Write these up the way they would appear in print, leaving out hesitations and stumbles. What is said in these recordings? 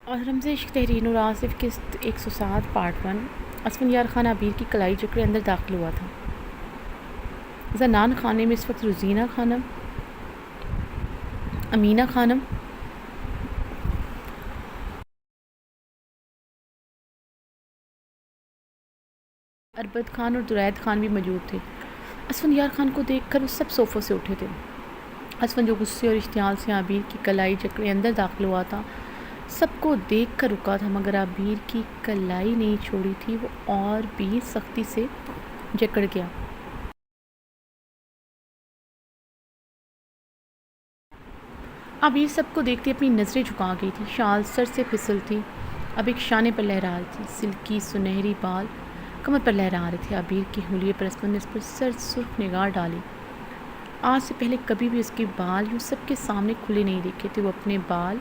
और रमज़ इश्क तहरीन और आसिफ किस्त 107 पार्ट 1। असफंयार खान आबिर की कलाई चक्र अंदर दाखिल हुआ था। जनान खाने में इस वक्त रोजीना खानम, अमीना खानम, अरबत खान और दुरैद खान भी मौजूद थे। असफंयार खान को देखकर वो सब सोफ़ों से उठे थे। असफन जो गुस्से और इश्तियाल से आबिर की कलाई चक्र अंदर दाखिल हुआ था, सबको देख कर रुका था, मगर आबिर की कलाई नहीं छोड़ी थी। वो और भी सख्ती से जकड़ गया। आबिर सबको देखते अपनी नज़रें झुका गई थी। शाल सर से फिसल थी, अब एक शाने पर लहरा रही थी। सिल्की सुनहरी बाल कमर पर लहरा रहे थे। आबिर के हुलिये पर असफन ने इस पर सर सुर्ख निगाह डाली। आज से पहले कभी भी उसके बाल यूँ सबके सामने खुले नहीं देखे थे। वो अपने बाल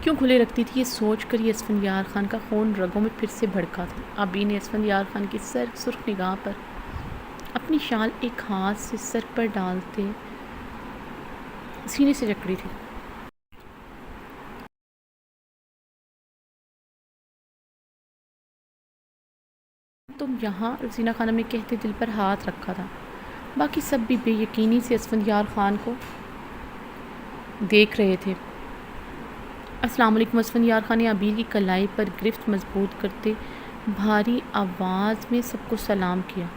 क्यों खुले रखती थी, ये सोच कर ही असफंयार खान का खून रगों में फिर से भड़का था। आबिर ने असफंयार खान की सर सुर्ख निगाह पर अपनी शाल एक हाथ से सर पर डालते सीने से जकड़ी थी। तुम यहाँ, रसीना खानम ने कहते दिल पर हाथ रखा था। बाकी सब भी बेयकीनी से असफंयार खान को देख रहे थे। अस्सलाम वालेकुम। असफंयार खान ने आबिर की कलाई पर गिरफ्त मजबूत करते भारी आवाज़ में सबको सलाम किया।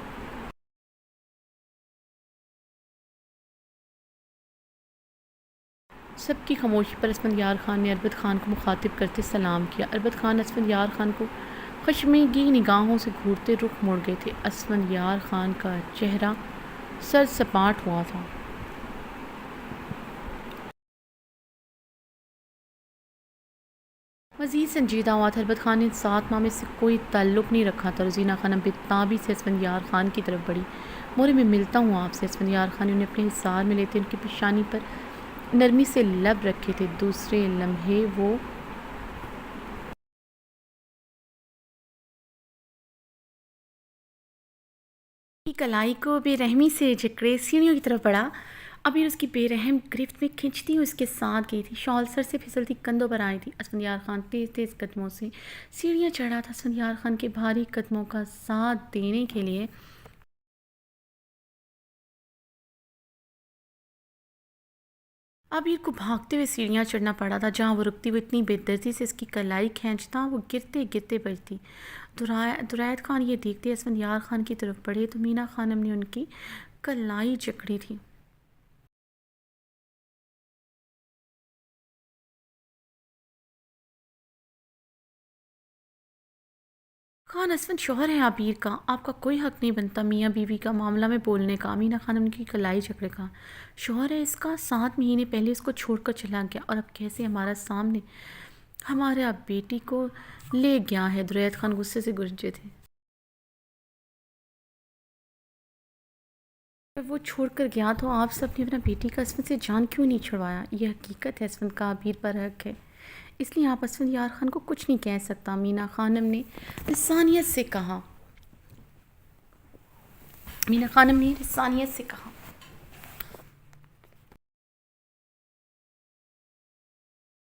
सबकी खामोशी पर असफंयार खान ने अरबत खान को मुखातिब करते सलाम किया। अरबत खान असफंयार खान को खशमीगी निगाहों से घूरते रुख मोड़ गए थे। असफंयार खान का चेहरा सर सपाट हुआ था। मज़ीद संजीदा हुआ था। अरबत खान ने 7 माह में से कोई ताल्लुक़ नहीं रखा था। रोज़ीना खानम बेताबी से असफंयार खान की तरफ बढ़ी। मोरे में मिलता हूँ आपसे। असफंयार खान ने उन्हें अपने हिसार में लेते उनकी पेशानी पर नरमी से लब रखे थे। दूसरे लम्हे वो की कलाई को बेरहमी से जकड़े सीढ़ियों की तरफ बढ़ा। अबीर उसकी बेरहम गिरफ्त में खींचती हुई उसके साथ गई थी। शॉल सर से फिसलती कंधों पर आई थी। असफंयार खान तेज़ तेज़ कदमों से सीढ़ियाँ चढ़ा था। असफंयार खान के भारी कदमों का साथ देने के लिए अबीर को भागते हुए सीढ़ियाँ चढ़ना पड़ा था। जहाँ वो रुकती हुई इतनी बेदर्दी से इसकी कलाई खींचता, वो गिरते गिरते बढ़ती। दुरैद खान ये देखते असफंयार खान की तरफ बढ़े तो मीना खानम ने उनकी कलाई जकड़ी थी। खान असफन शौहर है आबिर का, आपका कोई हक नहीं बनता मियाँ बीवी का मामला में बोलने का। अमीना खानम की कलाई जकड़े का शौहर है इसका, 7 महीने पहले इसको छोड़कर चला गया और अब कैसे हमारा सामने हमारे अब बेटी को ले गया है। दुरैद खान गुस्से से गुरजे थे। जब वो छोड़कर गया तो आप सब ने अपना बेटी का असफन से जान क्यों नहीं छुड़वाया। यह हकीकत है, असफन का आबिर पर हक है, इसलिए आप असफन यार खान को कुछ नहीं कह सकता। मीना खानम ने लिसानियत से कहा। मीना खानम ने लिसानियत से कहा।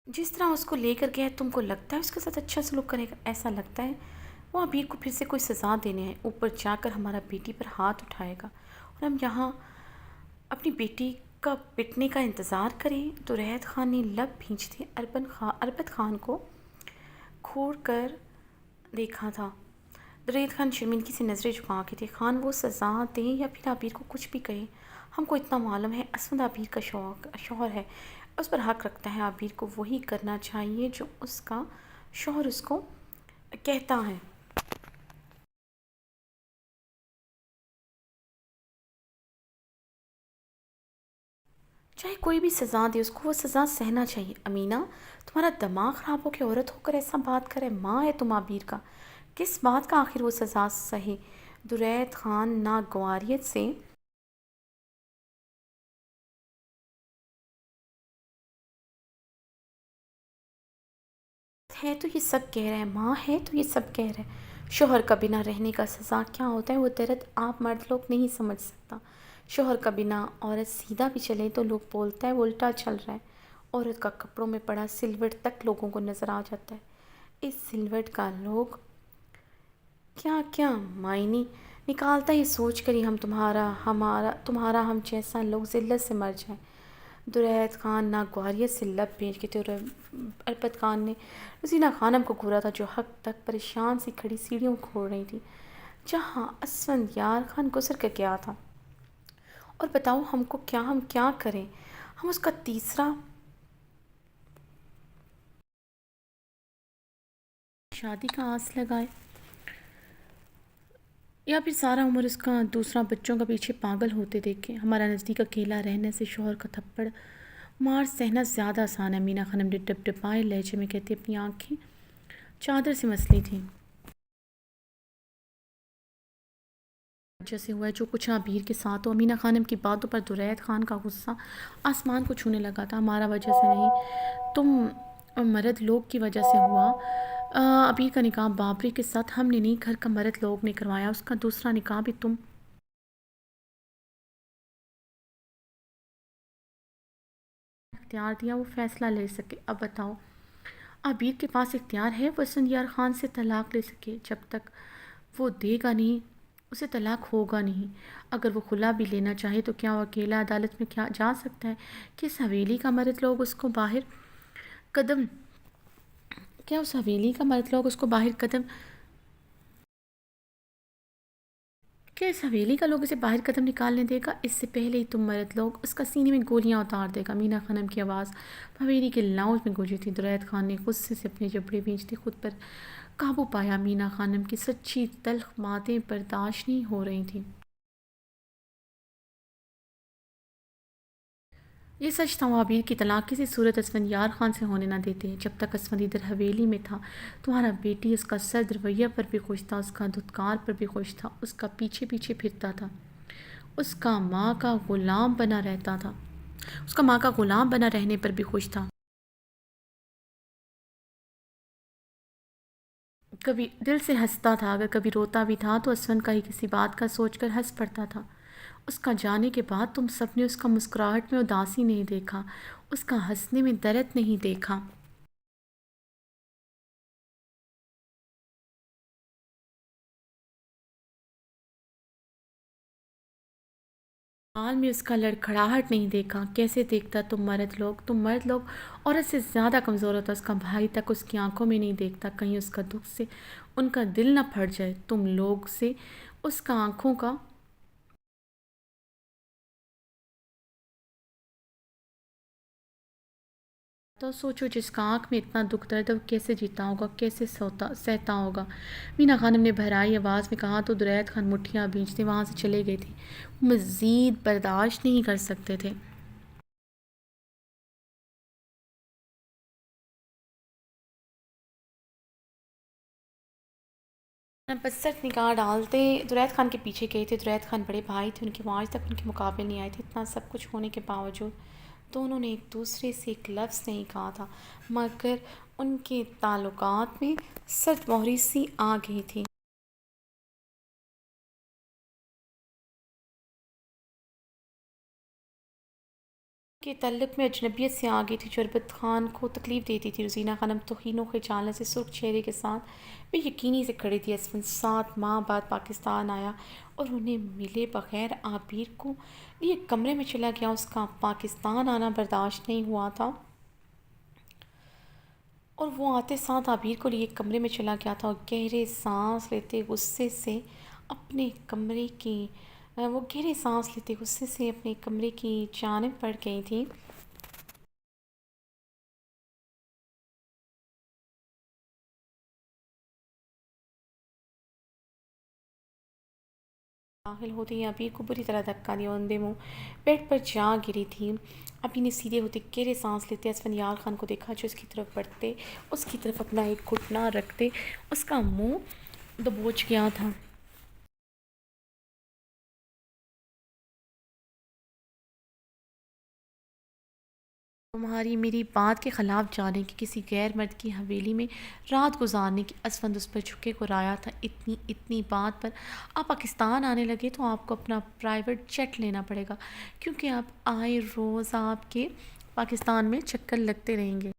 जिस तरह उसको लेकर गया, तुमको लगता है उसके साथ अच्छा सलूक करेगा? ऐसा लगता है वो अबीर को फिर से कोई सज़ा देने है, ऊपर जाकर हमारा बेटी पर हाथ उठाएगा और हम यहाँ अपनी बेटी का पिटने का इंतज़ार करें। तो रहत खान ने लब भींचते अरबत खान को घूर कर देखा था। दरेद खान शर्मिंदगी से नज़रें झुका के थे। खान वो सज़ा दें या फिर आबिर को कुछ भी कहे, हमको इतना मालूम है असमद आबिर का शौहर है, उस पर हक रखता है। आबिर को वही करना चाहिए जो उसका शौहर उसको कहता है। चाहे कोई भी सज़ा दे, उसको वो सज़ा सहना चाहिए। अमीना, तुम्हारा दिमाग ख़राब हो के औरत होकर ऐसा बात करे? माँ है तुम आबिर का, किस बात का आखिर वो सज़ा सहे? दुरैद खान नागवारियत से है तो ये सब कह रहे हैं, माँ है तो ये सब कह रहे हैं। शोहर का बिना रहने का सज़ा क्या होता है, वो दर्द आप मर्द लोग नहीं समझ सकता। शोहर का बिना औरत सीधा भी चले तो लोग बोलता है वो उल्टा चल रहा है, औरत का कपड़ों में पड़ा सिलवट तक लोगों को नज़र आ जाता है। इस सिलवट का लोग क्या क्या मायने निकालता है, ये सोच कर ही तुम्हारा हम जैसा लोग ज़िल्लत से मर जाएं। दुरैत खान नागवारियत से लब भेज के थे और अरपत खान ने रजीना खानम को घूरा था, जो हक तक परेशान सी खड़ी सीढ़ियों को खोल रही थी जहाँ असफंदियार खान गुजर कर गया था। और बताओ हम क्या करें? हम उसका तीसरा शादी का आस लगाए या फिर सारा उम्र उसका दूसरा बच्चों का पीछे पागल होते देखें? हमारा नज़दीक अकेला रहने से शोहर का थप्पड़ मार सहना ज़्यादा आसान है। मीना खानम ने डपडपाए लहजे में कहती अपनी आंखें चादर से मसली थी। जैसे हुआ है जो कुछ आबीर के साथ हो। अमीना खानम की बातों पर दुरैत खान का गुस्सा आसमान को छूने लगा था। हमारा वजह से नहीं, तुम मर्द लोग की वजह से हुआ। अबीर का निकाह बाबरी के साथ हमने नहीं, घर का मर्द लोग ने करवाया। उसका दूसरा निकाह भी तुम इख्तियार दिया वो फैसला ले सके। अब बताओ, आबिर के पास इख्तियार है वो संदियार खान से तलाक ले सके? जब तक वो देगा नहीं उसे तलाक होगा नहीं। अगर वो खुला भी लेना चाहे तो क्या वो अकेला अदालत में क्या जा सकता है? किस हवेली का मर्द लोग उसको बाहर कदम क्या उस हवेली का मर्द लोग उसको बाहर कदम क्या इस हवेली का लोग उसे बाहर कदम निकालने देगा? इससे पहले ही तुम मर्द लोग उसका सीने में गोलियां उतार देगा। मीना खानम की आवाज़ हवेली के लाउंज में गूंजी थी। दुरैत खान ने गुस्से से अपने जबड़े भींचते खुद पर काबू पाया। मीना खानम की सच्ची तल्ख बातें बर्दाश्त नहीं हो रही थी। ये सच था, वो आबिर की तलाक किसी सूरत असफंदियार खान से होने न देते। जब तक असफंद इधर हवेली में था तुम्हारा बेटी उसका सर्द रवैया पर भी खुश था, उसका धुतकार पर भी खुश था, उसका पीछे पीछे फिरता था, उसका माँ का गुलाम बना रहता था, उसका माँ का गुलाम बना रहने पर भी खुश था। कभी दिल से हंसता था, अगर कभी रोता भी था तो असफंद का ही किसी बात का सोचकर हंस पड़ता था। उसका जाने के बाद तुम सबने उसका मुस्कुराहट में उदासी नहीं देखा, उसका हंसने में दर्द नहीं देखा। हाल में उसका लड़खड़ाहट नहीं देखा। कैसे देखता? तुम मर्द लोग औरत से ज़्यादा कमज़ोर होता। उसका भाई तक उसकी आंखों में नहीं देखता, कहीं उसका दुख से उनका दिल न फट जाए। तुम लोग से उसका आंखों का तो सोचो, जिसका आंख में इतना दुख दर्द है वो कैसे जीता होगा, कैसे सोता सहता होगा। मीना खानम ने भराई आवाज़ में कहा तो दुरैत खान मुठ्ठियाँ भींचते वहाँ से चले गए थे। मज़ीद बर्दाश्त नहीं कर सकते थे। बसत निगाह डालते दुरैत खान के पीछे गए थे। दुरैत खान बड़े भाई थे, उनकी वो आज तक उनके मुकाबले नहीं आए थे। इतना सब कुछ होने के बावजूद दोनों ने एक दूसरे से एक लफ्ज़ नहीं कहा था, मगर उनके ताल्लुकात में सच मोहरी सी आ गई थी। के तल्लुक में अजनबियत से आ गई थी जो अरबत खान को तकलीफ़ देती थी। रोज़ीना खानम तौहीनों के चालने से सुर्ख चेहरे के साथ वे यकीनी से खड़ी थी। असफन 7 माह बाद पाकिस्तान आया और उन्हें मिले बगैर आबिर को लिए कमरे में चला गया। उसका पाकिस्तान आना बर्दाश्त नहीं हुआ था और वो आते साथ आबिर को लिए कमरे में चला गया था और गहरे सांस लेते गुस्से से अपने कमरे की वो गहरे सांस लेते गुस्से से अपने कमरे की जानिब बढ़ गई थी। दाखिल होते ही अबीर को बुरी तरह धक्का दिया, औंधे मुंह बेड पर जा गिरी थी। अबी ने सीधे होते गहरे सांस लेते असफनियार खान को देखा जो उसकी तरफ बढ़ते, उसकी तरफ अपना एक घुटना रखते उसका मुंह दबोच गया था। तुम्हारी मेरी बात के ख़िलाफ़ जाने की, किसी गैर मर्द की हवेली में रात गुजारने की असफंद उस पर झुके को राया था। इतनी इतनी बात पर आप पाकिस्तान आने लगे तो आपको अपना प्राइवेट जेट लेना पड़ेगा, क्योंकि आप आए रोज़ आपके पाकिस्तान में चक्कर लगते रहेंगे।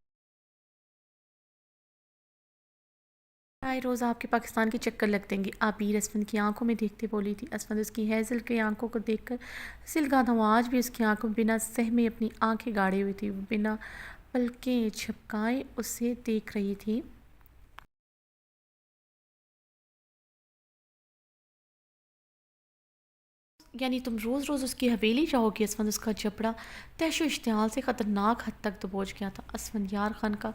आए रोज़ आपके पाकिस्तान के चक्कर लगते हैं। आबिर असफंद की आंखों में देखते बोली थी। असफंद उसकी हैज़ल की आंखों को देखकर सिलगा था। वो आज भी उसकी आंखों में बिना सहमे अपनी आंखें गाड़े हुई थी। वो बिना पलकें झपकाए उसे देख रही थी। यानी तुम रोज़ रोज़ उसकी हवेली जाओगी? असफंद उसका जबड़ा तैशो इश्तियाल से ख़तरनाक हद तक दबोच गया था। असफंद यार खान का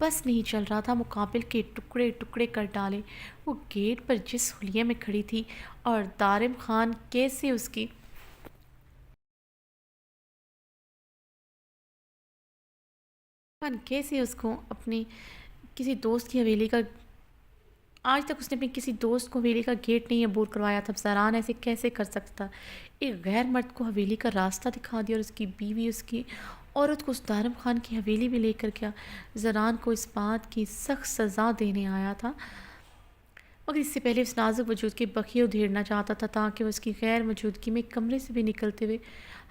बस नहीं चल रहा था। मुकाबिल के टुकड़े टुकड़े कर डाले। वो गेट पर जिस हुलिये में खड़ी थी और दारिम खान कैसे उसकी खान कैसे उसको अपनी किसी दोस्त की हवेली का आज तक उसने अपने किसी दोस्त को हवेली का गेट नहीं अबूर करवाया था। ज़रान ऐसे कैसे कर सकता? एक गैर मर्द को हवेली का रास्ता दिखा दिया और उसकी बीवी उसकी औरत को उस दारम खान की हवेली में लेकर गया। ज़रान को इस बात की सख्त सज़ा देने आया था, मगर इससे पहले उस नाजुक वजूद के बखिए उधेड़ना चाहता था ताकि वह उसकी गैर मौजूदगी में कमरे से भी निकलते हुए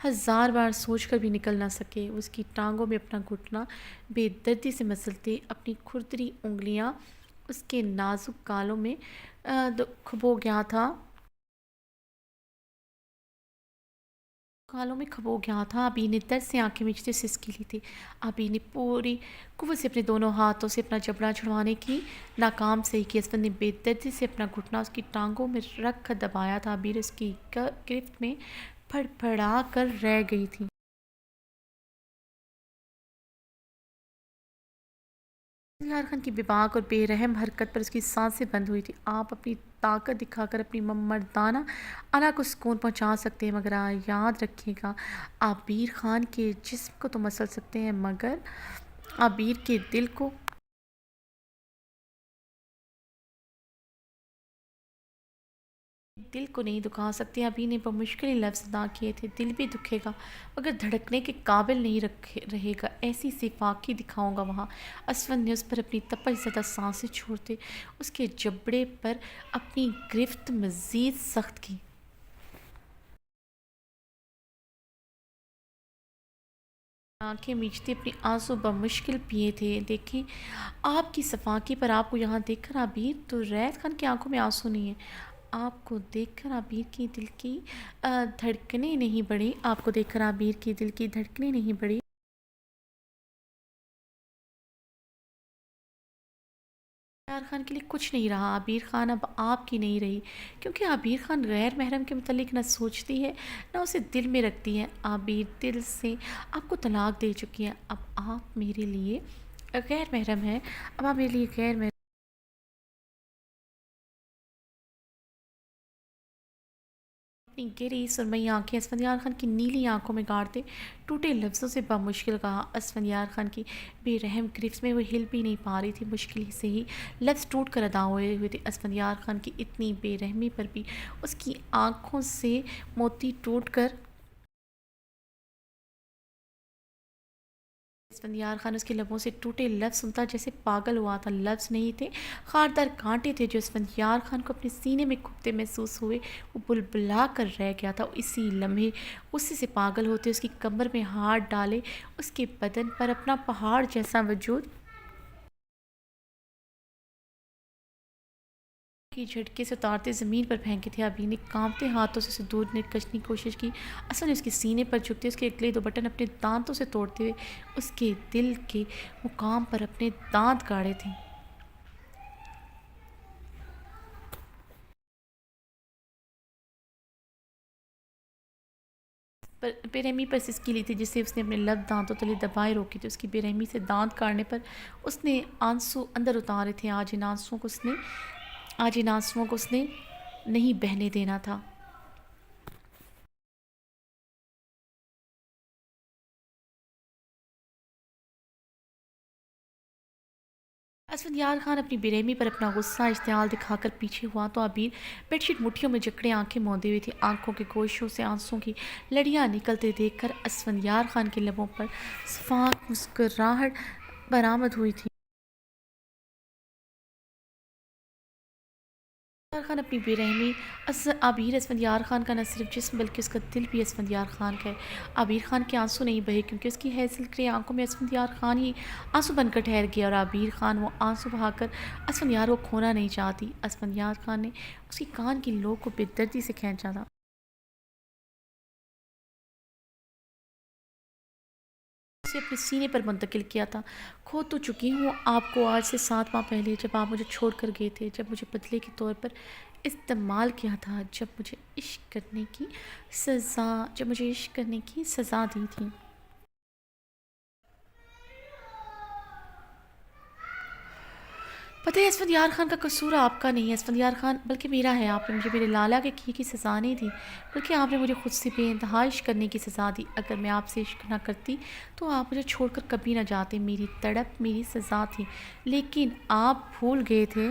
हज़ार बार सोच कर भी निकल ना सके। उसकी टांगों में अपना घुटना बेदर्दी से मसलते अपनी खुरदरी उंगलियां उसके नाजुक गालों में खबो गया था गालों में खबो गया था। अबी ने दर्द से आंखें मीचते सिसकी ली थी। अबी ने पूरी कुव्वत से अपने दोनों हाथों से अपना जबड़ा छुड़वाने की नाकाम सही की। असफर ने बेदर्दी से अपना घुटना उसकी टांगों में रख कर दबाया था। अबीर उसकी गिरफ्त में फड़फड़ा कर रह गई थी। यार खान की बेबाक और बेरहम हरकत पर उसकी सांसें बंद हुई थी। आप अपनी ताकत दिखाकर अपनी मर्दाना अना को सुकून पहुंचा सकते हैं, मगर याद रखिएगा, आबिर खान के जिस्म को तो मसल सकते हैं मगर आबिर के दिल को नहीं दुखा सकते। अभी ने बमुश्किल लफ्ज़ अदा किए थे। दिल भी दुखेगा मगर धड़कने के काबिल नहीं रखे रहेगा। ऐसी सिफाकी दिखाऊंगा वहाँ। असफन ने उस पर अपनी तपश ज़दा सांसें छोड़ते उसके जबड़े पर अपनी गिरफ्त मज़ीद सख्त की। आंखें मीचते अपनी आंसू बमुश्किल पिए थे। देखें आपकी सफाकी पर आपको यहाँ देखकर आबिर तो रैत खान की आंखों में आंसू नहीं है। आपको देखकर आबिर की दिल की धड़कनें नहीं बढ़ी। आपको देखकर आबिर की दिल की धड़कनें नहीं बढ़ी। यार खान के लिए कुछ नहीं रहा। आबिर खान अब आपकी नहीं रही, क्योंकि आबिर खान गैर महरम के मतलब न सोचती है न उसे दिल में रखती है। आबिर दिल से आपको तलाक दे चुकी है। अब आप मेरे लिए गैर महरम हैं। अब आप मेरे लिए गैर महरम अपनी गहरी सुरमई आंखें असफंदियार खान की नीली आंखों में गाड़ते टूटे लफ्ज़ों से बामुश्किल कहा। असफंदियार खान की बेरहम गिरफ्त में वो हिल भी नहीं पा रही थी। मुश्किल ही से ही लफ्ज़ टूट कर अदा हुए थे। असफंदियार खान की इतनी बेरहमी पर भी उसकी आंखों से मोती टूट कर इसफंदियार खान उसके लबों से टूटे लफ्ज़ सुनता जैसे पागल हुआ था। लफ्ज़ नहीं थे, खारदार कांटे थे जो इसफंदियार खान को अपने सीने में कुपते महसूस हुए। वो बुलबुला कर रह गया था। इसी लम्हे गुस्से से पागल होते उसकी कमर में हाथ डाले उसके बदन पर अपना पहाड़ जैसा वजूद की झटके से उतारते ज़मीन पर फेंके थे। अभी ने कांपते हाथों से उसे दूर निकलने की कोशिश की। असल ने उसके सीने पर झुकते उसके अगले दो बटन अपने दांतों से तोड़ते हुए उसके दिल के मुकाम पर अपने दांत गाड़े थे। पर बेरहमी पर सिसकी ली थी जिसे उसने अपने लब दांतों तले दबाए रोकी थी। उसकी बेरहमी से दांत काटने पर उसने आंसू अंदर उतारे थे। आज इन आंसुओं को उसने नहीं बहने देना था। असफंदियार खान अपनी बेरहमी पर अपना गुस्सा इश्तियाल दिखाकर पीछे हुआ तो आबिर बेडशीट मुट्ठियों में जकड़े आंखें मौंधे हुई थी। आंखों के गोशों से आंसुओं की लड़ियां निकलते देखकर असफंदियार खान के लबों पर सफाक मुस्कुराहट बरामद हुई थी। खान अपनी बेरहमी आबिर असफंदियार खान का न सिर्फ जिस्म बल्कि उसका दिल भी असफंदियार खान का है। आबिर खान के आंसू नहीं बहे क्योंकि उसकी हैसियत की आंखों में असफंदियार खान ही आंसू बनकर ठहर गया और आबिर खान वो आंसू बहाकर असफंदियार को खोना नहीं चाहती। असफंदियार खान ने उसकी कान की लो को बेदर्दी से खींचा था। उसे अपने सीने पर मुंतकिल किया था। खो तो चुकी हूँ आपको आज से 7 माह पहले, जब आप मुझे छोड़ कर गए थे, जब मुझे बदले के तौर पर इस्तेमाल किया था, जब मुझे इश्क करने की सज़ा दी थी। पता है असफंदियार खान का कसूर आपका नहीं है असफंदियार खान, बल्कि मेरा है। आपने मुझे मेरे लाला के किए की सज़ा नहीं दी, बल्कि आपने मुझे खुद से बेइंतहा इश्क करने की सज़ा दी। अगर मैं आपसे इश्क ना करती तो आप मुझे छोड़कर कभी ना जाते। मेरी तड़प मेरी सज़ा थी, लेकिन आप भूल गए थे।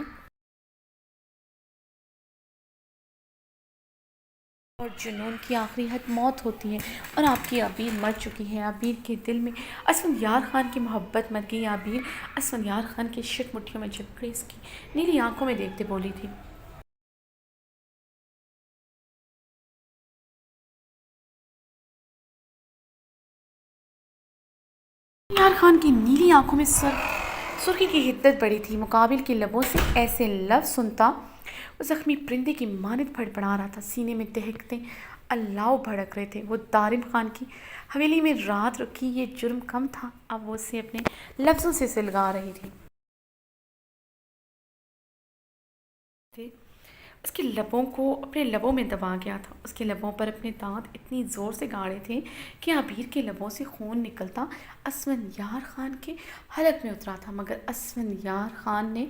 और जुनून की आखिरी हद मौत होती है, और आपकी आबिर मर चुकी है। आबिर के दिल में असफंदियार खान की मोहब्बत मर गई। आबिर असफंदियार खान की शिट मुट्ठियों में जकड़े इसकी नीली आंखों में देखते बोली थी। यार खान की नीली आंखों में सुर्खी की हिद्दत बड़ी थी। मुकाबिल के लबों से ऐसे लफ्ज़ सुनता वो ज़ख्मी परिंदे की मानद फड़फड़ा रहा था। सीने में दहकते अल्लाव भड़क रहे थे। वो दारिम खान की हवेली में रात रुकी ये जुर्म कम था, अब वो उसे अपने लफ्ज़ों से सुलगा रही थी। उसके लबों को अपने लबों में दबा गया था। उसके लबों पर अपने दांत इतनी ज़ोर से गाड़े थे कि आबिर के लबों से खून निकलता असफंदियार खान के हलक में उतरा था, मगर असफंदियार खान ने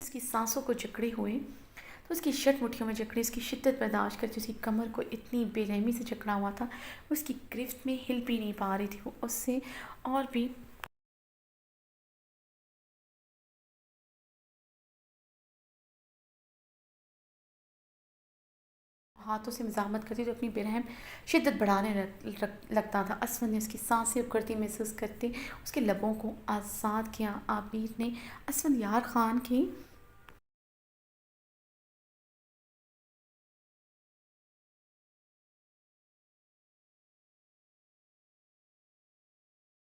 उसकी सांसों को जकड़े हुए तो उसकी शर्ट मुट्ठियों में जकड़ी उसकी शिद्दत बर्दाश्त करती उसकी कमर को इतनी बेरहमी से जकड़ा हुआ था, उसकी गिरफ्त में हिल भी नहीं पा रही थी। वो उससे और भी हाथों से मज़ाहमत करती तो अपनी बेरहम शिद्दत बढ़ाने लगता था। असफर ने उसकी सांसें उकड़ती महसूस करते उसके लबों को आज़ाद किया। आबिर ने असफंदियार खान की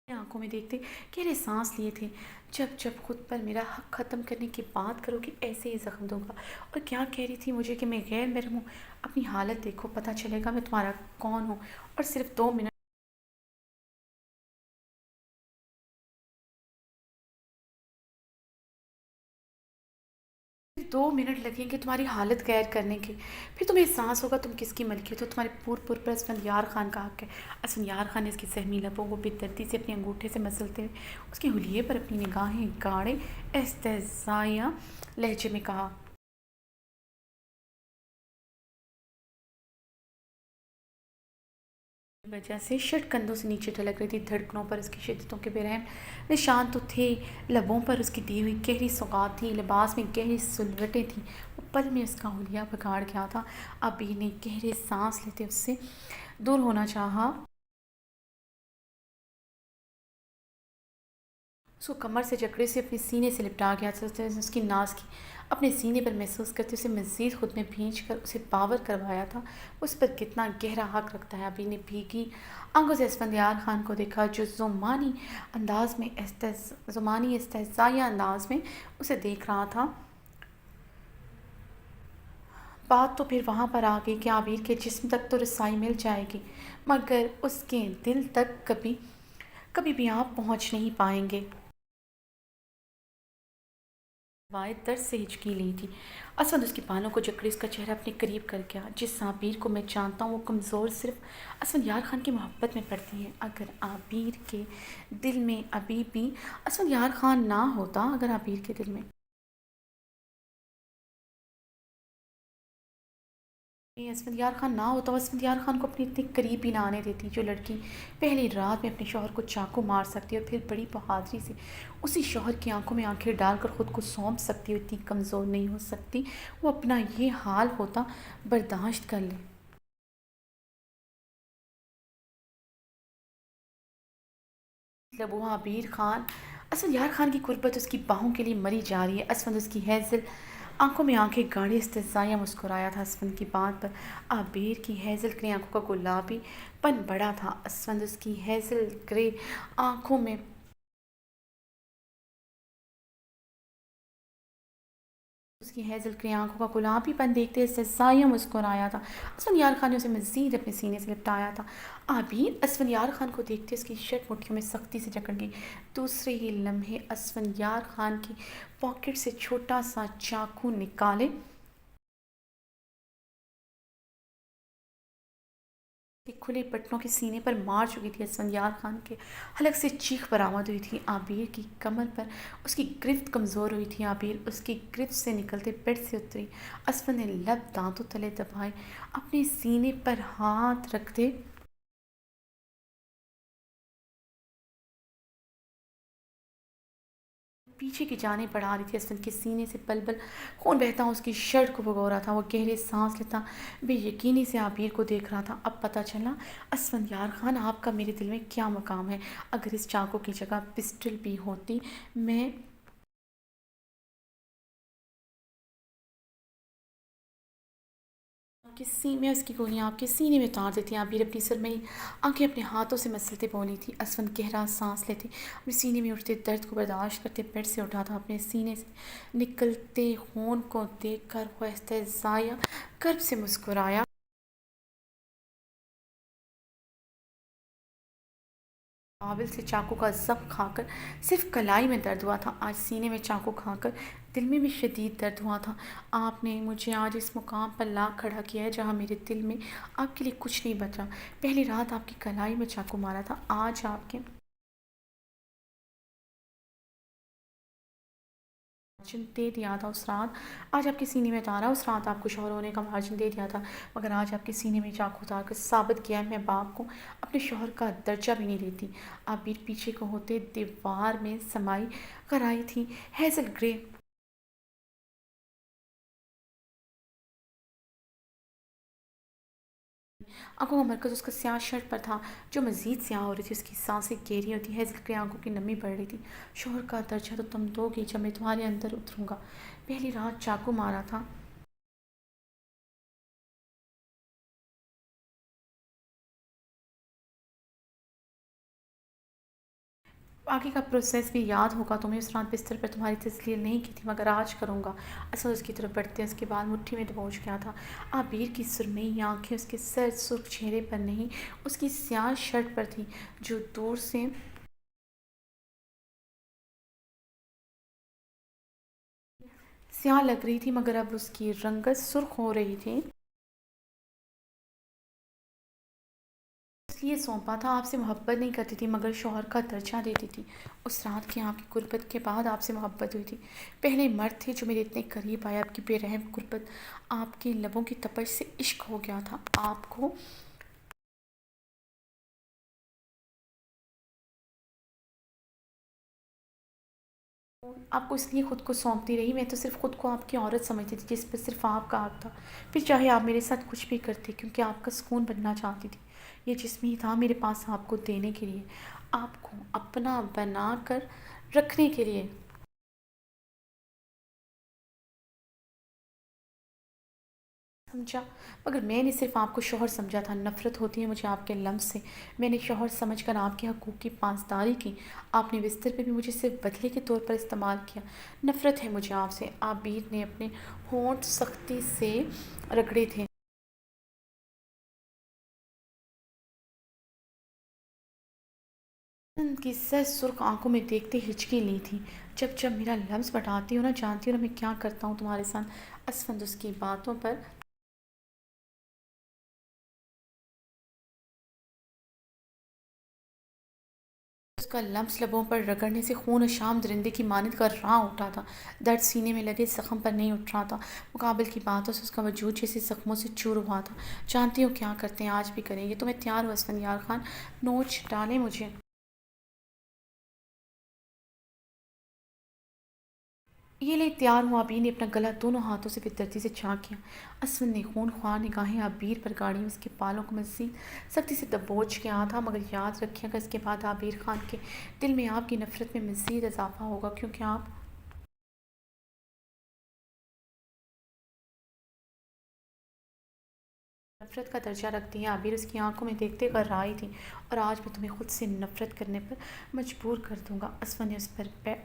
आंखों में देखते गहरे सांस लिए थे। जब जब खुद पर मेरा हक ख़त्म करने की बात करोगे ऐसे ही जख्म दूंगा। और क्या कह रही थी मुझे कि मैं गैर महरम हूँ। अपनी हालत देखो, पता चलेगा मैं तुम्हारा कौन हूँ। और सिर्फ 2 मिनट 2 मिनट लगेंगे तुम्हारी हालत गैर करने के, फिर तुम्हें एहसास होगा तुम किसकी मलकियत हो। तुम्हारे पूर पर असफंदियार खान का हक है। असफंदियार खान ने इसकी सहमी लबों को बेदर्दी से अपने अंगूठे से मसलते हुए उसके हुलिये पर अपनी निगाहें गाड़े इस्तेज़ाया लहजे में कहा, वजह से शर्ट कंधों से नीचे ढलक रही थी। धड़कनों पर उसकी शिद्दतों के बेरहम निशान तो थे, लबों पर उसकी दी हुई गहरी सौगात थी, लिबास में गहरी सुलवटें थीं। वो पल में उसका हुलिया बिगाड़ गया था। अभी ने गहरे सांस लेते उससे दूर होना चाहा। उसको कमर से जकड़े से अपने सीने से लिपटा गया था। उसकी नाज की अपने सीने पर महसूस करते उसे मज़ीद खुद में भींच कर उसे बावर करवाया था उस पर कितना गहरा हक रखता है। अभी ने भीगी आंखों से इसफंदियार खान को देखा, जो ज़ुमानी इस्तेज़ाया अंदाज में उसे देख रहा था। बात तो फिर वहाँ पर आ गई कि आबिर के जिस्म तक तो रसाई मिल जाएगी, मगर उसके दिल तक कभी कभी भी आप पहुँच नहीं पाएंगे। वायद दर्द से हिचकी ली थी। असद उसके बालों को जकड़े उसका चेहरा अपने करीब कर गया। जिस आबिर को मैं जानता हूँ वो कमज़ोर सिर्फ असफंदियार खान की मोहब्बत में पड़ती है। अगर आबिर के दिल में अभी भी असफंदियार खान ना होता, अगर आबिर के दिल में असफंदियार खान ना होता, वो असफंदियार खान को अपने इतने करीब भी ना आने देती। जो लड़की पहली रात में अपने शौहर को चाकू मार सकती है और फिर बड़ी बहादुरी से उसी शौहर की आंखों में आंखें डालकर ख़ुद को सौंप सकती है, इतनी कमज़ोर नहीं हो सकती। वो अपना ये हाल होता बर्दाश्त कर ले। मतलब वो आबिर खान, असफंद खान की गुर्बत उसकी बाहों के लिए मरी जा रही है। असफंद उसकी हैज़ल आंखों में आंखें गाड़ी इस्तेज़ाया मुस्कुराया था असफंद की बात पर। आबिर की हैज़ल ग्रे आंखों का गुलाबी पन बड़ा था। असफंद उसकी हैज़ल ग्रे आंखों में उसकी हैज़ल ग्रे आंखों का गुलाबीपन देखते इस्तेज़ाया मुस्कुराया था। असफंद खान ने उसे मज़ीद अपने सीने से लिपटाया था। आबिर असफंद खान को देखते उसकी शर्ट मुट्ठियों में सख्ती से जकड़ गई। दूसरे ही लम्हे असफंद खान की पॉकेट से छोटा सा चाकू निकाले के खुले बटनों के सीने पर मार चुकी थी। असफंद खान के हलक से चीख बरामद हुई थी। आबिर की कमर पर उसकी गिरफ्त कमज़ोर हुई थी। आबिर उसकी गिरफ्त से निकलते बेड से उतरी। असफंद ने लब दांतों तले दबाए अपने सीने पर हाथ रखते पीछे की जाने बढ़ा रही थी। असफंद के सीने से पल पल खून बहता उसकी शर्ट को भगो रहा था। वो गहरे सांस लेता बेयकीनी से आबिर को देख रहा था। अब पता चला असफंद खान, आपका मेरे दिल में क्या मकाम है। अगर इस चाकू की जगह पिस्टल भी होती, मैं आपके सीने में उसकी गोलियां आपके सीने में उतार देती। आबिर अपनी सुरमई आंखें अपने हाथों से मसलते बोली थी। असफंद गहरा सांस लेते अपने सीने में उठते दर्द को बर्दाश्त करते बेड से उठा था। अपने सीने से निकलते खून को देखकर वो इस्तेज़ाया कर्ब से मुस्कुराया। काबिल से चाकू का जख्म खाकर सिर्फ कलाई में दर्द हुआ था, आज सीने में चाकू खाकर दिल में भी शदीद दर्द हुआ था। आपने मुझे आज इस मुकाम पर ला खड़ा किया है जहाँ मेरे दिल में आपके लिए कुछ नहीं बचा। पहली रात आपकी कलाई में चाकू मारा था, आज आपके मार्जिन दे दिया था उस रात। आज आपके सीने में उतारा, उस रात आपको शौहर होने का मार्जिन दे दिया था, मगर आज आपके सीने में चाकू उतार कर साबित किया है मैं बाप को अपने शौहर का दर्जा भी नहीं देती। आप बीर पीछे को होते दीवार में समाई कर आई थी। हैज़ल ग्रे आंखों का मरकज उसका स्याह शर्ट पर था जो मज़ीद स्याह हो रही थी। उसकी सांसें गहरी होती, हैज़ल ग्रे आंखों की नमी बढ़ रही थी। शौहर का दर्जा तो तुम दोगी जब मैं तुम्हारे अंदर उतरूँगा। पहली रात चाकू मारा था, आगे का प्रोसेस भी याद होगा तुम्हें। उस रात बिस्तर पर तुम्हारी तस्लील नहीं की थी, मगर आज करूँगा। असद उसकी तरफ बढ़ते उसके बाद मुट्ठी में दबोच गया था। आबिर की सुरमई आंखें उसके सर्द सुर्ख चेहरे पर नहीं, उसकी स्याह शर्ट पर थी जो दूर से स्याह लग रही थी, मगर अब उसकी रंगत सुर्ख हो रही थी। इसलिए सौंपा था, आपसे मोहब्बत नहीं करती थी मगर शौहर का दर्जा देती थी। उस रात की आपकी गुर्बत के बाद आपसे मोहब्बत हुई थी। पहले मर्द थे जो मेरे इतने करीब आए। आपकी बेरहम गुर्बत, आपके लबों की तपश से इश्क हो गया था। आपको इसलिए खुद को सौंपती रही। मैं तो सिर्फ खुद को आपकी औरत समझती थी जिस पर सिर्फ आपका हक था। फिर चाहे आप मेरे साथ कुछ भी करते, क्योंकि आपका सुकून बनना चाहती थी। ये जिस्म ही था मेरे पास आपको देने के लिए, आपको अपना बना कर रखने के लिए। समझा, मगर मैंने सिर्फ आपको शौहर समझा था। नफ़रत होती है मुझे आपके लम्स से। मैंने शौहर समझकर आपके हकूक़ की पासदारी की। आपने बिस्तर पे भी मुझे सिर्फ बदले के तौर पर इस्तेमाल किया। नफ़रत है मुझे आपसे। आबिर ने अपने होंठ सख्ती से रगड़े थे। की सर सुर्ख आंखों में देखते हिचकी ली थी। जब जब मेरा लम्स बटाती हो ना, जानती हो ना मैं क्या करता हूँ तुम्हारे साथ। असफंद उसकी बातों पर उसका लम्स लबों पर रगड़ने से खून शाम दरिंदे की मानद का राह उठा था। दर्द सीने में लगे जख्म पर नहीं उठ रहा था, मुकाबिल की बातों से उसका वजूद जैसे जख्मों से चूर हुआ था। जानती हो क्या करते हैं, आज भी करेंगे। तो मैं तैयार हूँ असफंद खान, नोच डालें मुझे। ये ले तैयार हुआ। आबिर ने अपना गला दोनों हाथों से बेदर्दी से चाक किया। असफन ने खूनख्वार निगाहें आबिर पर गाड़ी, उसके बालों को मज़ीद सख्ती से दबोच के कहा था, मगर याद रखिएगा इसके बाद आबिर खान के दिल में आपकी नफ़रत में मज़ीद इजाफ़ा होगा, क्योंकि आप नफ़रत का दर्जा रखती हैं। आबिर उसकी आंखों में देखते कर रही थी। और आज मैं तुम्हें खुद से नफ़रत करने पर मजबूर कर दूंगा। असफन ने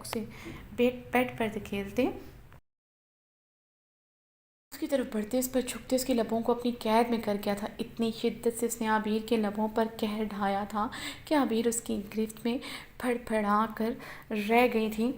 उसे बेड पर धकेलते उसकी तरफ बढ़ते, उस पर झुकते उसके लबों को अपनी कैद में कर गया था। इतनी शिद्दत से उसने आबिर के लबों पर कहर ढाया था कि आबिर उसकी गिरफ्त में फड़फड़ा कर रह गई थी।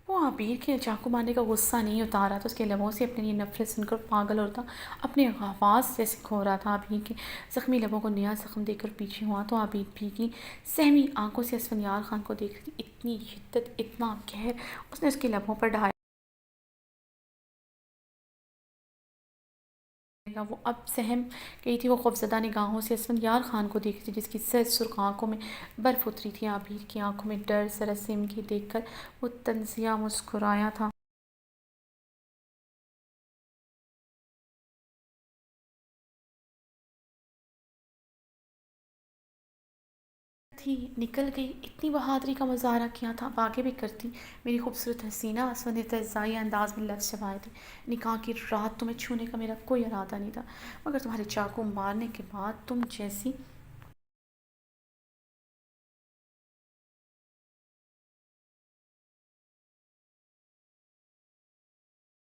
वो आबिर के चाकू मारने का गुस्सा नहीं उतारा था, उसके लबों से अपनी ये नफरत सुनकर पागल होता अपने आवाज़ से खो रहा था। आबिर के ज़ख्मी लबों को नया ज़ख्म देकर पीछे हुआ तो आबिर भीगी सहमी आंखों से असफंयार खान को देख रही थी। इतनी शिद्दत, इतना कहर उसने उसके लबों पर ढाया। वो अब सहम गई थी। वो खौफज़दा निगाहों से असफंयार खान को देख रही थी, जिसकी सर्द सुर्ख आंखों में बर्फ़ उतरी थी। आबिर की आंखों में डर ज़रा सिमटी देखकर वो तंजिया मुस्कुराया था। थी निकल गई, इतनी बहादुरी का मुजाहरा किया था, अब आगे भी करती। मेरी खूबसूरत हसीना, असफर ने तज़ाई अंदाज में लफ्ज़ चबाए थे। निकाह की रात तुम्हें छूने का मेरा कोई इरादा नहीं था, मगर तुम्हारे चाकू मारने के बाद तुम जैसी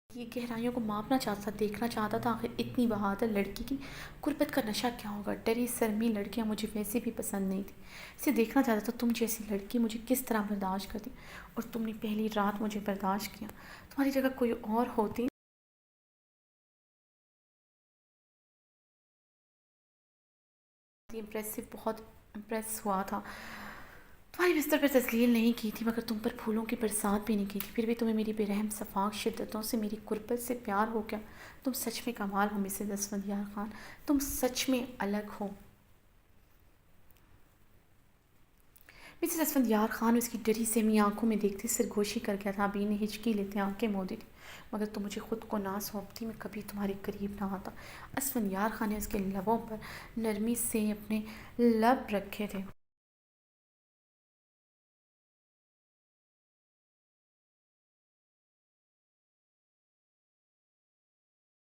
ये गहराइयों को मापना चाहता था, देखना चाहता था आखिर इतनी बहादुर लड़की की गुर्बत का नशा क्या होगा। डरी शर्मी लड़कियां मुझे वैसे भी पसंद नहीं थी। इसे देखना चाहता था तुम जैसी लड़की मुझे किस तरह बर्दाश्त करती, और तुमने पहली रात मुझे बर्दाश्त किया। तुम्हारी जगह कोई और होती इम्प्रेसिव, बहुत इम्प्रेस हुआ था। तुम्हारी बिस्तर पर तस्लील नहीं की थी, मगर तुम पर फूलों की बरसात भी नहीं की थी, फिर भी तुम्हें मेरी बेरहम सफाक शिद्दतों से मेरी गुर्बत से प्यार हो गया। तुम सच में कमाल हो मिसेस असफंदियार खान, तुम सच में अलग हो। मिसेस असफंदियार खान उसकी डरी सहमी आंखों में देखते सरगोशी कर गया था। अभी ने हिचकी लेते आंखें मोदी थी। मगर तुम मुझे खुद को ना सौंपती, मैं कभी तुम्हारे करीब ना आता। असफंदियार खान ने उसके लबों पर नरमी से अपने लब रखे थे।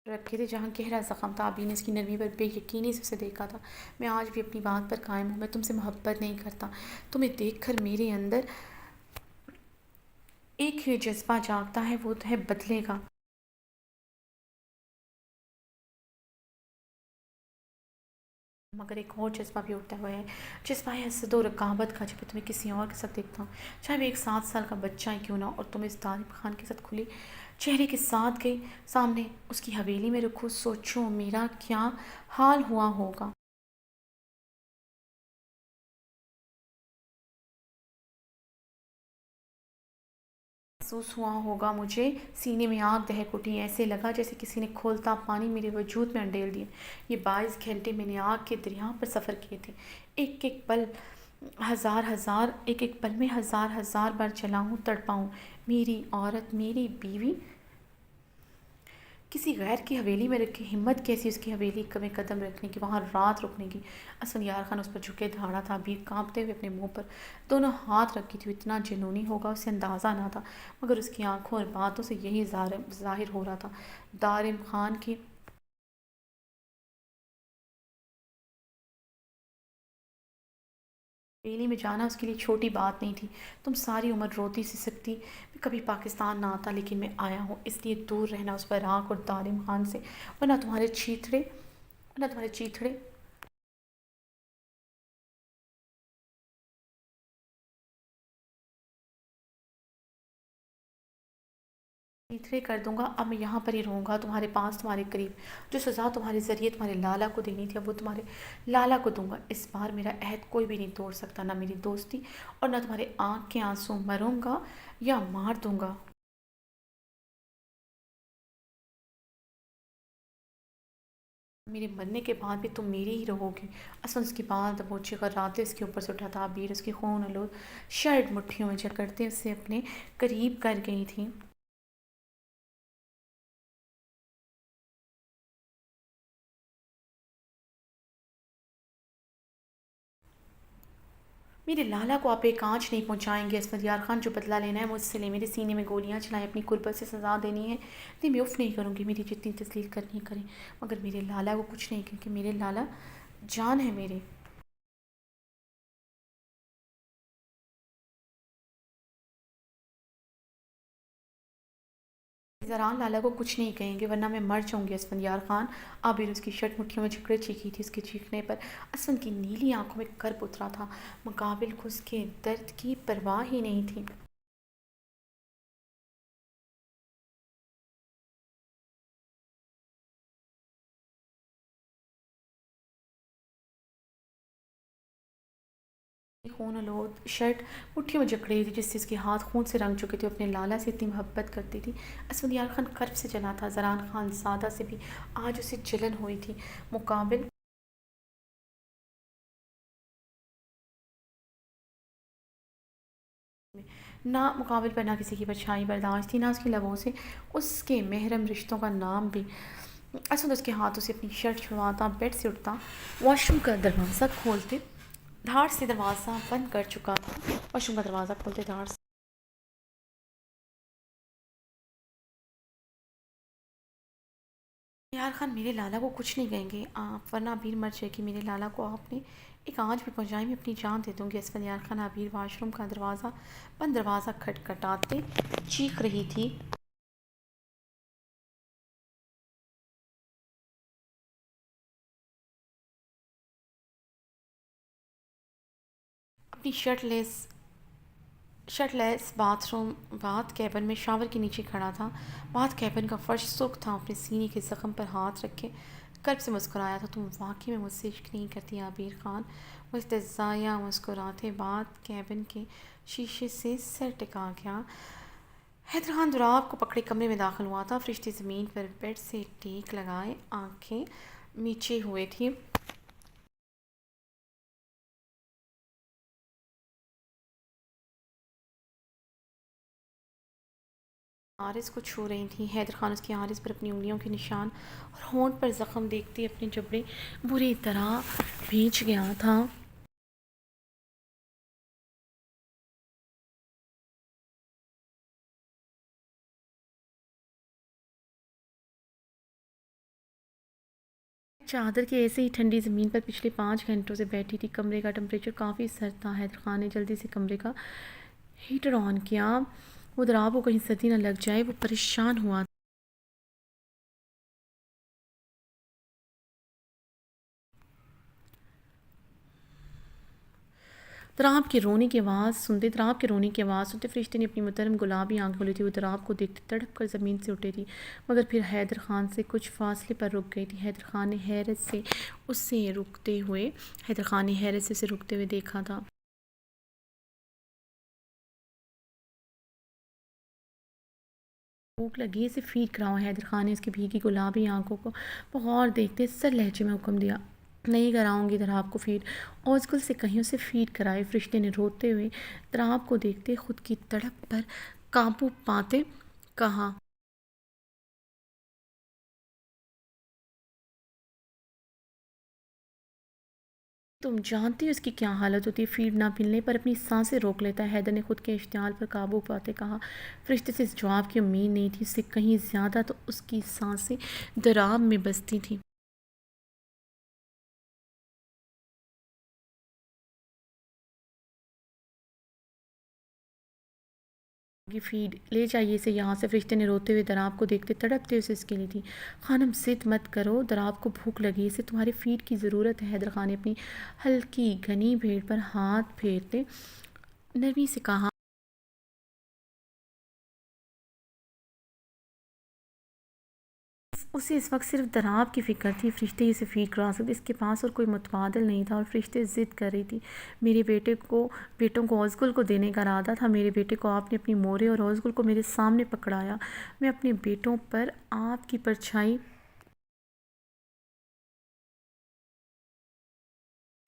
रखे थे जहाँ गहरा ज़ख्म था। अभी ने इसकी नरमी पर बेयकीनी से उसे देखा था। मैं आज भी अपनी बात पर कायम हूँ, मैं तुमसे मोहब्बत नहीं करता। तुम्हें देखकर मेरे अंदर एक ही जज्बा जागता है, वो है बदले का। मगर एक और जज्बा भी उठता हुआ है, जज्बा है हसद और रकाबत का, जब मैं तुम्हें किसी और के साथ देखता हूँ, चाहे वो एक 7 साल का बच्चा ही क्यों ना, और तुम इस तारिब खान के साथ खुली चेहरे के साथ गई सामने उसकी हवेली में रखो, सोचो मेरा क्या हाल हुआ होगा। महसूस हुआ होगा मुझे, सीने में आग दहक उठी, ऐसे लगा जैसे किसी ने खोलता पानी मेरे वजूद में अंडेल दिया। ये 22 घंटे मैंने आग के दरिया पर सफ़र किए थे। एक एक पल एक एक पल में हज़ार हज़ार बार चलाऊँ तड़पाऊँ। मेरी औरत, मेरी बीवी किसी गैर की हवेली में रखी, हिम्मत कैसी उसकी हवेली में कदम रखने की, वहाँ रात रुकने की। असफंयार खान उस पर झुके खड़ा था, भीख कांपते हुए अपने मुंह पर दोनों हाथ रखी थी। इतना जुनूनी होगा उसे अंदाज़ा ना था, मगर उसकी आंखों और बातों से यही ज़ाहिर हो रहा था। दारिम खान की हवेली में जाना उसके लिए छोटी बात नहीं थी। तुम सारी उम्र रोती सी सकती मैं कभी पाकिस्तान ना आता, लेकिन मैं आया हूँ, इसलिए दूर रहना उस बराक और दारिम खान से, वरना तुम्हारे चीथड़े तीसरे कर दूंगा। अब मैं यहाँ पर ही रहूँगा, तुम्हारे पास, तुम्हारे करीब। जो सज़ा तुम्हारे ज़रिए तुम्हारे लाला को देनी थी, अब वो तुम्हारे लाला को दूंगा। इस बार मेरा अहद कोई भी नहीं तोड़ सकता, ना मेरी दोस्ती और ना तुम्हारे आँख के आंसू। मरूंगा या मार दूंगा। मेरे मरने के बाद भी तुम मेरी ही रहोगी। असलन उसकी बात दबोचे कर रातें उसके ऊपर से उठा था। आबिर उसकी खून आलूद शर्ट मुट्ठियों में जकड़ते उसे अपने करीब कर गई थी। मेरे लाला को आप एक आँच नहीं पहुँचाएंगे असमत यार खान। जो बदला लेना है मुझसे ले। मेरे सीने में गोलियाँ चलाएं, अपनी कुर्बत से सज़ा देनी है। नहीं, मैं उफ़ नहीं करूँगी। मेरी जितनी तस्लील करनी है करें, मगर मेरे लाला को कुछ नहीं, क्योंकि मेरे लाला जान है मेरे। ज़रान लाला को कुछ नहीं कहेंगे, वरना मैं मर जाऊंगी असफंदियार खान। आबिर उसकी शर्ट मुट्ठियों में जकड़े चीखी थी। उसके चीखने पर असफन की नीली आंखों में कर्ब उतरा था। मुकाबिल को उसके दर्द की परवाह ही नहीं थी। खून आलूद शर्ट मुट्ठियों में जकड़ी थी, जिससे उसके हाथ खून से रंग चुके थे। अपने लाला से इतनी मोहब्बत करती थी। असफंदियार खान कर्ब से जला था। ज़रान खान ज़्यादा से भी आज उसे जलन हुई थी। मुकाबिल ना मुकाबिल पर ना किसी की परछाई बर्दाश्त थी, ना उसकी लबों से उसके महरम रिश्तों का नाम भी। असद उसके हाथों से अपनी शर्ट छुड़वाता, बेड से उठता, वॉशरूम का दरवाज़ा खोलते धार से दरवाज़ा बंद कर चुका था। वॉशरूम का दरवाज़ा खोलते धार से। यार खान मेरे लाला को कुछ नहीं कहेंगे आप, वरना अबीर मर जाएगी। मेरे लाला को आपने एक आँच भी पहुँचाई, मैं अपनी जान दे दूँगी। असफल यार खान अबीर वॉशरूम का दरवाज़ा बंद दरवाज़ा खटखटाते चीख रही थी। अपनी शर्टलेस बाथरूम बाथ कैबिन में शावर के नीचे खड़ा था। बाथ कैबिन का फर्श सुर्ख था। अपने सीने के ज़ख्म पर हाथ रखे कर्ब से मुस्कुराया था। तुम वाकई में मुझसे इश्क नहीं करती आबिर खान। वो इस्तज़ाया मुस्कुराते बाथ कैबिन के शीशे से सर टिका गया। हैदर खान दुराब को पकड़े कमरे में दाखिल हुआ था। फरिश्ते ज़मीन पर बेड से टेक लगाए आंखें मीचे हुए थी। आरिस को छू रही थी। हैदर खान उसकी आरिस पर अपनी उंगलियों के निशान और होंठ पर ज़ख्म देखते अपने जबड़े बुरी तरह भींच गया था। चादर के ऐसे ही ठंडी ज़मीन पर पिछले 5 घंटों से बैठी थी। कमरे का टेम्परेचर काफ़ी सर्द था। हैदर खान ने जल्दी से कमरे का हीटर ऑन किया। वो दराब को कहीं सर्दी न लग जाए, वो परेशान हुआ। दराब के रोने की आवाज़ सुनते फरिश्ते ने अपनी मुहतरम गुलाबी आंख खोली थी। वो दराब को देखते तड़प कर ज़मीन से उठी थी, मगर फिर हैदर खान से कुछ फासले पर रुक गई थी। हैदर खान ने हैरत से उसे रुकते हुए देखा था। भूख लगी, इसे फीड कराओ। हैदर खान ने उसकी भीगी गुलाबी आंखों को बगौर देखते सर लहजे में हुक्म दिया। नहीं कराऊंगी दराब को फीड। ओजगुल से कहीं उसे फीड कराए। फरिश्ते ने रोते हुए दराब को देखते खुद की तड़प पर काबू पाते कहा। तुम जानती हो इसकी क्या हालत होती है, फीड ना मिलने पर अपनी सांसें रोक लेता है। हैदर ने खुद के इश्तियाल पर काबू पाते कहा। फरिश्ते से इस जवाब की उम्मीद नहीं थी। उससे कहीं ज़्यादा तो उसकी सांसें दराब में बसती थीं। की फीड ले जाइए इसे यहाँ से। फरिश्ते ने रोते हुए दराब को देखते तड़पते उसे इसके लिए थी। खानम जिद मत करो, दराब को भूख लगी, इसे तुम्हारी फीड की ज़रूरत है। हैदर खान ने अपनी हल्की घनी भेड़ पर हाथ फेरते नरमी से कहा। उसे इस वक्त सिर्फ दराब की फ़िक्र थी। फरिश्ते इसे फीड करा सकते, इसके पास और कोई मुतबादल नहीं था। और फरिश्ते ज़िद कर रही थी। मेरे बेटों को ओज़गुल को देने का इरादा था। मेरे बेटे को आपने अपनी मोरे और ओज़गुल को मेरे सामने पकड़ाया। मैं अपने बेटों पर आपकी परछाई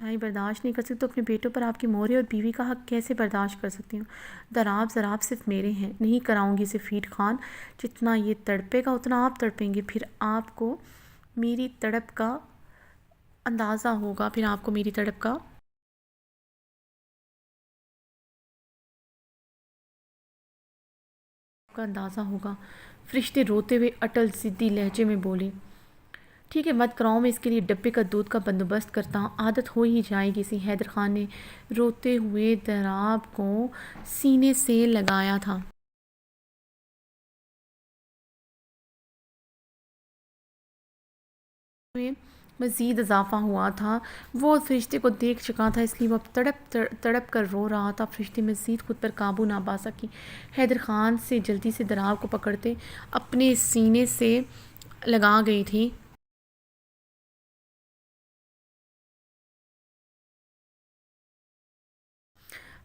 ही बर्दाश्त नहीं कर सकती तो अपने बेटों पर आपकी मोहरे और बीवी का हक कैसे बर्दाश्त कर सकती हूँ। दराब ज़राब सिर्फ मेरे हैं, नहीं कराऊंगी इसे फीड खान। जितना ये तड़पेगा उतना आप तड़पेंगे, फिर आपको मेरी तड़प का अंदाज़ा होगा, फिर आपको मेरी तड़प का अंदाज़ा होगा। फरिश्ते रोते हुए अटल ज़िद्दी लहजे में बोले, ठीक है, मत कराओ, मैं इसके लिए डब्बे का दूध का बंदोबस्त करता हूँ, आदत हो ही जाएगी इसी। हैदर खान ने रोते हुए दराब को सीने से लगाया था। में मज़ीद इजाफा हुआ था। वो फरिश्ते को देख चुका था, इसलिए वो अब तड़प कर रो रहा था। फरिश्ते मज़ीद खुद पर काबू ना पा सकी। हैदर खान से जल्दी से दराब को पकड़ते अपने सीने से लगा गई थी।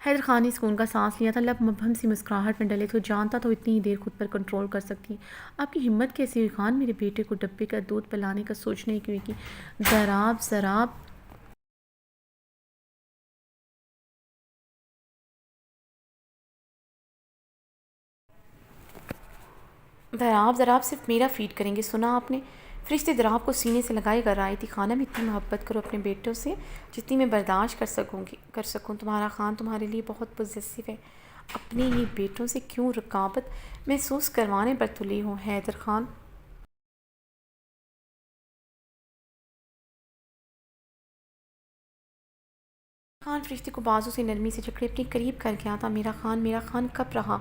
हैदर खान ने सुकून का सांस लिया था। लब मबहम सी मुस्कुराहट में डले थे। जानता था इतनी ही देर खुद पर कंट्रोल कर सकती। आपकी हिम्मत कैसी हुई खान, मेरे बेटे को डब्बे का दूध पिलाने का सोचने की। दराब ज़राब दराब ज़राब सिर्फ मेरा फ़ीड करेंगे, सुना आपने? फरिश्ते दराब को सीने से लगाए कर आई थी। खानम, इतनी मोहब्बत करो अपने बेटों से जितनी मैं बर्दाश्त कर सकूँ। तुम्हारा खान तुम्हारे लिए बहुत पॉजिटिव है। अपने ही बेटों से क्यों रकाबत महसूस करवाने पर तुली हो हैदर खान? खान फरिश्ते को बाजू से नरमी से जकड़े अपने करीब कर गया था। मेरा खान कब रहा,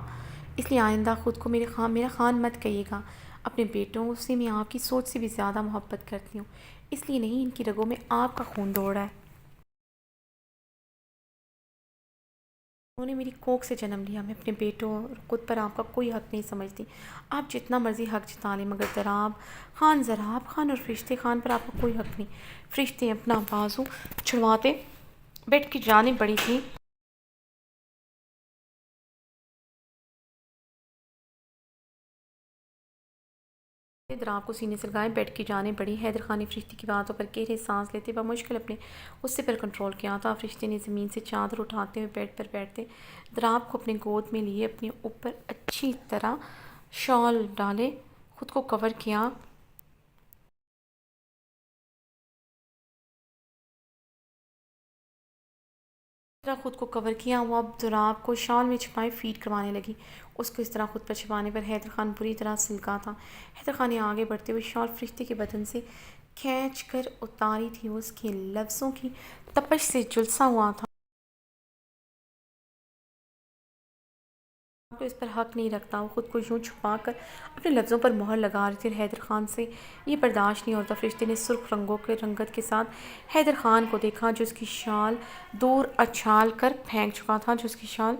इसलिए आइंदा ख़ुद को मेरा खान मत कहिएगा। अपने बेटों से मैं आपकी सोच से भी ज़्यादा मोहब्बत करती हूँ, इसलिए नहीं इनकी रगों में आपका खून दौड़ रहा है। उन्होंने मेरी कोख से जन्म लिया। मैं अपने बेटों और खुद पर आपका कोई हक नहीं समझती। आप जितना मर्ज़ी हक जता लें, मगर ज़राब खान और फरिश्ते खान पर आपका कोई हक नहीं। फरिश्ते अपना बाजू छुड़वाते बेड की जानिब बढ़ी थी। दराब को सीने से लगाए बेड की जाने बढ़ी। हैदर खान ने फरिश्ते की बातों पर गहरे सांस लेते व मुश्किल अपने गुस्से पर कंट्रोल किया था। फरिश्ते ने ज़मीन से चादर उठाते हुए बेड पर बैठते दराब को अपने गोद में लिए अपने ऊपर अच्छी तरह शॉल डाले, खुद को कवर किया। तरह खुद को कवर किया। वो अब दराब को शॉल में छिपाए फीड करवाने लगी। उसको इस तरह खुद पर छिपाने पर हैदर खान बुरी तरह सिलका था। हैदर खान ने आगे बढ़ते हुए शॉल फरिश्ते के बदन से खींच कर उतारी थी। उसके लफ्ज़ों की तपश से झुलसा हुआ था। तो इस पर हक नहीं रखता। वो खुद को यूं छुपा कर अपने लफ्ज़ों पर मोहर लगा रही थी। हैदर खान से ये बर्दाश्त नहीं होता। फरिश्ते ने सुर्ख रंगों के रंगत के साथ हैदर खान को देखा, जो उसकी शाल दूर अछाल कर फेंक चुका था। जो उसकी शाल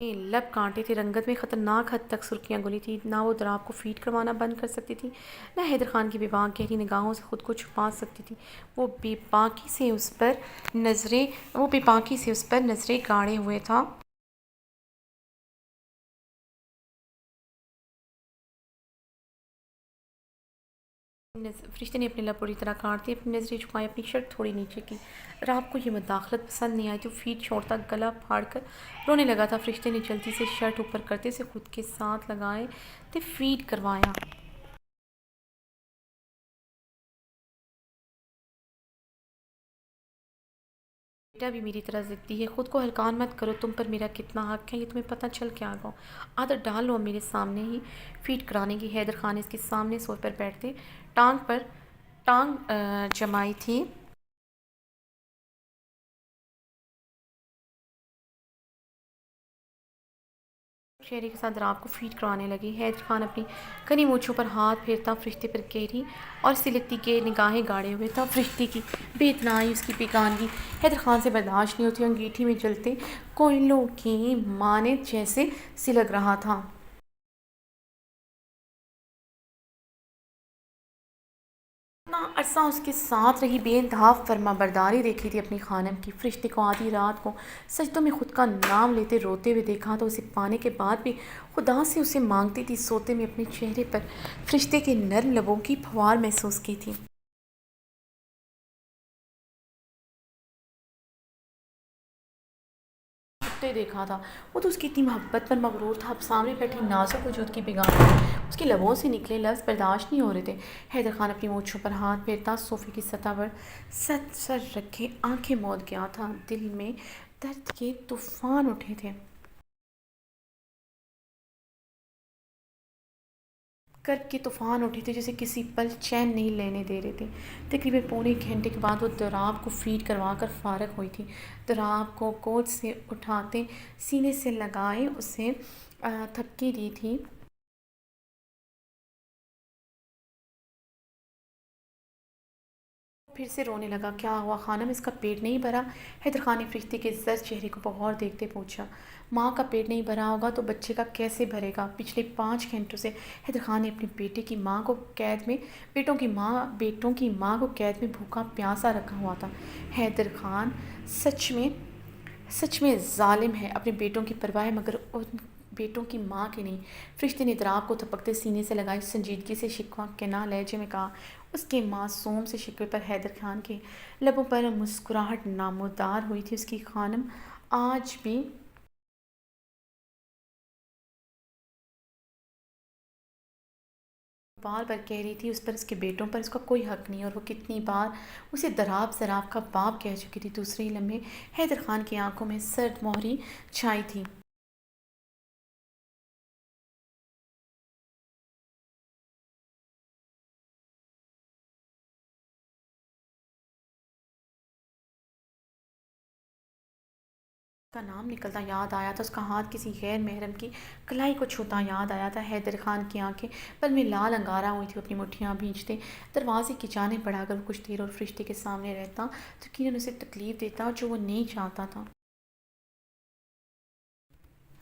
के लब कांटे थे। रंगत में ख़तरनाक हद तक सुर्खियाँ घुली थी। ना वो दराब को फीड करवाना बंद कर सकती थी, ना हैदर खान की बेबाक गहरी निगाहों से खुद को छुपा सकती थी। वो बेबाकी से उस पर नज़रें गाड़े हुए था। फरिश्ते ने अपने लब पूरी तरह काट दी, अपनी नज़रें झुकाई, अपनी शर्ट थोड़ी नीचे की। राब को ये मुदाखलत पसंद नहीं आई तो फीड छोड़ता गला फाड़ कर रोने लगा था। फरिश्ते ने जल्दी से शर्ट ऊपर करते से खुद के साथ लगाए तो फीड करवाया। बेटा भी मेरी तरह ज़िद्दी है। खुद को हल्कान मत करो। तुम पर मेरा कितना हक है ये तुम्हें पता चल के आ गया। आदत डाल लो मेरे सामने ही फीड कराने की। हैदर खान इसके सामने सोए पर बैठते टांग पर टांग जमाई थी। चेहरे के साथ राब को फीड करवाने लगी। हैदर खान अपनी घनी मूँछों पर हाथ फेरता फरिश्ते पर गहरी और सिलकती के निगाहें गाड़े हुए था। फरिश्ते की बेइतनाई, उसकी बेगानगी हैदर खान से बर्दाश्त नहीं होती। अंगीठी में जलते कोयलों की मानद जैसे सिलक रहा था। इतना ऐसा उसके साथ रही बेइंतहा फर्माबरदारी देखी थी अपनी खानम की। फरिश्ते को आधी रात को सजदों में खुद का नाम लेते रोते हुए देखा तो उसे पाने के बाद भी खुदा से उसे मांगती थी। सोते में अपने चेहरे पर फरिश्ते के नर्म लबों की फुहार महसूस की थी। उठते देखा था, वो तो उसकी इतनी मोहब्बत पर मगरूर था। अब सामने बैठी नाजुक वजूद की बेगानी उसके लबों से निकले लफ्ज़ बर्दाश्त नहीं हो रहे थे। हैदर खान अपनी मूँछों पर हाथ फेरता सोफ़े की सतह पर सर रखे आंखें मौद गया था। दिल में दर्द के तूफान उठे थे। कर्ब के तूफान उठे थे जैसे किसी पल चैन नहीं लेने दे रहे थे। तकरीबन पौने एक घंटे के बाद वो दराब को फीड करवा कर फारग हुई थी। दराब को कोच से उठाते सीने से लगाए उसे थपकी दी थी। फिर से रोने लगा। क्या हुआ खानम, इसका पेट नहीं भरा? हैदर खान ने फरिश्ते के जर्द चेहरे को बगौर देखते पूछा। माँ का पेट नहीं भरा होगा तो बच्चे का कैसे भरेगा? पिछले 5 घंटों से हैदर खान ने अपने बेटे की माँ को कैद में बेटों की माँ को कैद में भूखा प्यासा रखा हुआ था। हैदर खान सच में सच में ज़ालिम है। अपने बेटों की परवाह मगर उन बेटों की माँ की नहीं। फरिश्ते ने दराब को थपकते सीने से लगाई संजीदगी से शिकवा के ना लहजे में कहा। उसके मासूम से शिकवे पर हैदर खान के लबों पर मुस्कुराहट नामोदार हुई थी। उसकी खानम आज भी बार बार कह रही थी उस पर उसके बेटों पर उसका कोई हक नहीं। और वो कितनी बार उसे दराब जराब का बाप कह चुकी थी। दूसरे ही लम्हे हैदर खान की आंखों में सर्द मोहरी छाई थी। का नाम निकलता याद आया था, उसका हाथ किसी गैर महरम की कलाई को छूता याद आया था। हैदर खान की आंखें पल में लाल अंगारा हुई थी। अपनी मुट्ठियाँ भींचते दरवाजे की जाने बढ़ा कर वो कुछ देर और फरिश्ते के सामने रहता तो यकीनन उसे तकलीफ देता जो वो नहीं चाहता था।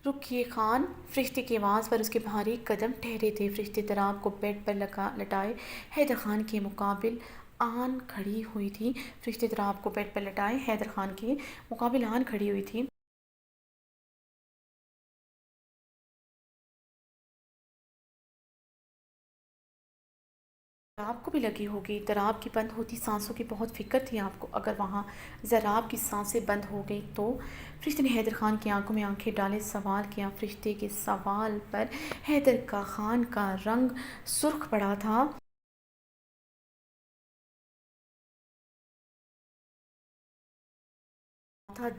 रुकिए खान, फरिश्ते की आवाज़ पर उसके भारी कदम ठहरे थे। फरिश्ते तराब को बेड पर लगा लटाए हैदर खान के मुकाबिल आन खड़ी हुई थी। फरिश्ते तराब को बेड पर लटाए हैदर खान के मुकाबिल आन खड़ी हुई थी। आपको भी लगी होगी दराब की बंद होती सांसों की बहुत फिक्र थी आपको। अगर वहाँ ज़राब की सांसें बंद हो गई तो? फरिश्ते ने हैदर खान की आंखों में आंखें डाले सवाल किया। फरिश्ते के सवाल पर हैदर का खान का रंग सुर्ख पड़ा था।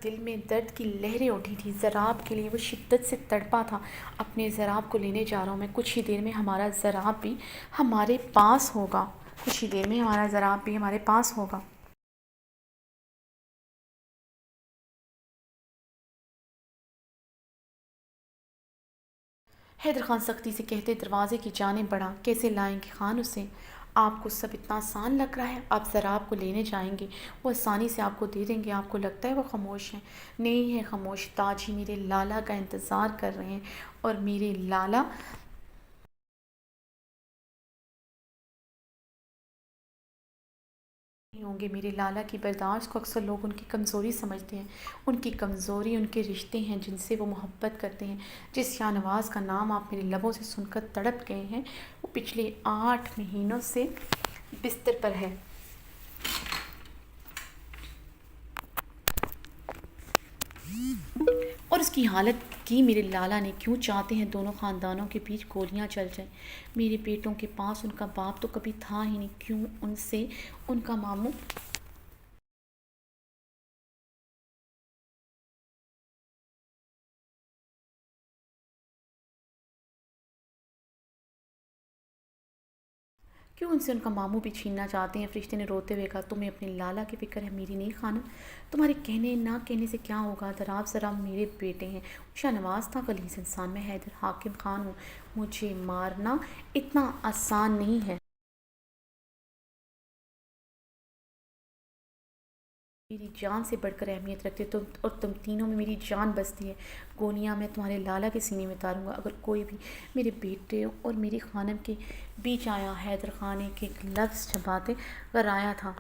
दिल में दर्द की लहरें उठी थी। ज़राब के लिए वो शिद्दत से तड़पा था। अपने ज़राब को लेने जा रहा हूँ मैं, कुछ ही देर में हमारा ज़राब भी हमारे पास होगा। कुछ ही देर में हमारा ज़राब भी हमारे पास होगा। हैदर खान सख्ती से कहते दरवाजे की जानिब बढ़ा। कैसे लाएंगे खान उसे? आपको सब इतना आसान लग रहा है? आप ज़रा आपको लेने जाएंगे, वो आसानी से आपको दे देंगे। आपको लगता है वो खामोश हैं? नहीं है खामोश। ताजी मेरे लाला का इंतज़ार कर रहे हैं और मेरे लाला नहीं होंगे। मेरे लाला की बर्दाश्त को अक्सर लोग उनकी कमज़ोरी समझते हैं। उनकी कमज़ोरी उनके रिश्ते हैं जिनसे वो मोहब्बत करते हैं। जिस शाहनवाज़ का नाम आप मेरे लबों से सुनकर तड़प गए हैं वो पिछले 8 महीनों से बिस्तर पर है। और उसकी हालत की मेरे लाला ने। क्यों चाहते हैं दोनों ख़ानदानों के बीच गोलियां चल जाएं? मेरे बेटों के पास उनका बाप तो कभी था ही नहीं। क्यों उनसे उनका मामू क्यों उनसे उनका मामू भी छीनना चाहते हैं? फरिश्ते ने रोते हुए कहा। तुम्हें अपने लाला की फ़िक्र है, मेरी नहीं खानम। तुम्हारे कहने ना कहने से क्या होगा? दराब जरा मेरे बेटे हैं। शाहनवाज था गलीज़ इंसान, मैं हैदर हाकिम ख़ान हूँ। मुझे मारना इतना आसान नहीं है। मेरी जान से बढ़कर अहमियत रखते हो तुम, और तुम तीनों में मेरी जान बसती है। गोलियां मैं तुम्हारे लाला के सीने में उतारूंगा अगर कोई भी मेरे बेटे और मेरी खानम के बीच आया। हैदर खान एक एक लफ्ज़ चबाते कर आया था।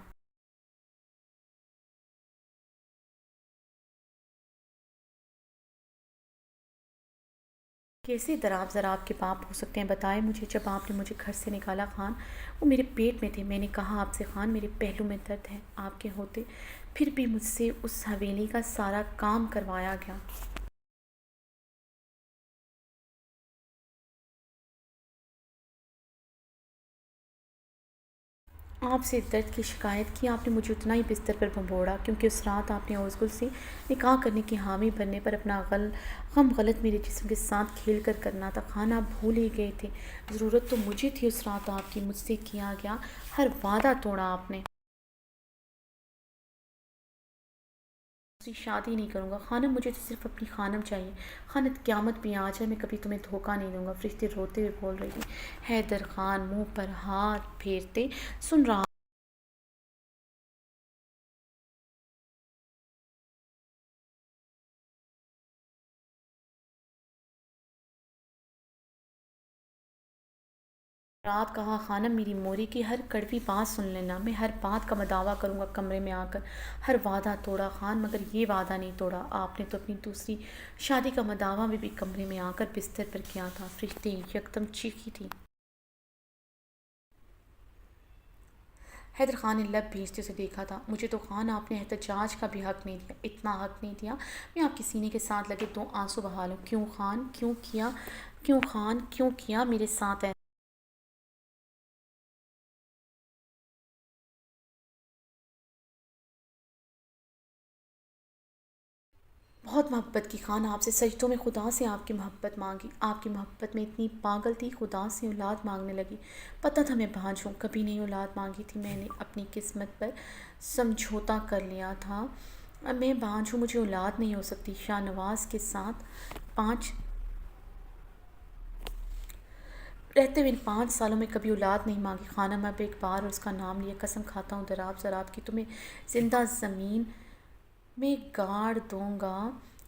कैसे दराब ज़राब के बाप हो सकते हैं बताएं मुझे। जब आपने मुझे घर से निकाला खान, वो मेरे पेट में थे। मैंने कहा आपसे खान मेरे पहलू में दर्द है आपके होते, फिर भी मुझसे उस हवेली का सारा काम करवाया गया। आपसे दर्द की शिकायत की आपने मुझे उतना ही बिस्तर पर भंबोड़ा, क्योंकि उस रात आपने ओज़गुल से निकाह करने की हामी बनने पर अपना गम गलत मेरे जिस्म के साथ खेल कर करना था। खाना आप भूल ही गए थे। ज़रूरत तो मुझे थी उस रात आपकी। मुझसे किया गया हर वादा तोड़ा आपने। दूसरी शादी नहीं करूँगा खानम, मुझे तो सिर्फ अपनी खानम चाहिए। खानत क़यामत भी आ जाए मैं कभी तुम्हें धोखा नहीं दूंगा। फरिश्ते रोते हुए बोल रही थी। हैदर खान मुंह पर हाथ फेरते सुन रहा। रात कहा खानम मेरी मोरी की हर कड़वी बात सुन लेना। मैं हर बात का मदावा करूँगा कमरे में आकर। हर वादा तोड़ा खान, मगर ये वादा नहीं तोड़ा आपने तो अपनी दूसरी शादी का मदावा भी कमरे में आकर बिस्तर पर किया था। फरिश्ते यकदम चीखी थी। हैदर खान ने लब भींचते उसे देखा था। मुझे तो खान आपने एहतजाज का भी हक नहीं दिया, इतना हक नहीं दिया मैं आपके सीने के साथ लगे दो आंसू बहा लूँ। क्यों खान, क्यों किया, क्यों खान, क्यों किया मेरे साथ ऐसा। बहुत मोहब्बत की खान आपसे, सजदों में खुदा से आपकी मोहब्बत मांगी। आपकी मोहब्बत में इतनी पागल थी खुदा से औलाद मांगने लगी। पता था मैं बाँझ हूँ, कभी नहीं औलाद मांगी थी मैंने। अपनी किस्मत पर समझौता कर लिया था। अब मैं बाँझ हूँ, मुझे औलाद नहीं हो सकती। शाहनवाज के साथ पाँच रहते हुए इन 5 सालों में कभी औलाद नहीं मांगी। खानम अब एक बार उसका नाम लिया। कसम खाता हूँ दराब ज़राब की तुम्हें ज़िंदा ज़मीन में गाड़ दूंगा।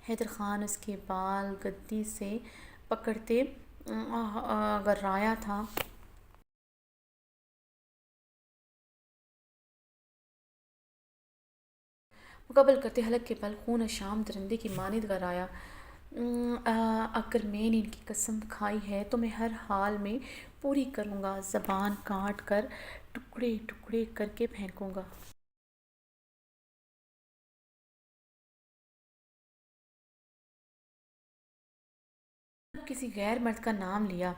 हैदर खान उसके बाल गद्दी से पकड़ते गर्राया था। मुकम्मल करते हलक के बल खून शाम दरिंदे की मानिद गराया। अगर मैंने इनकी कसम खाई है तो मैं हर हाल में पूरी करूँगा। ज़बान काट कर टुकड़े टुकड़े करके फेंकूँगा। अब किसी गैर मर्द का नाम लिया।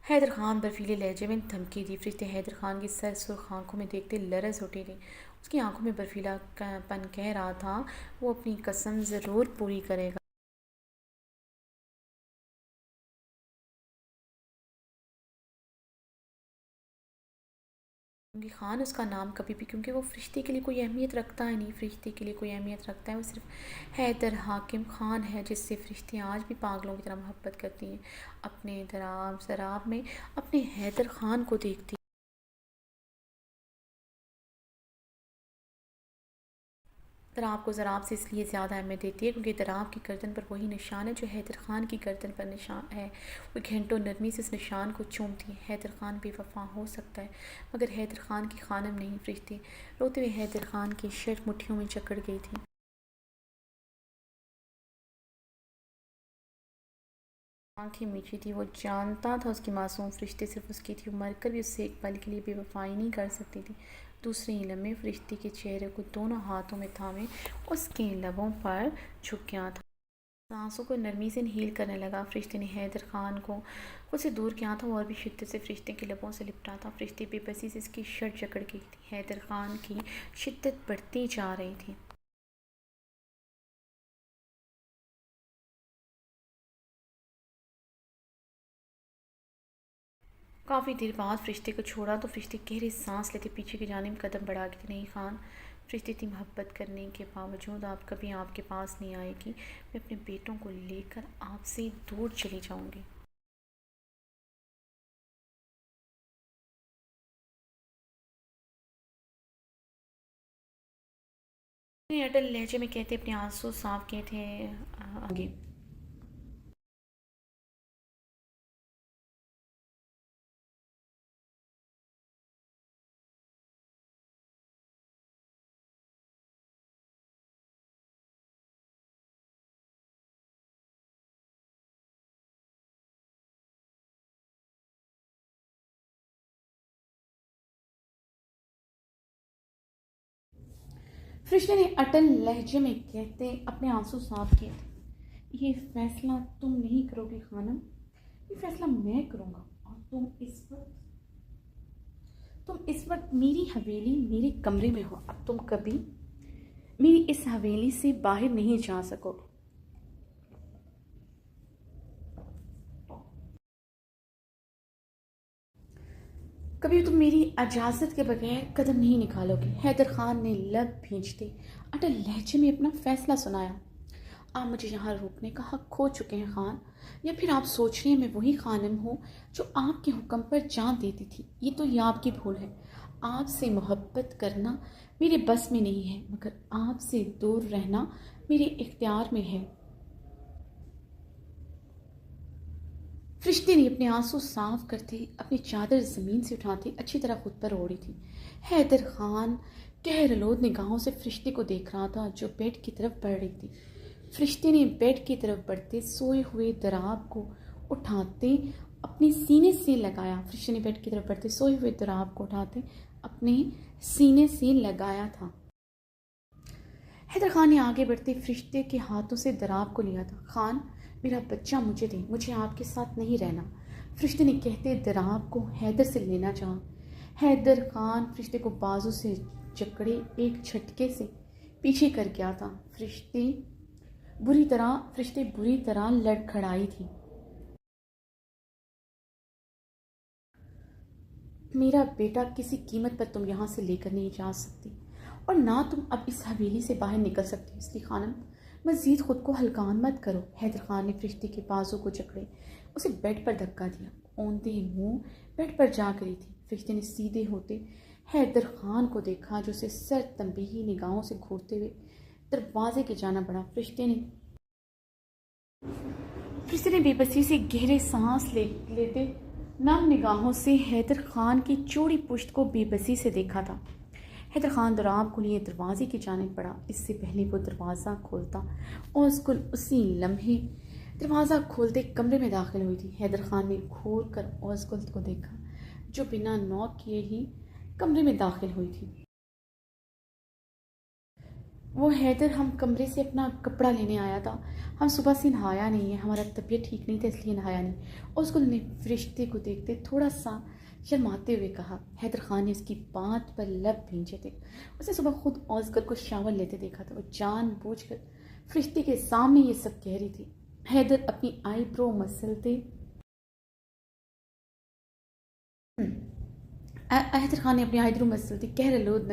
हैदर खान बर्फीले लहजे में धमकी दी। फरिश्ते हैदर खान की सर सुर्ख आंखों में देखते लरज उठी थी। उसकी आंखों में बर्फीला पन कह रहा था वो अपनी कसम ज़रूर पूरी करेगा। क्योंकि खान उसका नाम कभी भी, क्योंकि वो फरिश्ते के लिए कोई अहमियत रखता है नहीं। फरिश्ते के लिए कोई अहमियत रखता है वो सिर्फ हैदर हाकिम खान है, जिससे फरिश्ते आज भी पागलों की तरह मोहब्बत करती हैं। अपने दराब शराब में अपने हैदर खान को देखती। दराब को ज़राब से इसलिए ज़्यादा अहमियत देती है क्योंकि दराब की गर्दन पर वही निशान है जो हैदर खान की गर्दन पर निशान है। वो घंटों नरमी से इस निशान को चूमती है। हैदर खान बेवफा हो सकता है मगर हैदर खान की खानम नहीं। फरिश्ते रोते हुए हैदर खान की शर्ट मुट्ठियों में जकड़ गई थी। आंखें मीठी थी। वो जानता था उसकी मासूम फरिश्ते सिर्फ उसकी थी। वो मरकर भी उससे एक पल के लिए बेवफाई नहीं कर सकती थी। दूसरे ही लम्हे फरिश्ते के चेहरे को दोनों हाथों में थामे उसके लबों पर झुक गया था। सांसों को नरमी से हील करने लगा। फरिश्ते ने हैदर खान को खुद से दूर किया था और भी शिद्दत से फरिश्ते के लबों से लिपटा था। फरिश्ते बेबसी से इसकी शर्ट जकड़ गई थी। हैदर खान की शिद्दत बढ़ती जा रही थी। काफ़ी देर बाद फरिश्ते को छोड़ा तो फरिश्ते गहरी सांस लेते पीछे की जानिब कदम बढ़ा के थे। नहीं खान, फरिश्ते इतनी मोहब्बत करने के बावजूद आप कभी आपके पास नहीं आएगी। मैं अपने बेटों को लेकर आपसे दूर चली जाऊंगी। अटल लहजे में कहते अपने आंसू साफ किए थे आगे। फरिश्ते ने अटल लहजे में कहते अपने आंसू साफ किए थे, ये फैसला तुम नहीं करोगे खानम, ये फैसला मैं करूँगा। और तुम इस वक्त मेरी हवेली मेरे कमरे में हो। अब तुम कभी मेरी इस हवेली से बाहर नहीं जा सकोगे। कभी तुम मेरी इजाज़त के बगैर कदम नहीं निकालोगे। हैदर खान ने लब भींचते अटल लहजे में अपना फैसला सुनाया। आप मुझे यहाँ रोकने का हक खो चुके हैं खान, या फिर आप सोच रहे हैं मैं वही खानम हूँ जो आपके हुक्म पर जान देती थी। ये आपकी भूल है। आपसे मोहब्बत करना मेरे बस में नहीं है, मगर आपसे दूर रहना मेरे इख्तियार में है। फरिश्ते ने अपने आंसू साफ करते अपनी चादर ज़मीन से उठाते अच्छी तरह खुद पर ओढ़ी थी। हैदर खान कहरलोद निगाहों से फरिश्ते को देख रहा था जो बेड की तरफ बढ़ रही थी। फरिश्ते ने बेड की तरफ बढ़ते सोए हुए दराब को उठाते अपने सीने से लगाया। फरिश्ते ने बेड की तरफ बढ़ते सोए हुए दराब को उठाते अपने सीने से लगाया था। हैदर खान ने आगे बढ़ते फरिश्ते के हाथों से दराब को लिया था। खान, मेरा बच्चा मुझे दे, मुझे आपके साथ नहीं रहना। फरिश्ते ने कहते दराब को हैदर से लेना चाहा। हैदर खान फरिश्ते को बाजू से जकड़े एक झटके से पीछे कर गया था। फरिश्ते बुरी तरह लड़खड़ाई थी। मेरा बेटा किसी कीमत पर तुम यहाँ से लेकर नहीं जा सकती, और ना तुम अब इस हवेली से बाहर निकल सकती। इसलिए खानम, मज़ीद खुद को हल्कान मत करो। हैदर खान ने फरिश्ते के बाजू को जकड़े उसे बेड पर धक्का दिया। औंधे मुंह बेड पर जा गिरी थी। फरिश्ते ने सीधे होते हैदर खान को देखा जो उसे सर तंबीही निगाहों से घूरते हुए दरवाजे के जाना बढ़ा। फरिश्ते ने बेबसी से गहरे सांस लेते नम निगाहों से हैदर खान की चौड़ी पुश्त को बेबसी से देखा था। हैदर खान दराब को लिए दरवाजे की जानिब बढ़ा। इससे पहले वो दरवाज़ा खोलता ओज़गुल उसी लम्हे दरवाज़ा खोलते कमरे में दाखिल हुई थी। हैदर खान ने घूर कर ओज़गुल को देखा जो बिना नॉक किए ही कमरे में दाखिल हुई थी। वो हैदर, हम कमरे से अपना कपड़ा लेने आया था। हम सुबह से नहाया नहीं है, हमारा तबीयत ठीक नहीं था इसलिए नहाया नहीं। ओज़गुल ने फरिश्ते को देखते थोड़ा सा शर्माते हुए कहा। हैदर खान ने उसकी बात पर लब भींचे थे। उसने सुबह खुद ओज़गुल को शावर लेते देखा था। वो जानबूझकर फरिश्ते के सामने ये सब कह रही थी। हैदर अपनी आईब्रो मसलते हैदर खान ने अपनी आईब्रो मसलती कहरलोद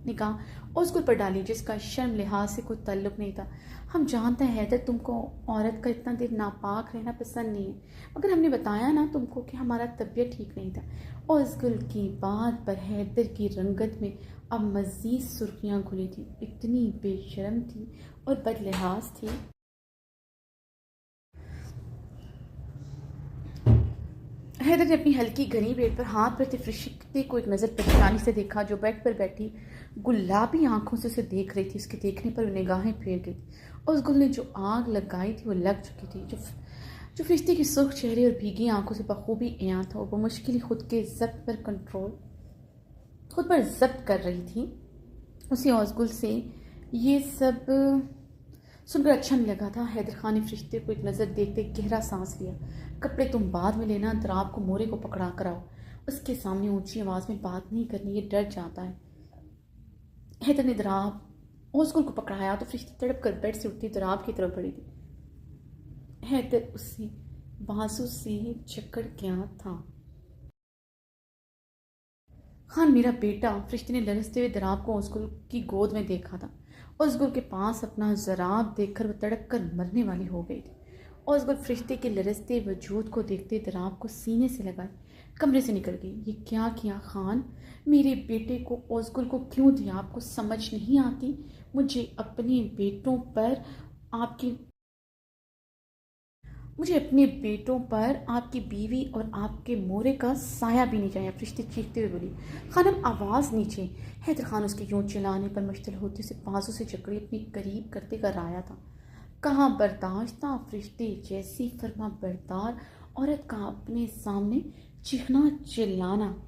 निगाह ओज़गुल पर डाली जिसका शर्म लिहाज से कोई ताल्लुक नहीं था। हम जानते हैं हैदर, तुमको औरत का इतना देर नापाक रहना पसंद नहीं है, मगर हमने बताया ना तुमको कि हमारा तबीयत ठीक नहीं था। ओज़गुल की बात पर हैदर की रंगत में अब मज़ीद सुर्खियाँ घुली थी। इतनी बेशर्म थी और बदलिहाज थी। हैदर ने अपनी हल्की घनी बेड पर हाथ रखते फरिश्ते को एक नज़र परेशानी से देखा जो बेड पर बैठी गुलाबी आंखों से उसे देख रही थी। उसके देखने पर निगाहें फेर गई और उस गुल ने जो आग लगाई थी वो लग चुकी थी। जो फरिश्ते की सुर्ख चेहरे और भीगी आंखों से बखूबी अयां था। वो मुश्किल ही खुद पर जब्त कर रही थी। उसे ओज़गुल से ये सब सुनकर अच्छा नहीं लगा था। हैदर खान ने फरिश्ते को एक नज़र देखते गहरा सांस लिया। कपड़े तुम बाद में लेना, दराब को मोरे को पकड़ा कर आओ। उसके सामने ऊंची आवाज़ में बात नहीं करनी, ये डर जाता है। हैदर ने दराब ओज़गुल को पकड़ाया तो फरिश्ते तड़प कर बेड से उठती दराब की तरफ बढ़ी थी। हैदर उसे बाजू से जकड़ गया था। खान, मेरा बेटा, फरिश्ते ने लरसते हुए दराब को ओज़गुल की गोद में देखा था। ओज़गुल के पास अपना ज़राब देखकर वह तड़प कर मरने वाली हो गई थी। ओज़गुल फरिश्ते के लरसते वजूद को देखते दराब को सीने से लगाए कमरे से निकल गई। ये क्या किया खान? मेरे बेटे को ओज़गुल को क्यों दिया? आपको समझ नहीं आती? मुझे अपने बेटों पर आपकी मुझे अपने बेटों पर आपकी बीवी और आपके मोरे का साया भी नहीं चाहिए, फरिश्ते चीखते हुए बोली। खानम आवाज़ नीचे। हैदर खान उसके यूं चिल्लाने पर मुश्तिल होते उसे बाजू से जकड़े अपने करीब करते कर आया था। कहाँ बर्दाश्त था फरिश्ते जैसी फर्मा बरदार औरत का अपने सामने चीखना चिल्लाना।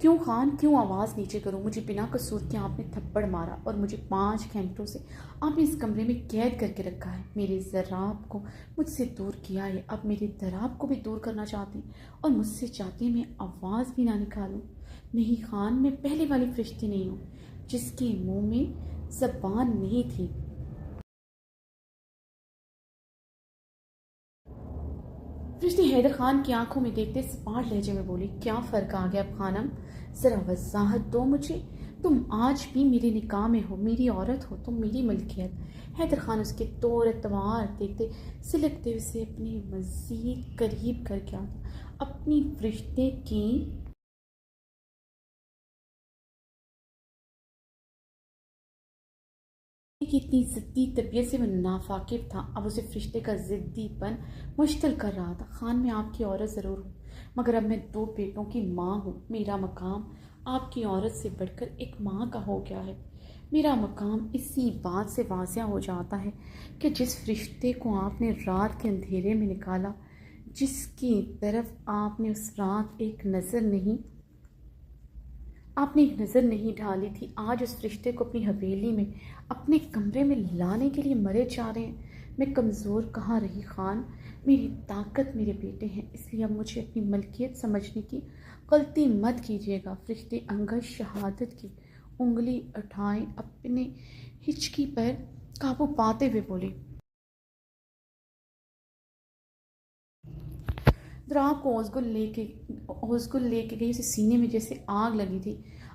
क्यों खान, क्यों आवाज़ नीचे करूं? मुझे बिना कसूर के आपने थप्पड़ मारा और मुझे 5 घंटों से आपने इस कमरे में कैद करके रखा है। मेरे ज़राब को मुझसे दूर किया है, अब मेरे दराब को भी दूर करना चाहते हैं और मुझसे चाहते हैं मैं आवाज़ भी ना निकालूं। नहीं खान, मैं पहले वाली फरिश्ती नहीं हूँ जिसके मुंह में ज़बान नहीं थी। फरिश्ती हैदर खान की आंखों में देखते सपाट लहजे में बोली, क्या फ़र्क आ गया अब खानम? ज़रा वजाहत दो मुझे। तुम आज भी मेरे निकाह में हो, मेरी औरत हो, तुम मेरी मलकियत। हैदर खान उसके तौर एतवार देखते सिलकते उसे अपने मज़ीद करीब कर गया था। अपनी फरिश्ते की कि इतनी ज़िद्दी तबीयत से वह नाफाकिब था। अब उसे फरिश्ते का ज़िद्दीपन मुश्किल कर रहा था। खान, मैं आपकी औरत ज़रूर हूँ, मगर अब मैं 2 बेटों की माँ हूँ। मेरा मकाम आपकी औरत से बढ़कर एक माँ का हो गया है। मेरा मकाम इसी बात से वाज़िया हो जाता है कि जिस फरिश्ते को आपने रात के अंधेरे में निकाला, जिसकी तरफ आपने एक नज़र नहीं डाली थी, आज उस रिश्ते को अपनी हवेली में अपने कमरे में लाने के लिए मरे जा रहे हैं। मैं कमज़ोर कहाँ रही खान? मेरी ताकत मेरे बेटे हैं, इसलिए अब मुझे अपनी मलकियत समझने की गलती मत कीजिएगा। फरिश्ते अंगद शहादत की उंगली उठाए अपने हिचकी पर काबू पाते हुए बोले, द्राब को ओसगुल लेके गई, उसे सीने में जैसे आग लगी थी।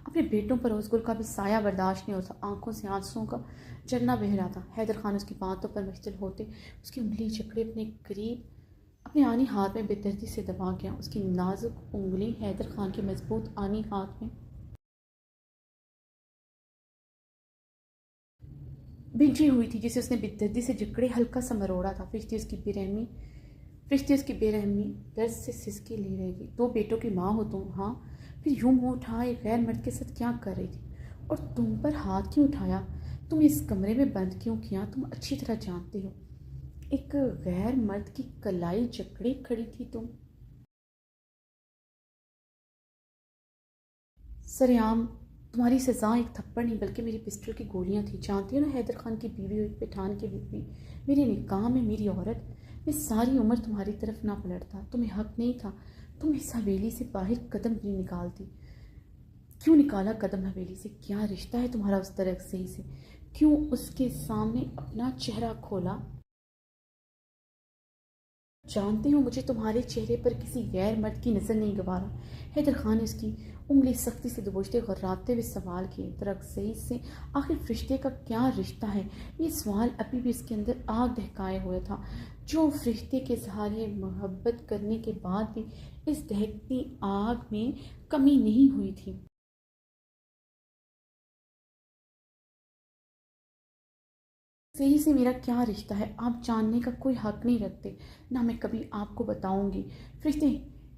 अपने बेटों पर ओसगुल का भी साया बर्दाश्त नहीं होता। आंखों से आंसुओं का झरना बह रहा था। हैदर खान उसकी बातों पर मुश्तिल होते उसकी उंगली जकड़े अपने करीब अपने आनी हाथ में बेदर्दी से दबा गया। उसकी नाजुक उंगली हैदर खान के मजबूत आनी हाथ में भिंची हुई थी, जिसे उसने बेदर्दी से जकड़े हल्का सा मरोड़ा था। फरिश्ते उसकी बेरहमी दर्द से सिसकी ले रहेगी। 2 बेटों की माँ हो तुम, हाँ? फिर यूं मुँह उठाए गैर मर्द के साथ क्या कर रही थी? और तुम पर हाथ क्यों उठाया? तुम इस कमरे में बंद क्यों किया? तुम अच्छी तरह जानते हो एक गैर मर्द की कलाई जकड़े खड़ी थी तुम। सरेआम तुम्हारी सज़ा एक थप्पड़ नहीं बल्कि मेरी पिस्टल की गोलियां थी। जानती हो ना, हैदर खान की बीवी हो, एक पठान की बीवी, मेरे निकाह में मेरी औरत। मैं सारी उम्र तुम्हारी तरफ ना पलटता। तुम्हें हक नहीं था, तुम इस हवेली से बाहर कदम भी नहीं निकालती। क्यों निकाला कदम हवेली से? क्या रिश्ता है तुम्हारा उस तरह से? क्यों उसके सामने अपना चेहरा खोला? जानते हो, मुझे तुम्हारे चेहरे पर किसी गैर मर्द की नज़र नहीं गवारा। हैदर खान ने उसकी उंगली सख्ती से दबोचते घर्राते हुए सवाल किए, दरअसल से आखिर फरिश्ते का क्या रिश्ता है? ये सवाल अभी भी इसके अंदर आग दहकाए हुए था, जो फरिश्ते के सहारे मोहब्बत करने के बाद भी इस दहकती आग में कमी नहीं हुई थी। सही से मेरा क्या रिश्ता है आप जानने का कोई हक नहीं रखते, ना मैं कभी आपको बताऊंगी। फरिश्ते,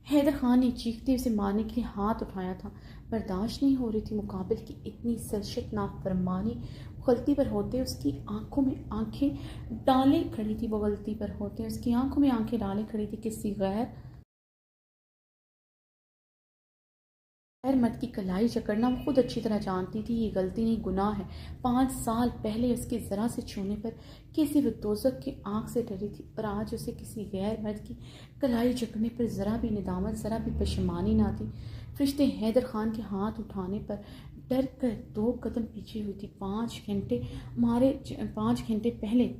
हैदर खान ने चीखते उसे मारने के लिए हाथ उठाया था। बर्दाश्त नहीं हो रही थी मुकाबिल की इतनी सरशत नाफरमानी। गलती पर होते उसकी आंखों में आंखें डाले खड़ी थी वो गलती पर होते उसकी आंखों में आंखें डाले खड़ी थी किसी गैर खैर मर्द की कलाई जकड़ना वो खुद अच्छी तरह जानती थी। ये गलती नहीं, गुनाह है। 5 साल पहले उसके ज़रा से छूने पर कैसे वो दोज़ख की आग से डरी थी, और आज उसे किसी गैर मर्द की कलाई जकड़ने पर ज़रा भी निदामत, ज़रा भी पशेमानी ना थी। फरिश्ते हैदर खान के हाथ उठाने पर डर कर 2 कदम पीछे हुई थी। 5 घंटे पहले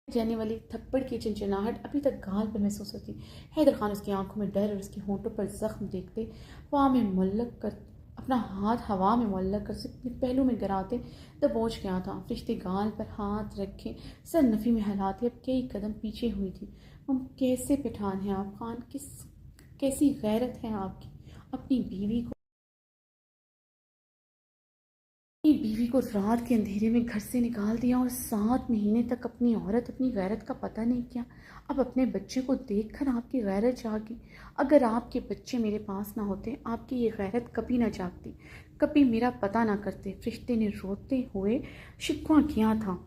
जाने वाली थप्पड़ की चिंचिनाहट अभी तक गाल पर महसूस होती। हैदर खान उसकी आंखों में डर और उसके होंठों पर जख्म देखते हवा में मुअल्लक कर अपना हाथ हवा में मुअल्लक कर अपने पहलू में गिराते दबोच गया था। फरिश्ते गाल पर हाथ रखे सर नफ़ी में हिलाते अब कई कदम पीछे हुई थी। हम कैसे पठान हैं आप खान? कैसी गैरत है आपकी। अपनी बीवी को अपनी बीवी को रात के अंधेरे में घर से निकाल दिया और 7 महीने तक अपनी औरत अपनी गैरत का पता नहीं किया। अब अपने बच्चे को देखकर आपकी गैरत जागी। अगर आपके बच्चे मेरे पास ना होते, आपकी ये गैरत कभी ना जागती, कभी मेरा पता ना करते। फरिश्ते ने रोते हुए शिकवा किया था।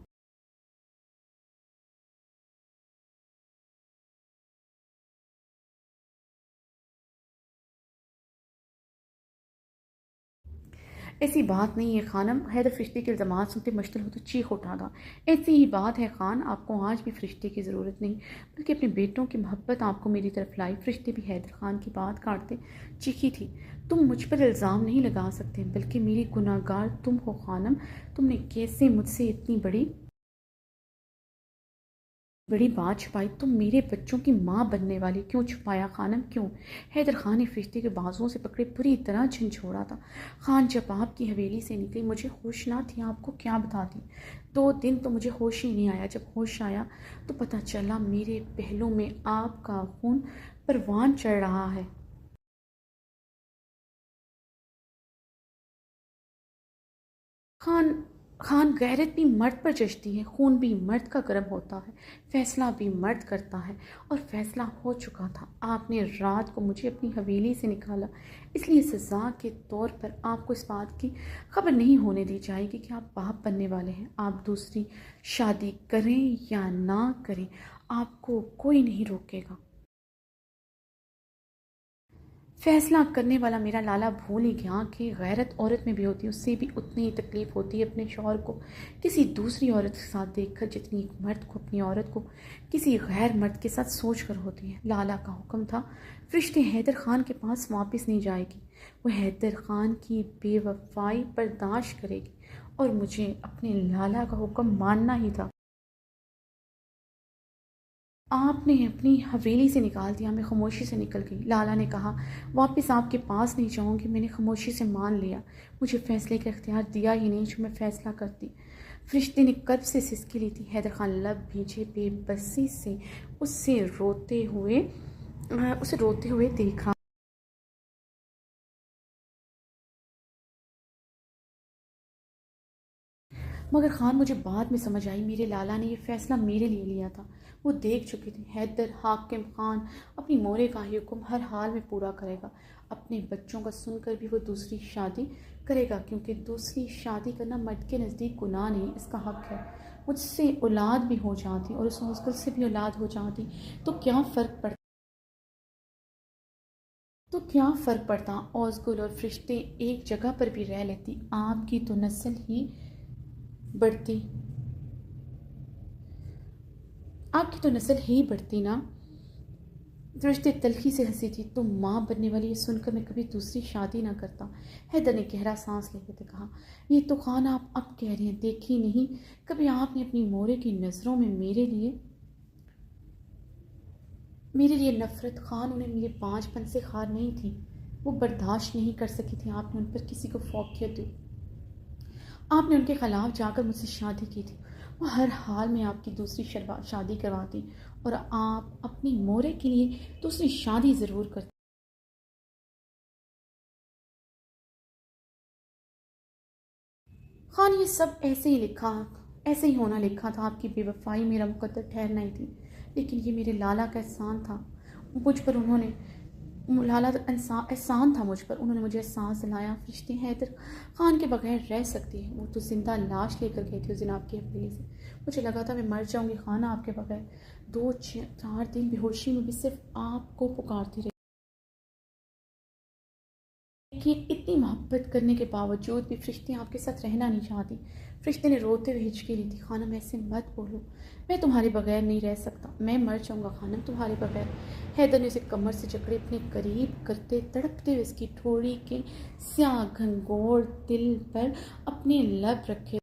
ऐसी बात नहीं है खानम, हैदर फरिश्ते के इल्ज़ामात सुनते मश्तल हो तो चीख उठा था। ऐसी ही बात है खान, आपको आज भी फरिश्ते की ज़रूरत नहीं, बल्कि अपने बेटों की मोहब्बत आपको मेरी तरफ लाई। फरिश्ते भी हैदर खान की बात काटते चीखी थी। तुम मुझ पर इल्ज़ाम नहीं लगा सकते, बल्कि मेरी गुनाहगार तुम हो खानम। तुमने कैसे मुझसे इतनी बड़ी बड़ी बात छुपाई। तुम मेरे बच्चों की माँ बनने वाली, क्यों छुपाया खानम, क्यों? हैदर खान ने फरिश्ते के बाजुओं से पकड़े पूरी तरह झंझोड़ा था। खान, जब आपकी हवेली से निकली मुझे होश ना थी, आपको क्या बता दी। 2 दिन तो मुझे होश ही नहीं आया। जब होश आया तो पता चला मेरे पहलू में आपका खून परवान चढ़ रहा है। खान खान, गैरत भी मर्द पर जचती है, खून भी मर्द का गर्म होता है, फैसला भी मर्द करता है। और फैसला हो चुका था। आपने रात को मुझे अपनी हवेली से निकाला, इसलिए सज़ा के तौर पर आपको इस बात की खबर नहीं होने दी जाएगी कि आप बाप बनने वाले हैं। आप दूसरी शादी करें या ना करें, आपको कोई नहीं रोकेगा। फैसला करने वाला मेरा लाला भूल ही गया कि गैरत औरत में भी होती है, उससे भी उतनी ही तकलीफ़ होती है अपने शौहर को किसी दूसरी औरत के साथ देखकर, जितनी एक मर्द को अपनी औरत को किसी गैर मर्द के साथ सोच कर होती है। लाला का हुक्म था, फरिश्ते हैदर खान के पास वापस नहीं जाएगी। वो हैदर खान की बेवफाई बर्दाश्त करेगी और मुझे अपने लाला का हुक्म मानना ही था। आपने अपनी हवेली से निकाल दिया, मैं खामोशी से निकल गई। लाला ने कहा, वापस आपके पास नहीं जाऊंगी, मैंने खामोशी से मान लिया। मुझे फ़ैसले का इख्तियार दिया ही नहीं जो मैं फ़ैसला करती। फरिश्ते ने कर्ब से सिसकी ली थी। हैदर खान लब भींचे बेबसी से उसे रोते हुए देख रहा। मगर खान, मुझे बाद में समझ आई मेरे लाला ने यह फ़ैसला मेरे लिए लिया था। वो देख चुके थे हैदर हाकिम खान अपनी मोरे का ही हुक्म हर हाल में पूरा करेगा। अपने बच्चों का सुनकर भी वो दूसरी शादी करेगा, क्योंकि दूसरी शादी करना मर्द के नज़दीक गुनाह नहीं, इसका हक है। मुझसे औलाद भी हो जाती और उस मुश्किल से भी औलाद हो जाती तो क्या फ़र्क पड़ता। औज़गुल और फरिश्ते एक जगह पर भी रह लेती, आपकी तो नस्ल ही बढ़ती आपकी तो नस्ल ही बढ़ती ना। फरिश्ते तल्खी से हंसी थी। तुम माँ बनने वाली ये सुनकर मैं कभी दूसरी शादी ना करता। हैदर ने गहरा सांस लेते हुए कहा, ये तो खान आप अब कह रहे हैं, देखी नहीं कभी आपने अपनी मोरे की नज़रों में मेरे लिए नफ़रत। खान, उन्हें मेरे बांझपन से खार नहीं थी, वो बर्दाश्त नहीं कर सकी थी आपने उन पर किसी को फौकियत दी। आपने उनके खिलाफ जाकर मुझसे शादी की थी। वो हर हाल में आपकी दूसरी शादी करवाती और आप अपनी मोरे के लिए दूसरी शादी ज़रूर करते। खान, ये सब ऐसे ही होना लिखा था। आपकी बेवफाई मेरा मुकद्दर ठहरना ही थी, लेकिन ये मेरे लाला का एहसान था मुझ पर। लाला का एहसान था मुझ पर, उन्होंने मुझे एहसास दिलाया। फरिश्ते हैदर खान के बगैर रह सकती है। वो तो जिंदा लाश लेकर गए थे उस दिन आपकी हवेली से। मुझे लगा था मैं मर जाऊंगी खाना आपके बगैर। 2-4 दिन बेहोशी में भी सिर्फ आपको पुकारती रही। लेकिन इतनी मोहब्बत करने के बावजूद भी फरिश्ते आपके साथ रहना नहीं चाहती। फरिश्ते ने रोते हुए हिचकी ली थी, खानम ऐसे मत बोलो, मैं तुम्हारे बगैर नहीं रह सकता, मैं मर जाऊंगा खानम तुम्हारे बगैर। हैदर ने उसे कमर से जकड़े अपने करीब करते तड़पते हुए उसकी ठोड़ी के स्याह घनघोर दिल पर अपने लब रखे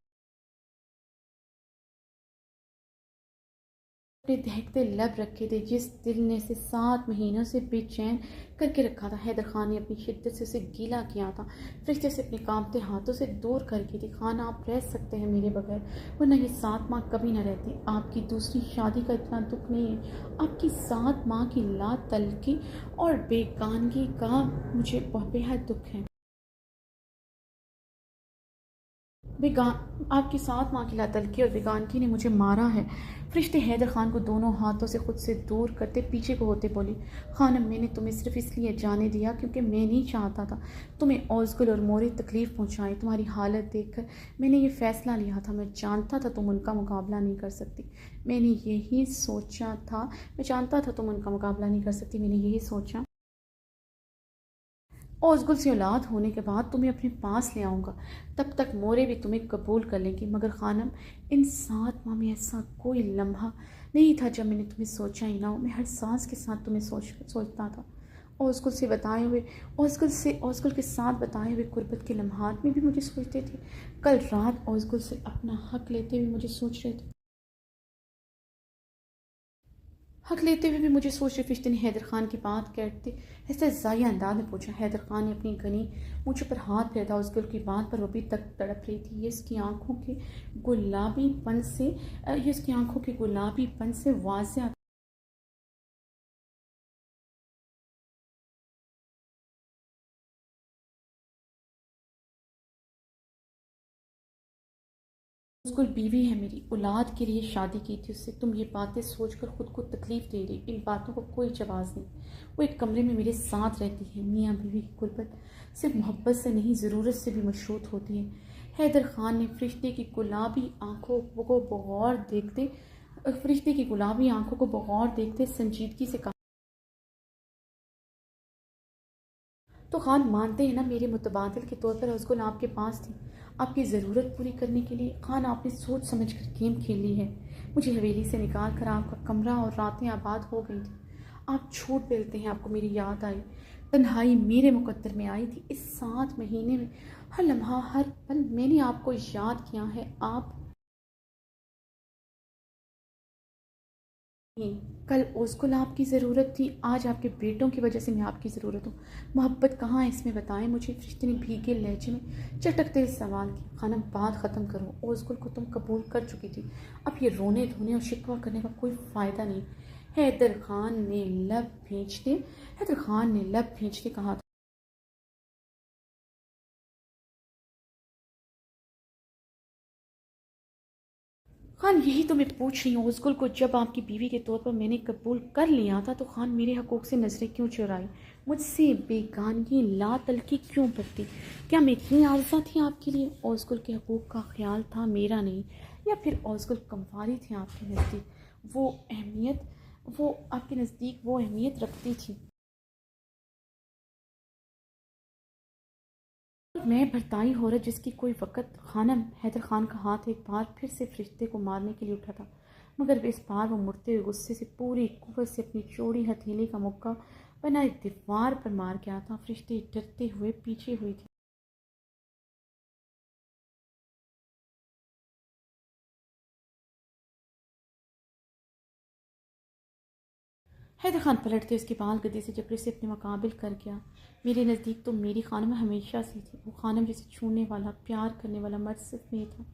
अपने दहकते लब रखे थे, जिस दिल ने इसे 7 महीनों से बेचैन करके रखा था। हैदर खान ने अपनी शिद्दत से उसे गीला किया था, फरिश्ते से अपने कांपते हाथों से दूर करके थी। खान, आप रह सकते हैं मेरे बगैर, वरना ये 7 माह कभी ना रहती। आपकी दूसरी शादी का इतना दुख नहीं है, आपकी 7 माह की लात तलकी और बेगानगी का मुझे बेहद दुख है। आपकी 7 माह की लातलकी और बेगानगी ने मुझे मारा है। फरिश्ते हैदर खान को दोनों हाथों से खुद से दूर करते पीछे को होते बोली, खानम, मैंने तुम्हें सिर्फ इसलिए जाने दिया क्योंकि मैं नहीं चाहता था तुम्हें औज़गुल और मोरी तकलीफ़ पहुँचाएं। तुम्हारी हालत देखकर मैंने ये फ़ैसला लिया था। मैं जानता था तुम उनका मुकाबला नहीं कर सकती। मैंने यही सोचा था मैं जानता था तुम उनका मुकाबला नहीं कर सकती। मैंने यही सोचा और उसगुल से औलाद होने के बाद तुम्हें अपने पास ले आऊँगा। तब तक मोरे भी तुम्हें कबूल कर लेंगी। मगर खानम, इन 7 माह में ऐसा कोई लम्हा नहीं था जब मैंने तुम्हें सोचा ही ना हो। मैं हर सांस के साथ तुम्हें सोचता था। और उसगुल से बताए हुए उसगुल के साथ बताए हुए गुर्बत के लम्हात में भी मुझे सोचते थे। कल रात उसगुल से अपना हक लेते हुए मुझे सोच रहे थे। हक लेते हुए भी मुझे सोच रहे फरिश्ते ने हैदर खान की बात करते ऐसे जाया अंदाज में पूछा। हैदर खान ने अपनी घनी मुझ पर हाथ फेरा। उसकी की बात पर वो भी तक तड़प रही थी। ये इसकी आंखों के गुलाबीपन से वाज़ेह उसको बीवी है मेरी, औलाद के लिए शादी की थी उससे। तुम ये बातें सोचकर खुद को तकलीफ़ दे रही। इन बातों का कोई जवाब नहीं। वो एक कमरे में मेरे साथ रहती है। मियाँ बीवी की गुर्बत सिर्फ मोहब्बत से नहीं, ज़रूरत से भी मशरूत होती है। हैदर खान ने फरिश्ते की गुलाबी आंखों को बगौर देखते संजीदगी से कहा, तो खान मानते हैं ना, मेरे मुतबादिल के तौर पर उसको आपके पास थी आपकी ज़रूरत पूरी करने के लिए। खान, आपने सोच समझ कर गेम खेल ली है। मुझे हवेली से निकाल कर आपका कमरा और रातें आबाद हो गई थी। आप झूठ बोलते हैं, आपको मेरी याद आई। तन्हाई मेरे मुकद्दर में आई थी। इस 7 महीने में हर लम्हा हर पल मैंने आपको याद किया है। आप कल उसको आपकी ज़रूरत थी, आज आपके बेटों की वजह से मैं आपकी ज़रूरत हूँ। मोहब्बत कहाँ है इसमें, बताएं मुझे। फरिश्ते ने भीगे लहजे में चटकते हुए सवाल किया। खानम, बात ख़त्म करो। ओज़गुल को तुम कबूल कर चुकी थी। अब ये रोने धोने और शिकवा करने का कोई फ़ायदा नहीं। हैदर खान ने लब भींचते कहा, खान, यही तो मैं पूछ रही हूँ। उसगुल को जब आपकी बीवी के तौर पर मैंने कबूल कर लिया था तो खान मेरे हकूक़ से नज़रें क्यों चुराई, मुझसे बेगानगी ला तलकी क्यों बरती? क्या मैं इतनी आरज़ा थी आपके लिए? उसगुल के हकूक़ का ख्याल था मेरा नहीं, या फिर उसगुल कमवारी थी आपके नज़दीक? वो आपके नज़दीक वो अहमियत रखती थी। मैं भरताई हो रहा जिसकी कोई वक़्त। खानम, हैदर खान का हाथ एक बार फिर से फरिश्ते को मारने के लिए उठा था, मगर इस बार वो मुड़ते हुए गुस्से से पूरी कुव्वत से अपनी चौड़ी हथेली का मुक्का बनाए दीवार पर मार गया था। फरिश्ते डरते हुए पीछे हुई थी। हैदर खान पलटते उसके बाल गद्दे से जबड़े से अपने मुकाबिल कर गया। मेरे नज़दीक तो मेरी खानम हमेशा से थी। वो खानम जिसे छूने वाला, प्यार करने वाला मर्द सिर्फ मैं था।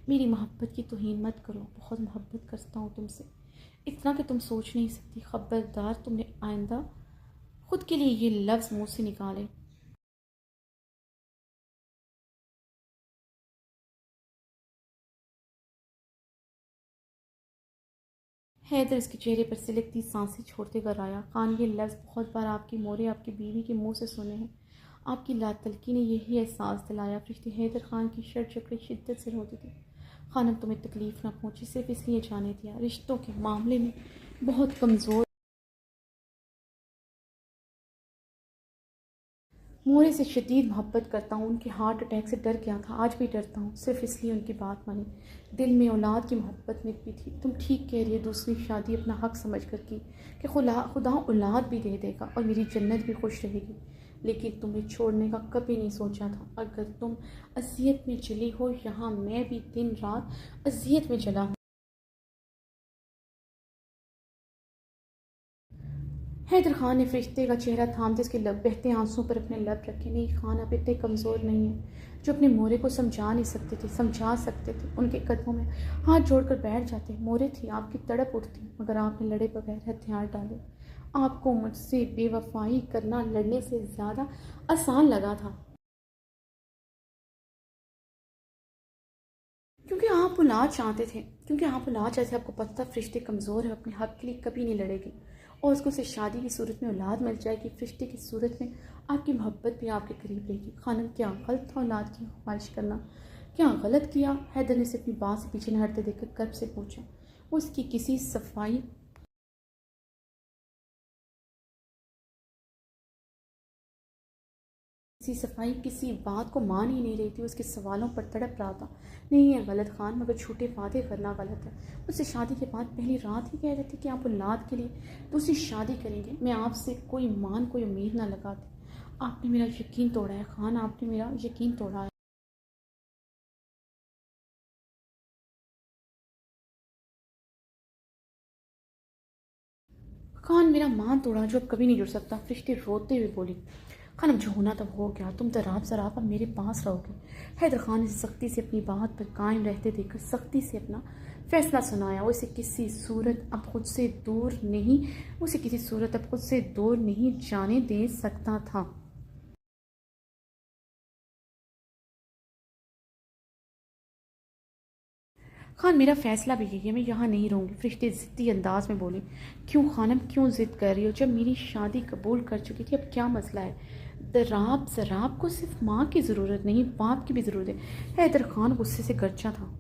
मेरी मोहब्बत की तौहीन मत करो। बहुत मोहब्बत करता हूँ तुमसे, इतना कि तुम सोच नहीं सकती। खबरदार, तुमने आइंदा खुद के लिए ये लफ्ज़ मुँह से निकाले। हैदर इसके चेहरे पर सिलकती सांसें छोड़ते कर आया। खान, ये लफ्ज़ बहुत बार आपकी मोरे आपकी बीवी के मुंह से सुने हैं। आपकी लातलकी ने यही एहसास दिलाया। फरिश्ते हैदर खान की शर्ट जकड़ी शिद्दत से रोती थी। खानम, तुम्हें तकलीफ़ ना पहुंची, सिर्फ इसलिए जाने दिया। रिश्तों के मामले में बहुत कमज़ोर। मोरे से शदीद मोहब्बत करता हूँ। उनके हार्ट अटैक से डर गया था, आज भी डरता हूँ। सिर्फ इसलिए उनकी बात मानी। दिल में औलाद की मोहब्बत में भी थी। तुम ठीक कह रही है, दूसरी शादी अपना हक समझ कर की कि खुदा औलाद भी दे देगा और मेरी जन्नत भी खुश रहेगी। लेकिन तुम्हें छोड़ने का कभी नहीं सोचा था। अगर तुम अजियत में चली हो, यहाँ मैं भी दिन रात अजियत में चला हूँ। हैदर खान ने फरिश्ते का चेहरा थामते उसके लब बहते आंसुओं पर अपने लब रखे। नहीं खान, आप इतने कमज़ोर नहीं हैं जो अपने मोरे को समझा नहीं सकते थे, समझा सकते थे। उनके कदमों में हाथ जोड़कर बैठ जाते। मोरे थी, आपकी तड़प उठती, मगर आपने लड़े बगैर हथियार डाले। आपको मुझसे बेवफाई करना लड़ने से ज़्यादा आसान लगा था, क्योंकि आप औलाद चाहते थे, क्योंकि आप औलाद चाहते थे। आपको पता था फरिश्ते कमज़ोर है, अपने हक़ के लिए कभी नहीं लड़ेगी, और उसको से शादी की सूरत में औलाद मिल जाएगी। फरिश्ते की सूरत में आपकी मोहब्बत भी आपके करीब रहेगी। खानम, क्या गलत था औलाद की ख्वाहिश करना? क्या गलत किया? हैदर ने से अपनी बात से पीछे न हटते देखकर कर्ब से पूछा। उसकी किसी सफाई किसी बात को मान ही नहीं रही थी, उसके सवालों पर तड़प रहा था। नहीं, ये गलत खान, मगर झूठे वादे करना गलत है। मुझसे शादी के बाद पहली रात ही कह रहे थे कि आप औलाद के लिए दूसरी शादी करेंगे। मैं आपसे कोई मान, कोई उम्मीद ना लगाती। आपने मेरा यकीन तोड़ा है खान, आपने मेरा यकीन तोड़ा है। खान, मेरा मान तोड़ा जो अब कभी नहीं जुड़ सकता। फरिश्ते रोते हुए बोली। खान, अब जो होना था वो हो गया, तुम तो रात सराप अब मेरे पास रहोगे। हैदर खान ने सख्ती से अपनी बात पर कायम रहते देखकर सख्ती से अपना फैसला सुनाया। वो इसे किसी सूरत अब खुद से दूर नहीं उसे किसी सूरत अब खुद से दूर नहीं जाने दे सकता था। खान, मेरा फ़ैसला भी यही है, मैं यहाँ नहीं रहूँगी। फरिश्ते ज़िद्दी अंदाज में बोले। क्यों खानम, क्यों ज़िद कर रही हो? जब मेरी शादी कबूल कर चुकी थी, अब क्या मसला है? दराब ज़राब को सिर्फ माँ की ज़रूरत नहीं, बाप की भी ज़रूरत है। हैदर खान गुस्से से गरजा था।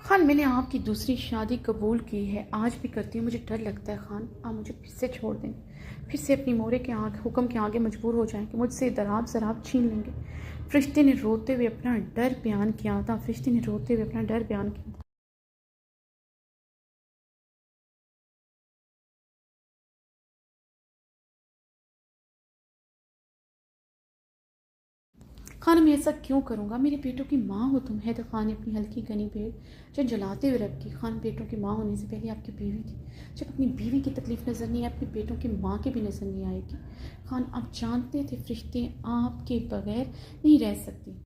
खान, मैंने आपकी दूसरी शादी कबूल की है, आज भी करती हूँ। मुझे डर लगता है खान, आप मुझे फिर से छोड़ दें, फिर से अपनी मोरे के आगे हुक्म के आगे मजबूर हो जाएं कि मुझसे दराब ज़राब छीन लेंगे। फरिश्ते ने रोते हुए अपना डर बयान किया था। फरिश्ते ने रोते हुए अपना डर बयान किया था। खान, मैं ऐसा क्यों करूँगा? मेरे बेटों की माँ हो तुम। हैदर खान ने अपनी हल्की घनी भेड़ जो जलाते हुए रखी। खान, बेटों की माँ होने से पहले आपकी बीवी थी। जब अपनी बीवी की तकलीफ नज़र नहीं आई, अपने बेटों की माँ की भी नज़र नहीं आएगी। खान, आप जानते थे फरिश्ते आपके बगैर नहीं रह सकती।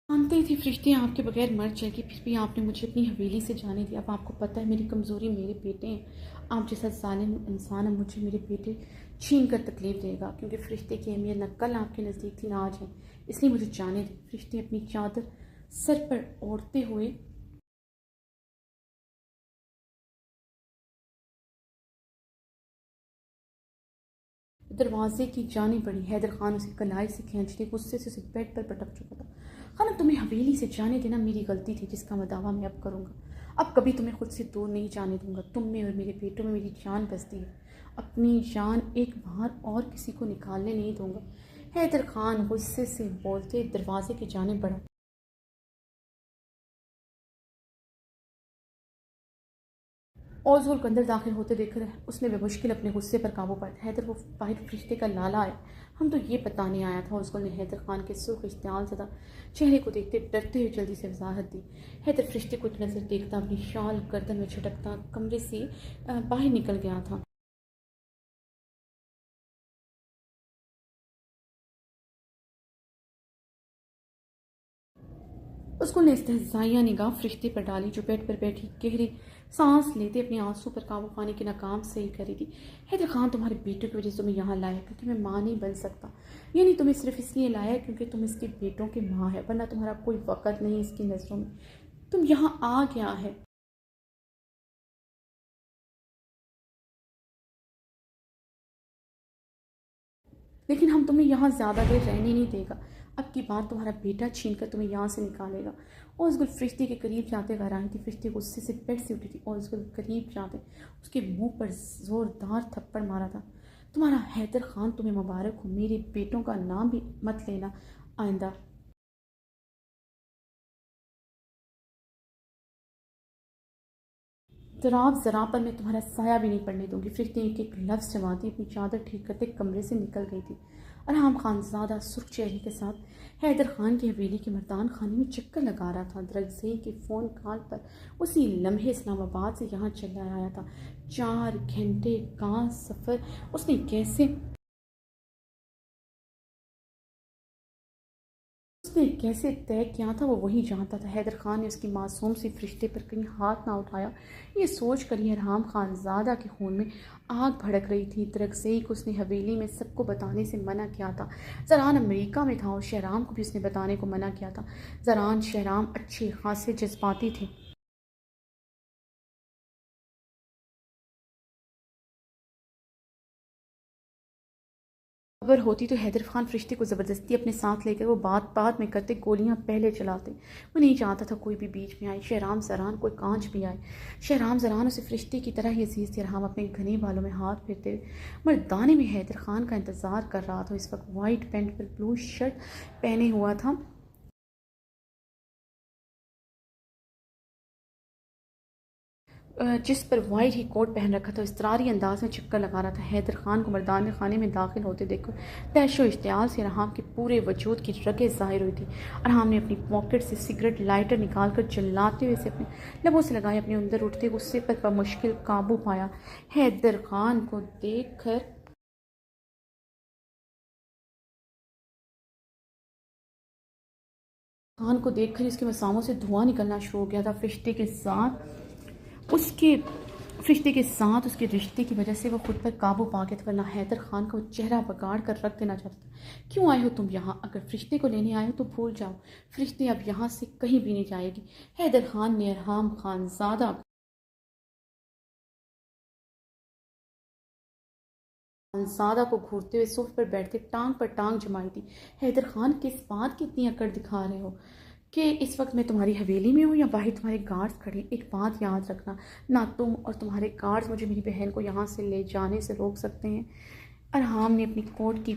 जानते थे फरिश्ते आपके बगैर मर जाएगी, फिर भी आपने मुझे अपनी हवेली से जाने दिया। अब आपको पता है मेरी कमज़ोरी मेरे बेटे हैं। आप जैसा जालिम इंसान अब मुझे मेरे बेटे छीन कर तकलीफ़ देगा, क्योंकि फरिश्ते की अहमियत न कल आपके नज़दीक थी ना आज है। इसलिए मुझे जाने दें। फरिश्ते अपनी चादर सर पर ओढ़ते हुए दरवाजे की जानी पड़ी। हैदर खान उसे कलाई से खींचते गुस्से से उसे बेड पर पटक चुका था। खाना, तुम्हें हवेली से जाने देना मेरी गलती थी, जिसका मैं दावा मैं अब करूँगा। अब कभी तुम्हें खुद से दूर नहीं जाने दूंगा। तुम में और मेरे बेटों में मेरी जान बसती है। अपनी जान एक बार और किसी को निकालने नहीं दूंगा। हैदर खान गुस्से से बोलते दरवाजे की जाने बढ़ा। ओज़ुल को अंदर दाखिल होते देखकर उसने बेमुश्किल अपने गुस्से पर काबू पाया। हैदर, वो वाहिद फरिश्ते का लाला है, हम तो ये बताने आया था। ओज़ुल ने हैदर खान के सुर्ख इश्तियाल ज़दा चेहरे को देखते डरते हुए जल्दी से वजाहत दी। हैदर फरिश्ते को एक नज़र देखता अपनी शाल गर्दन में झटकता कमरे से बाहर निकल गया था। उसको ने इस्तहज़ाइया निगाह फरिश्ते पर डाली जो बेड पर बैठी गहरी सांस लेते अपने आंसू पर काबू पाने के नाकाम सही करी थी। हैदर खान, तुम्हारे बेटे की वजह से तुम्हें यहाँ लाया, क्योंकि मैं माँ नहीं बन सकता। ये नहीं, तुम्हें सिर्फ इसलिए लाया है क्योंकि तुम इसके बेटों की माँ है, वरना तुम्हारा कोई वक़्त नहीं इसकी नज़रों में। तुम यहाँ आ गया है। लेकिन हम तुम्हें यहाँ ज़्यादा देर रहने नहीं देगा। अब की बात तुम्हारा बेटा छीन कर तुम्हें यहाँ से निकालेगा। और उसगुल फरिश्ते के करीब जाते घर आई थी। फरिश्ते गुस्से से बेड से उठी थी और उसगुल करीब जाते उसके मुंह पर ज़ोरदार थप्पड़ मारा था। तुम्हारा हैदर खान तुम्हें मुबारक हो। मेरे बेटों का नाम भी मत लेना आइंदा। ज़रा पर मैं तुम्हारा साया भी नहीं पड़ने दूंगी। फरिश्ते एक एक लफ्ज़ जमाती अपनी चादर ठीक करते कमरे से निकल गई थी। अरहम खानज़ादा सुर्ख चेहरे के साथ हैदर खान की हवेली के मर्दान खाने में चक्कर लगा रहा था। दरगज़ई के फ़ोन कॉल पर उसी लम्हे इस्लामाबाद से यहाँ चला आया था। 4 घंटे का सफ़र उसने कैसे तय किया था वो वही जानता था। हैदर खान ने उसकी मासूम सी फरिश्ते पर कहीं हाथ ना उठाया। ये सोच कर ही अरहम खानज़ादा के खून में आग भड़क रही थी। तरकसई को उसने हवेली में सबको बताने से मना किया था। ज़रान अमेरिका में था और शहराम को भी उसने बताने को मना किया था। ज़रान शहराम अच्छे खासे जज्बाती थे। खबर होती तो हैदर खान फरिश्ते को ज़बरदस्ती अपने साथ लेकर वो बात बात में करते, गोलियां पहले चलाते। वो नहीं चाहता था कोई भी बीच में आए, शहराम जरान कोई कांच भी आए। शहराम जरान उसे फरिश्ते की तरह ही अजीज़ थे। हम अपने घने बालों में हाथ फेरते हुए मर्दाने में हैदर खान का इंतज़ार कर रहा था। इस वक्त वाइट पैंट पर ब्लू शर्ट पहने हुआ था, जिस पर वाइट ही कोट पहन रखा था। इसरारी अंदाज में चक्कर लगा रहा था। हैदर खान को मर्दान खाने में दाखिल होते देखकर तैशो इश्तियाल से अरहाम के पूरे वजूद की रगें ज़ाहिर हुई थी। अरहाम ने अपनी पॉकेट से सिगरेट लाइटर निकाल कर जलाते हुए से अपने लबों से लगाए, अपने अंदर उठते गुस्से पर मुश्किल काबू पाया। हैदर खान को देख कर उसके मसामों से धुआं निकलना शुरू हो गया था। उसके फरिश्ते के साथ उसके रिश्ते की वजह से वो खुद पर काबू पा गया था, वरना हैदर खान का वो चेहरा बिगाड़ कर रख देना चाहता था। क्यों आए हो तुम यहाँ? अगर फरिश्ते को लेने आए हो तो भूल जाओ, फरिश्ते अब यहाँ से कहीं भी नहीं जाएगी। हैदर खान ने अरहम खानजादा को घूरते हुए सोफे पर बैठ के टांग पर टांग जमाई थी। हैदर खान, किस बात की इतनी अकड़ दिखा रहे हो कि इस वक्त मैं तुम्हारी हवेली में हूँ या बाहर तुम्हारे गार्ड्स खड़े? एक बात याद रखना, ना तुम और तुम्हारे गार्ड्स मुझे मेरी बहन को यहाँ से ले जाने से रोक सकते हैं। अरहाम ने अपनी कोट की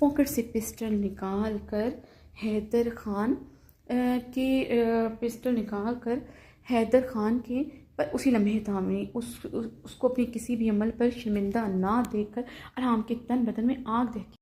पॉकेट से पिस्टल निकाल कर हैदर खान पिस्टल निकाल कर हैदर खान के पर उसी लम्हे थामे उसको अपने किसी भी अमल पर शर्मिंदा ना देखकर अरहाम के तन बदन में आग देख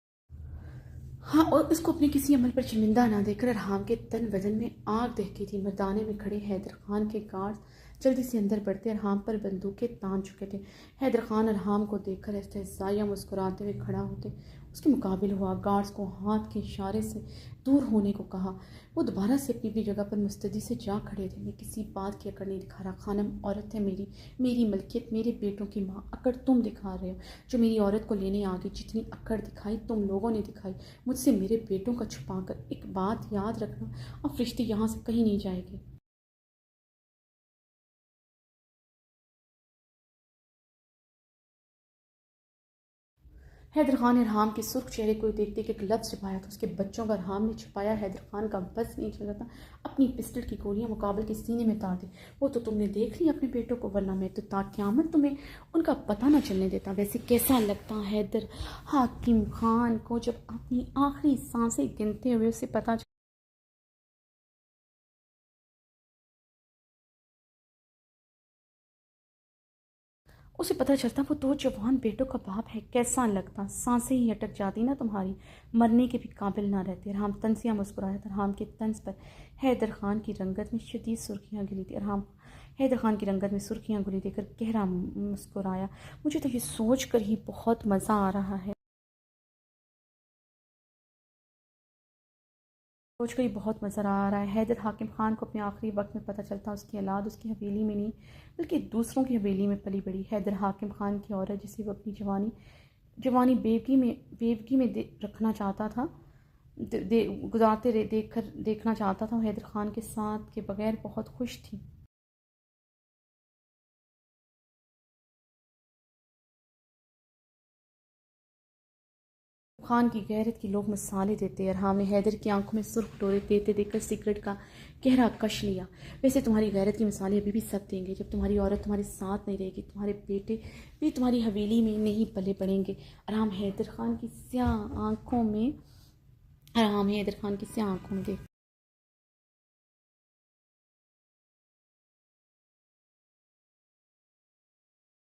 हाँ, और उसको अपने किसी अमल पर शर्मिंदा ना देखकर अरहाम के तन बदन में आग दहकी थी। मर्दाने में खड़े हैदर खान के गार्ड जल्दी से अंदर बढ़ते अरहाम पर बंदूकें तान चुके थे। हैदर खान अरहाम को देखकर एहतजाजिया मुस्कुराते हुए खड़ा होते उसके मुकाबिल हुआ। गार्ड्स को हाथ के इशारे से दूर होने को कहा। वो दोबारा से अपनी अपनी जगह पर मुस्तैदी से जा खड़े थे। मैं किसी बात की अकड़ नहीं दिखा रहा खानम, औरत है मेरी, मेरी मलकियत, मेरे बेटों की माँ। अकड़ तुम दिखा रहे हो जो मेरी औरत को लेने आ गई। जितनी अकड़ दिखाई तुम लोगों ने दिखाई मुझसे मेरे बेटों का छुपा कर। एक बात याद रखना, अब फरिश्ते यहाँ से कहीं नहीं जाएंगे। हैदर खान ने अरहाम के सुर्ख चेहरे को देखते कि एक लफ्ज़ छिपाया था उसके बच्चों का। अरहाम ने छुपाया। हैदर खान का बस नहीं चल रहा था, अपनी पिस्टल की गोलियां मुकाबले के सीने में तार दी। वो तो तुमने देख ली अपने बेटों को, वरना मैं तो ताक़यामत तुम्हें उनका पता ना चलने देता। वैसे कैसा लगता हैदर हाकिम खान को जब अपनी आखिरी सांसें गिनते हुए उसे पता चलता वो 2 जवान बेटों का बाप है। कैसा लगता? सांसें ही अटक जाती ना तुम्हारी, मरने के भी काबिल ना रहते। अरहाम तंसिया मुस्कुराया था। अरहाम के तंज पर हैदर खान की रंगत में शदीद सुर्खियाँ गिरी थी। अरहाम हैदर खान की रंगत में सुर्खियाँ गुली देकर गहरा मुस्कुराया। मुझे तो ये सोच कर ही बहुत मज़ा आ रहा है, सोच कर ही बहुत मज़ा आ रहा है। हैदर हाकिम ख़ान को अपने आखिरी वक्त में पता चलता उसकी औलाद उसकी हवेली में नहीं बल्कि दूसरों की हवेली में पली बड़ी। हैदर हाकिम ख़ान की औरत जिसे वो अपनी जवानी बेवगी में रखना चाहता था, दे, दे, गुजारते रहे देखना चाहता था, वो हैदर खान के साथ के बगैर बहुत खुश थी। खान की गैरत की लोग मिसालें देते। अरहाम ने हैदर की आंखों में सुर्ख डोरे देते देखकर सिगरेट का गहरा कश लिया। वैसे तुम्हारी गैरत की मिसालें अभी भी सब देंगे जब तुम्हारी औरत तुम्हारे साथ नहीं रहेगी। तुम्हारे बेटे भी तुम्हारी हवेली में नहीं पले पड़ेंगे। आराम हैदर खान की स्याह आंखों में आराम हैदर खान की स्याह आंखों में देख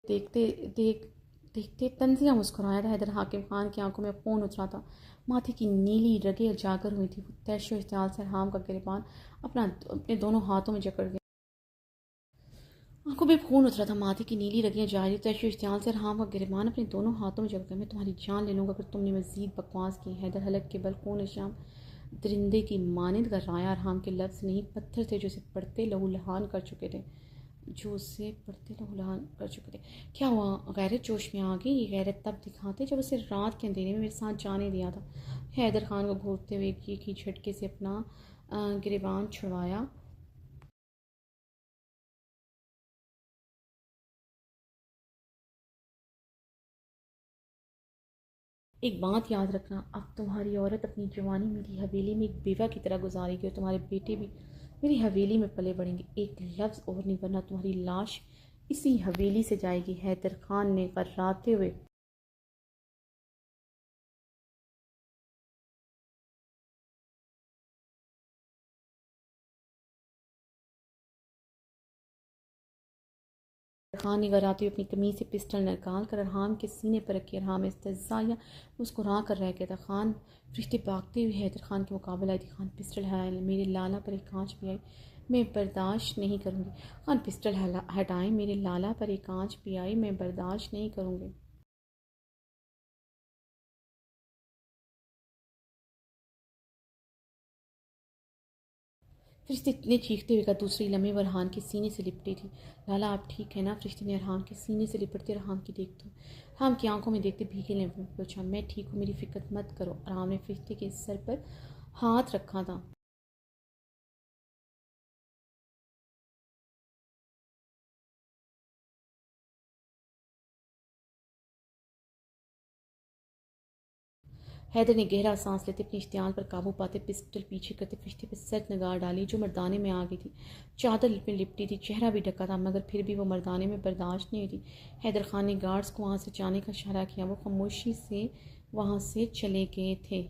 देखते देख देखते तंजिया मुस्कुराया था। हैदर हाकिम खान की आंखों में खून उतरा था, माथे की नीली रगें उजागर हुई थी। वो तैश व इश्तियाल से अरहाम का गिरबान अपने दोनों हाथों में जकड़ गया। आंखों में खून उतरा था, माथे की नीली रगें जारी तैश व इश्तियाल से अरहाम का गिरबान अपने दोनों हाथों में जकड़ गया। मैं तुम्हारी जान ले लूँगा अगर तुमने मज़ीद बकवास की। हैदर हलक के बल खून शाम दरिंदे की मानिंद गर्राया। अरहाम के लफ्ज़ नहीं पत्थर थे जो उसे पढ़ते लहू लहान कर चुके थे। क्या हुआ? गैरत जोश में आ गई। ये गैरत तब दिखाते जब उसे रात के अंधेरे में मेरे साथ जाने दिया था। हैदर खान को घूरते हुए एक ही झटके से अपना गिरबान छुड़वाया। एक बात याद रखना, अब तुम्हारी औरत अपनी जवानी मेरी हवेली में एक बेवा की तरह गुजारेगी और तुम्हारे बेटे भी मेरी हवेली में पले बढ़ेंगे। एक लफ्ज़ और नहीं, वरना तुम्हारी लाश इसी हवेली से जाएगी। हैदर खान ने कर्राते हुए खान ने घराते हुए अपनी कमीज से पिस्टल निकाल कर अरहाम के सीने पर रखी। अरहाम इस्तज़ा मुस्कुरा कर रह गया था। खान फरिश्ते भागते हुए हैदर खान के मुकाबले आई थी। खान पिस्टल हटाए, मेरे लाला पर एक आँच भी आई, मैं बर्दाश्त नहीं करूँगी। खान पिस्टल हटाए, मेरे लाला पर एक आँच भी आई, मैं बर्दाश्त नहीं करूँगी। फरिश्ते ने चीखते हुए कहा। दूसरी लम्हे वो अरहान के सीने से लिपटी थी। लाला आप ठीक है ना? फरिश्ते ने अरहान के सीने से लिपटते अरहाम की देखते अरहाम की आंखों में देखते भीगे ने पूछा। मैं ठीक हूँ, मेरी फिक्र मत करो। अरहाम ने फरिश्ते के सर पर हाथ रखा था। हैदर ने गहरा सांस लेते अपनी इश्तियाल पर काबू पाते पिस्टल पीछे करते फरिश्ते पर सख्त निगाह डाली जो मर्दाने में आ गई थी। चादर में लिपटी थी, चेहरा भी ढका था, मगर फिर भी वो मर्दाने में बर्दाश्त नहीं हुई थी। हैदर खान ने गार्ड्स को वहाँ से जाने का इशारा किया। वो खामोशी से वहाँ से चले गए थे।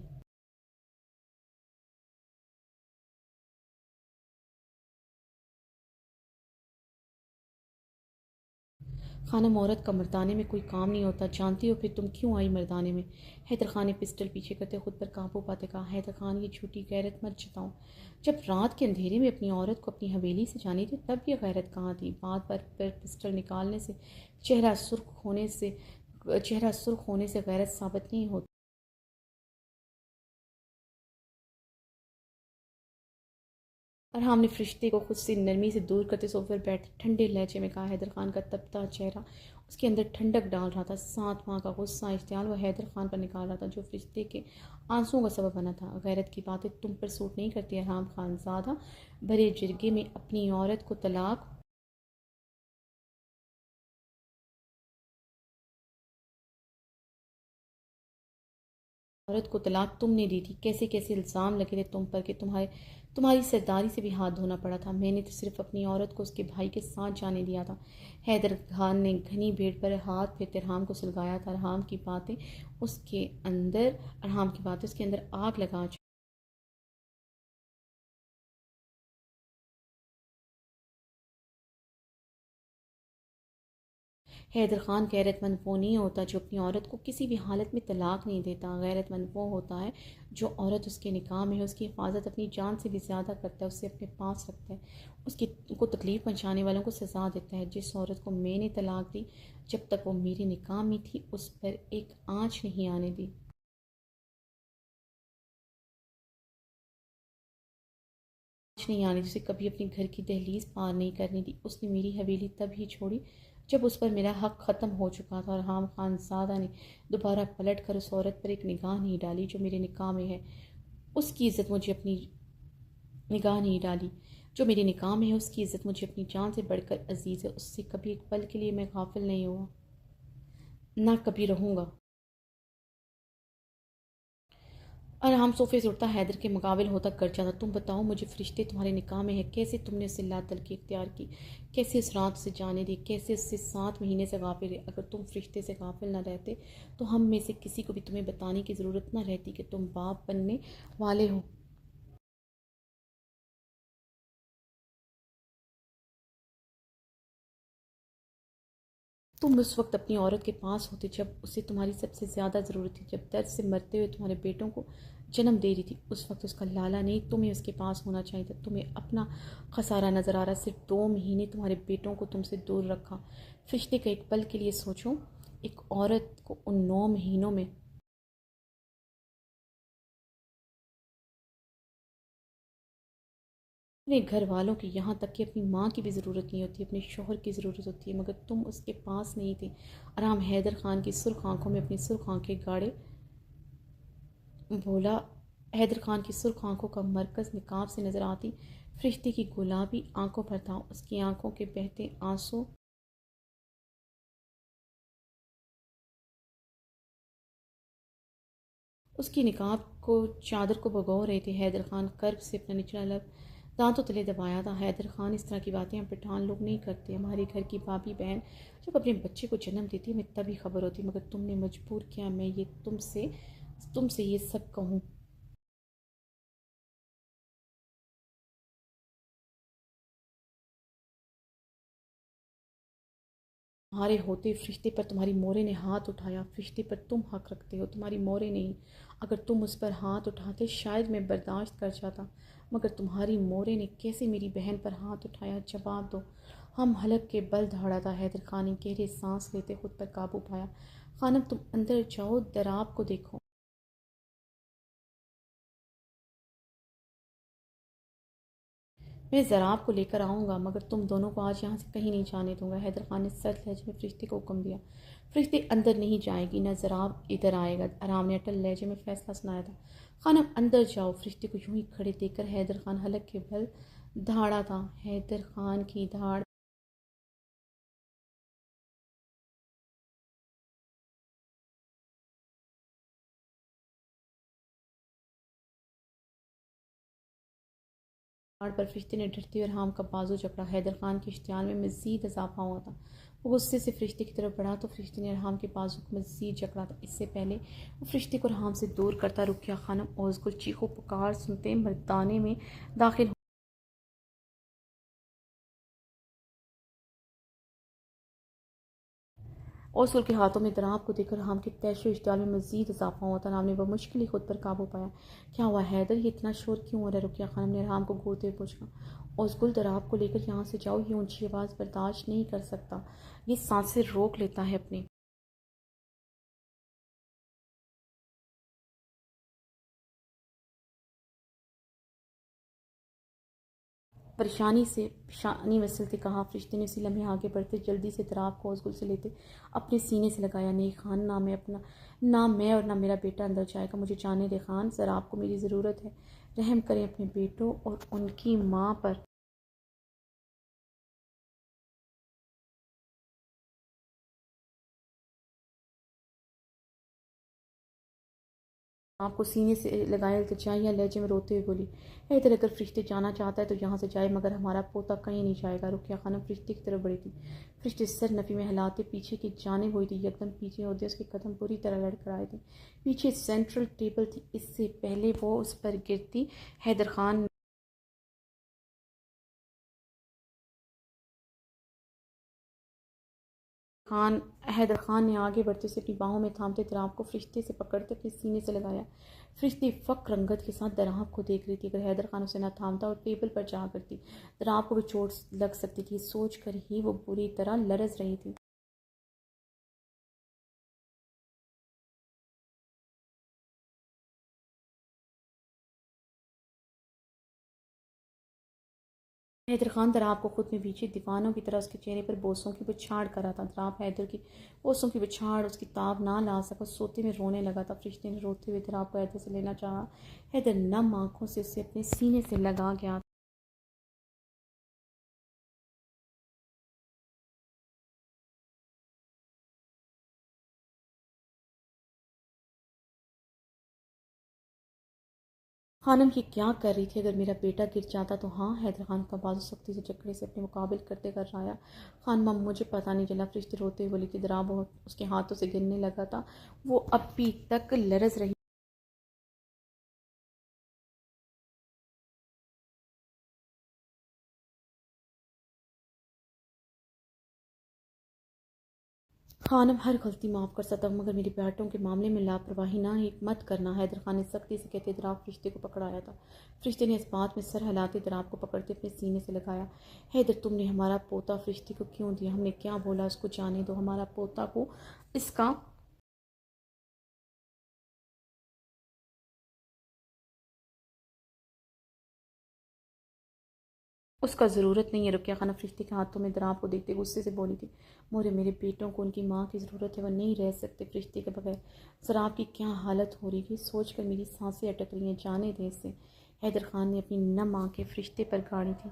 खानम औरत का मर्दाने में कोई काम नहीं होता, जानती हो फिर तुम क्यों आई मर्दाने में? हैदर खान ने पिस्टल पीछे करते खुद पर काबू पाते कहा। हैदर खान की झूठी गैरत मत जताओ। जब रात के अंधेरे में अपनी औरत को अपनी हवेली से जानी थी तब ये गैरत कहाँ थी? बात पर पिस्टल निकालने से चेहरा सुर्ख होने से गैरत साबित नहीं होती। और हमने फरिश्ते को खुद से नरमी से दूर करते सोफे पर बैठ ठंडे लहजे में कहा। हैदर खान का तपता चेहरा उसके अंदर ठंडक डाल रहा था। 7 माह का गुस्सा इश्तियाल वो हैदर खान पर निकाल रहा था जो फरिश्ते के आंसुओं का सबब बना था। गैरत की बातें तुम पर सूट नहीं करती। अरहाम खान ज़्यादा भरे जिरगे में अपनी औरत को तलाक तुमने दी थी। कैसे कैसे इल्ज़ाम लगे थे तुम पर कि तुम्हारी सरदारी से भी हाथ धोना पड़ा था। मैंने तो सिर्फ अपनी औरत को उसके भाई के साथ जाने दिया था। हैदर खान ने घनी भीड़ पर हाथ फेरते अरहाम को सुलगाया था। अरहाम की बातें उसके अंदर आग लगा। हैदर खान गैरतमंद वो नहीं होता जो अपनी औरत को किसी भी हालत में तलाक नहीं देता। गैरतमंद वो होता है जो औरत उसके निकाह में है उसकी हिफाजत अपनी जान से भी ज़्यादा करता है, उसे अपने पास रखता है, उसकी को तकलीफ़ पहुँचाने वालों को सज़ा देता है। जिस औरत को मैंने तलाक दी जब तक वो मेरे निकाह में थी उस पर एक आँच नहीं आने दी। कुछ नहीं आने जिसे कभी अपने घर की दहलीज पार नहीं करने दी। उसने मेरी हवेली तब ही छोड़ी जब उस पर मेरा हक ख़त्म हो चुका था। और हाम खानजादा ने दोबारा पलट कर उस औरत पर एक निगाह नहीं डाली जो मेरे निकाह में है। उसकी इज़्ज़त मुझे अपनी निगाह नहीं डाली जो मेरे निकाह में है। उसकी इज़्ज़त मुझे अपनी जान से बढ़कर अजीज़ है। उससे कभी एक पल के लिए मैं गाफिल नहीं हुआ, ना कभी रहूँगा। और हम सोफे से उठता हैदर के मुकाबिल होता कर जाता। तुम बताओ मुझे, फरिश्ते तुम्हारे निकाह में है, कैसे तुमने उससे लातलकी इख्तियार की, कैसे उस रात से जाने दी, कैसे उससे 7 महीने से गाफिल रहे? अगर तुम फरिश्ते से गाफिल ना रहते तो हम में से किसी को भी तुम्हें बताने की ज़रूरत ना रहती कि तुम बाप बनने वाले हो। तुम उस वक्त अपनी औरत के पास होते जब उसे तुम्हारी सबसे ज़्यादा ज़रूरत थी, जब दर्द से मरते हुए तुम्हारे बेटों को जन्म दे रही थी। उस वक्त उसका लाला नहीं, तुम्हें उसके पास होना चाहिए था। तुम्हें अपना खसारा नज़र आ रहा। सिर्फ 2 महीने तुम्हारे बेटों को तुमसे दूर रखा। फरिश्ते का एक पल के लिए सोचो, एक औरत को उन 9 महीनों में अपने घर वालों की, यहाँ तक कि अपनी माँ की भी ज़रूरत नहीं होती, अपने शोहर की ज़रूरत होती है, मगर तुम उसके पास नहीं थे। आराम हैदर खान की सुर्ख आंखों में अपनी सुर्ख आंखें गाड़े बोला। हैदर खान की सुर्ख आंखों का मरकज़ निकाब से नज़र आती फरिश्ते की गुलाबी आंखों पर था। उसकी आंखों के बहते आंसू उसकी निकाब को चादर को भगो रहे थे। हैदर खान कर्ब से अपना निचला लब दांतों तले दबाया था। हैदर खान, इस तरह की बातें हम पठान लोग नहीं करते। हमारे घर की भाभी बहन जब अपने बच्चे को जन्म देती है, हमें तभी खबर होती, मगर तुमने मजबूर किया मैं ये तुमसे ये सब कहूँ। तुम्हारे होते फरिश्ते पर तुम्हारी मोरे ने हाथ उठाया। फरिश्ते पर तुम हक रखते हो, तुम्हारी मोरे नहीं। अगर तुम उस पर हाथ उठाते शायद मैं बर्दाश्त कर जाता, मगर तुम्हारी मोरे ने कैसे मेरी बहन पर हाथ उठाया? जवाब दो। हम हलक के बल दहाड़ा था। हैदर खान ने गहरे सांस लेते खुद पर काबू पाया। खानम, तुम अंदर जाओ, दराब को देखो। मैं ज़राब को लेकर आऊँगा, मगर तुम दोनों को आज यहाँ से कहीं नहीं जाने दूंगा। हैदर खान ने सख्त लहजे में फरिश्ते को हुक्म दिया। फरिश्ते अंदर नहीं जाएगी, न ज़राब इधर आएगा। आराम ने अटल लहजे में फैसला सुनाया था। खानम, अंदर जाओ। फरिश्ते को यूं ही खड़े देखकर हैदर खान हलक के बल दहाड़ा था। हैदर खान की धाड़ पर फरिश्ते ने डरते हुए राम का बाजू जकड़ा। हैदर खान के इश्तियाल में मज़ीद इजाफा हुआ था। वो गुस्से से फरिश्ते की तरफ बढ़ा तो फरिश्ते ने राम के बाजू को मज़ीद जकड़ा था। इससे पहले वो फरिश्ते को राम से दूर करता, रुकिया खानम ओज़गुल चीखो पुकार सुनते मर्दाने में दाखिल और सुल के हाथों में दराब को देखकर राम के तैशो इश्तियाल में मज़ीद इजाफा हुआ था। राम ने बमुश्किल ही खुद पर काबू पाया। क्या हुआ हैदर, ये इतना शोर क्यों हो रहा है? रुकिया खानम ने राम को गोदते हुए पूछा। ओज़गुल, दराब को लेकर यहाँ से जाओ, ये ऊंची आवाज़ बर्दाश्त नहीं कर सकता, ये सांसें रोक लेता है अपनी। परेशानी मसलते कहा। फरिश्ते ने उसी लम्हे आगे बढ़ते जल्दी से दराब को ओज़गुल से लेते अपने सीने से लगाया। नहीं खान, ना मैं और ना मेरा बेटा अंदर जाएगा। मुझे जाने दे खान, ज़रा आपको मेरी ज़रूरत है। रहम करें अपने बेटों और उनकी माँ पर। आपको सीने से लगाए इल्तिजाइया लहजे में रोते हुए बोली। हैदर, अगर फरिश्ते जाना चाहता है तो यहाँ से जाए, मगर हमारा पोता कहीं नहीं जाएगा। रुकिया खानम फरिश्ते की तरफ बढ़ी थी। फरिश्ते सर नफ़ी में हिलाते पीछे की जानिब हुई थी। यकदम पीछे होते उसके कदम बुरी तरह लड़खड़ाए थे। पीछे सेंट्रल टेबल थी, इससे पहले वो उस पर गिरती। हैदर खान हैदर खान ने आगे बढ़ते से अपनी बाहों में थामते दराब को फरिश्ते से पकड़ते अपने सीने से लगाया। फरिश्ते फ़क्र रंगत के साथ दराब को देख रही थी। अगर हैदर खान उसे न थामता और टेबल पर जा करती, दराब को भी चोट लग सकती थी। सोच कर ही वो बुरी तरह लरज रही थी। हैदर खान दराब को खुद में पीछे दीवानों की तरह उसके चेहरे पर बोसों की बौछार कर रहा था। दराब हैदर की बोसों की बौछार उसकी ताब ना ला सका, सोते में रोने लगा था। फरिश्ते ने रोते हुए दराब को हैदर से लेना चाहा। हैदर नम आंखों से उसे अपने सीने से लगा गया। खानम ये क्या कर रही थी? अगर मेरा बेटा गिर जाता तो? हाँ, हैदर खान का बाजू सख्ती से जकड़े से अपने मुकाबिल करते कर आया। खान माम, मुझे पता नहीं चला। फरिश्ते रोते हुए बोली थी। दराब बहुत उसके हाथों से गिरने लगा था। वो अभी तक लरज रही। खानम हर गलती माफ़ कर सकता हूँ, मगर मेरी बेटों के मामले में लापरवाही ना ही मत करना। हैदर खान ने सख्ती से कहते दराब फरिश्ते को पकड़ाया था। फरिश्ते ने इस बात में सर हिलाते दराब को पकड़ते अपने सीने से लगाया। हैदर, तुमने हमारा पोता फरिश्ते को क्यों दिया? हमने क्या बोला? उसको जाने दो, हमारा पोता को इसका उसका ज़रूरत नहीं है। रुकिया खाना फरिश्ते के हाथों में दराब को देखते गुस्से से बोली थी। मोरे, मेरे बेटों को उनकी माँ की ज़रूरत है, वह नहीं रह सकते फरिश्ते के बगैर। ज़राब की क्या हालत हो रही थी, सोच कर मेरी सांसें अटक रही हैं, जाने दें इसे। हैदर खान ने अपनी नम आंखें फरिश्ते पर गाड़ी थी।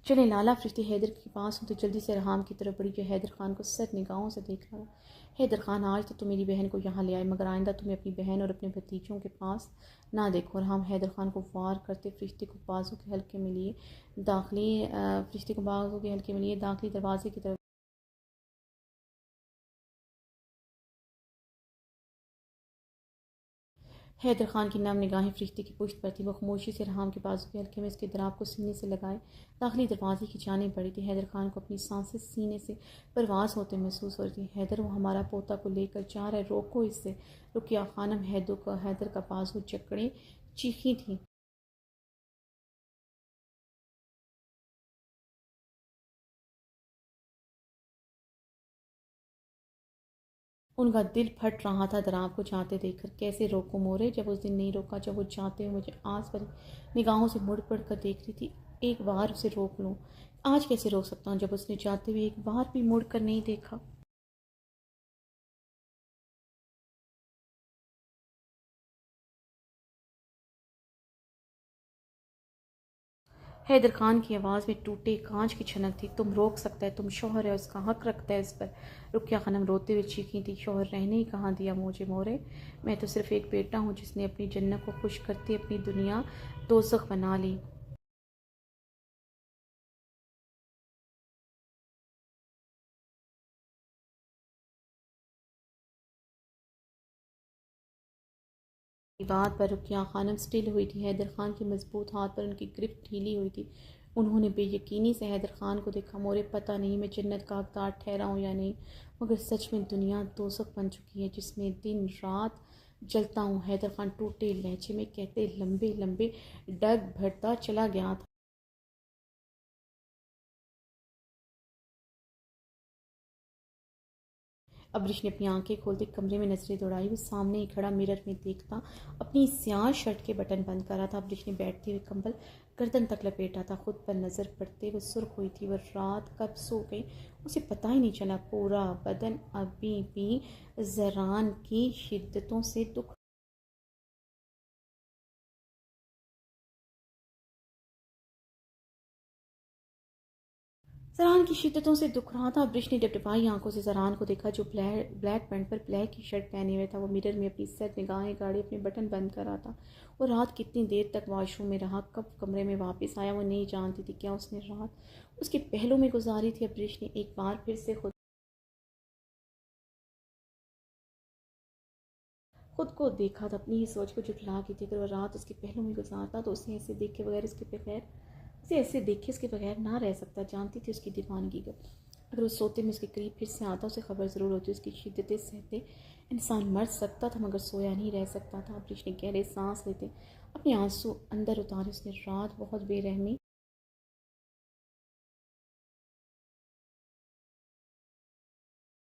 चले लाला, फरिश्ते हैदर के पास हूँ तो जल्दी से रहाम की तरफ बढ़ी, जो हैदर खान को सर निगाहों से देख रहा था। हैदर खान, आज तो तुम मेरी बहन को यहाँ ले आए, मगर आइंदा तुम्हें अपनी बहन और अपने भतीजों के पास ना देखो। रहाम हैदर खान को वार करते फरिश्ते को बाजू के हल्के में लिए फरिश्ते को बाजू के हल्के में लिए दाखिली दरवाजे की तरफ। हैदर खान की नम निगाहें फरिश्ते की पुश्त पर थी। वो खामोशी से रहाम के बाजू के हल्के में इसके दराब को सीने से लगाए दाखिली दरवाजे की जानिब बढ़ी थी। हैदर खान को अपनी सांसें सीने से परवास होते महसूस हो रही थी। हैदर, वो हमारा पोता को लेकर जा रहा है, रोको इससे। रुकिया खानम हैदर का बाजू जकड़े चीखी थी। उनका दिल फट रहा था दराब को जाते देखकर। कैसे रोकूं मोरे, जब उस दिन नहीं रोका, जब वो जाते हुए मुझे आस भरी निगाहों से मुड़ पड़ कर देख रही थी। एक बार उसे रोक लूं, आज कैसे रोक सकता हूँ जब उसने जाते हुए एक बार भी मुड़ कर नहीं देखा? हैदर खान की आवाज़ में टूटे कांच की छनक थी। तुम रोक सकता है, तुम शौहर है, उसका हक रखता है इस पर। रुकिया खानम रोते हुए चीखी थी। शौहर रहने ही कहाँ दिया मुझे मोरे, मैं तो सिर्फ एक बेटा हूँ जिसने अपनी जन्नत को खुश करती अपनी दुनिया दोजख बना ली। बात पर रुकिया खानम स्टिल हुई थी। हैदर खान के मजबूत हाथ पर उनकी गिरफ्त ढीली हुई थी। उन्होंने बेयकीनी से हैदर खान को देखा। मोरे, पता नहीं मैं जन्नत का हकदार ठहरा हूँ या नहीं, मगर सच में दुनिया दोजख बन चुकी है जिसमें दिन रात जलता हूँ। हैदर खान टूटे लहजे में कहते लंबे लंबे डग भरता चला गया था। अब्रिश ने अपनी आंखें खोलते कमरे में नजरें दौड़ाई। वो सामने ही खड़ा मिरर में देखता अपनी स्याह शर्ट के बटन बंद कर रहा था। अब्रिश ने बैठते हुए कंबल गर्दन तक लपेटा था। खुद पर नज़र पड़ते वो सुर्ख हुई थी। वह रात कब सो गई उसे पता ही नहीं चला। पूरा बदन अभी भी जरान की शिद्दतों से दुख जरान की शिद्दतों से दुख रहा था। ब्रिश ने डबडबाई आंखों से जरान को देखा, जो ब्लैक पैंट पर ब्लैक की शर्ट पहने हुए था। वो मिरर में अपनी सर निगाहें गाड़ी अपने बटन बंद कर रहा था। वो रात कितनी देर तक वॉशरूम में रहा, कब कमरे में वापस आया, वो नहीं जानती थी। क्या उसने रात उसके पहलू में गुजारी थी? अब ब्रिश ने एक बार फिर से खुद को देखा था। अपनी ही सोच को जुटला की थी। अगर वो रात उसके पहलू में गुजारता तो उसे ऐसे देखे बगैर उसके बगैर उसे ऐसे देखे उसके बगैर ना रह सकता। जानती थी उसकी दीवानगी को। अगर वो सोते में उसके करीब फिर से आता, उसे खबर ज़रूर होती। उसकी शिद्दतें सहते इंसान मर सकता था, मगर सोया नहीं रह सकता था। अमरीश ने गहरे सांस लेते अपने आंसू अंदर उतारे। उसने रात बहुत बेरहमी